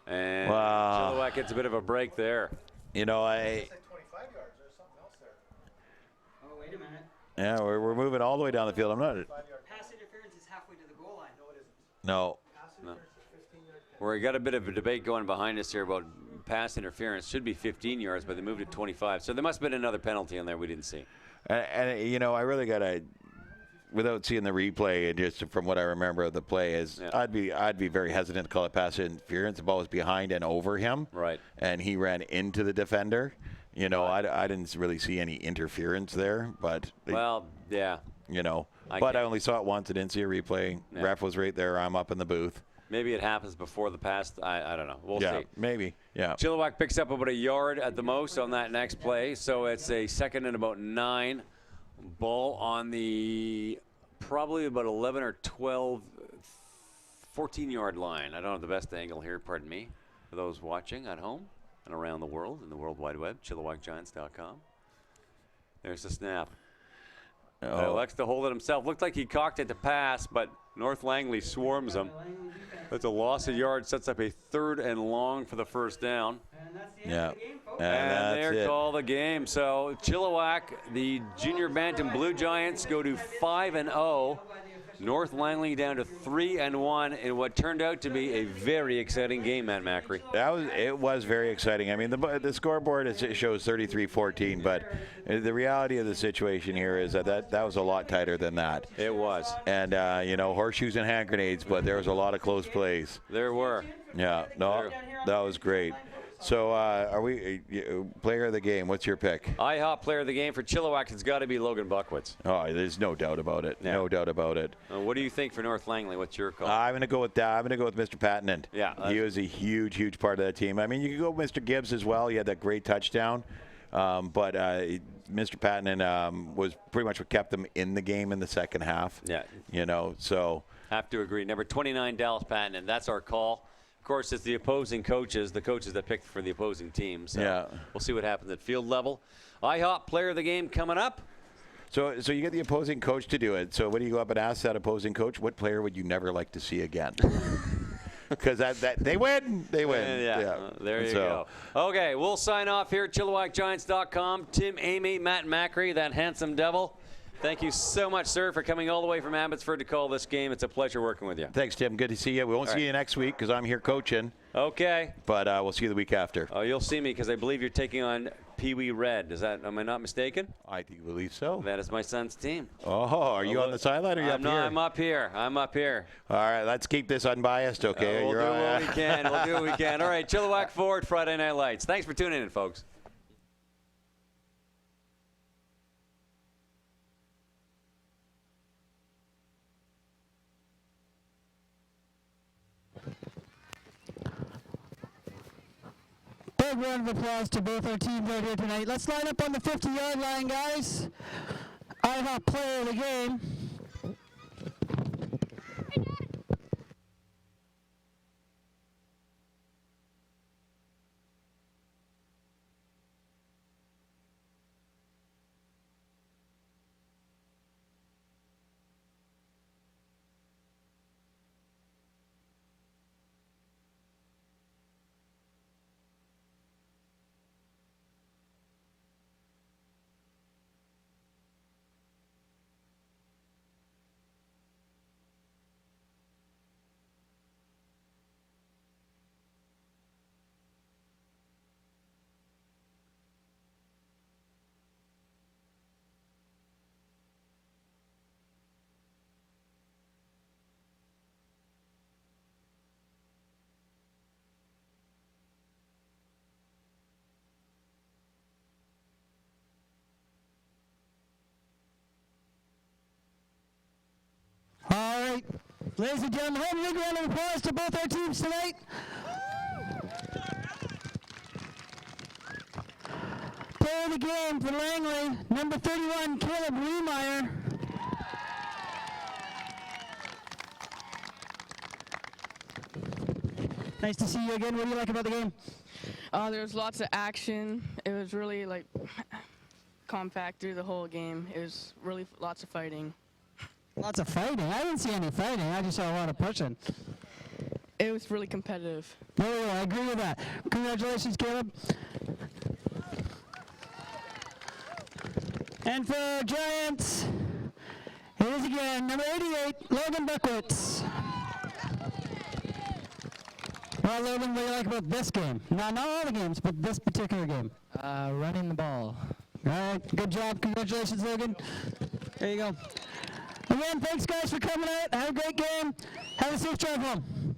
And Chilliwack gets a bit of a break there. You know, 25 yards. There's something else there. Oh, wait a minute. Yeah, we're moving all the way down the field. I'm not. Pass interference is halfway to the goal line. No, it isn't. No. We got a bit of a debate going behind us here about pass interference. Should be 15 yards, but they moved it 25. So there must have been another penalty in there we didn't see. And I really got to, without seeing the replay and just from what I remember of the play, I'd be very hesitant to call it pass interference. The ball was behind and over him. Right. And he ran into the defender. I didn't really see any interference there, but. Yeah. But I only saw it once. I didn't see a replay. Yeah. Ref was right there. I'm up in the booth. Maybe it happens before the pass. I don't know. We'll see. Maybe. Yeah. Chilliwack picks up about a yard at the most on that next play, so it's a 2nd and about 9. Ball on the probably about 11 or 12, 14-yard line. I don't have the best angle here, pardon me, for those watching at home and around the world in the World Wide Web, ChilliwackGiants.com. There's the snap. Elects to hold it himself. Looked like he cocked it to pass, but North Langley swarms him. That's a loss of yards, sets up a 3rd and long for the first down. And that's the end of the game, folks. And they're called the game. So Chilliwack, the junior Bantam Blue Giants, go to 5-0. North Langley down to 3-1 in what turned out to be a very exciting game, Matt Macri. It was very exciting. I mean, the scoreboard it shows 33-14, but the reality of the situation here is that was a lot tighter than that. It was. And horseshoes and hand grenades, but there was a lot of close plays. There were. Yeah, no, that was great. So, are we player of the game? What's your pick? IHOP player of the game for Chilliwack. It's got to be Logan Buckwitz. Oh, there's no doubt about it. Yeah. No doubt about it. What do you think for North Langley? What's your call? I'm going to go with that. I'm going to go with Mr. Patton. Yeah, he was a huge, huge part of that team. I mean, you could go with Mr. Gibbs as well. He had that great touchdown, but Mr. Patton was pretty much what kept them in the game in the second half. Yeah. So have to agree. Number 29, Dallas Patton, and that's our call. Of course, it's the opposing coaches, the coaches that picked for the opposing team. So we'll see what happens at field level. IHOP player of the game coming up. So you get the opposing coach to do it. So when you go up and ask that opposing coach, what player would you never like to see again? Because that they win. They win. There you go. Okay, we'll sign off here at ChilliwackGiants.com. Tim, Amy, Matt Macri, that handsome devil. Thank you so much, sir, for coming all the way from Abbotsford to call this game. It's a pleasure working with you. Thanks, Tim. Good to see you. We won't see you next week because I'm here coaching. Okay. But we'll see you the week after. Oh, you'll see me because I believe you're taking on Pee Wee Red. Am I not mistaken? I do believe so. That is my son's team. Oh, are you on the sideline or are you up here? I'm up here. I'm up here. All right, let's keep this unbiased, okay? We'll do what we can. We'll do what we can. All right, Chilliwack Forward, Friday Night Lights. Thanks for tuning in, folks. big round of applause to both our teams out here tonight. Let's line up on the 50-yard line, guys. IHOP player of the game. All right, ladies and gentlemen, a big round of applause to both our teams tonight. Player of the game for Langley, number 31, Caleb Riemeyer. Nice to see you again. What do you like about the game? There was lots of action. It was really like compact through the whole game. It was really lots of fighting. Lots of fighting. I didn't see any fighting. I just saw a lot of pushing. It was really competitive. Oh, I agree with that. Congratulations, Caleb. And for Giants, it is again number 88, Logan Buckwitz. Well, Logan, what do you like about this game? Not all the games, but this particular game. Running the ball. All right, good job. Congratulations, Logan. There you go. Again, thanks, guys, for coming out. Have a great game. Have a safe drive home.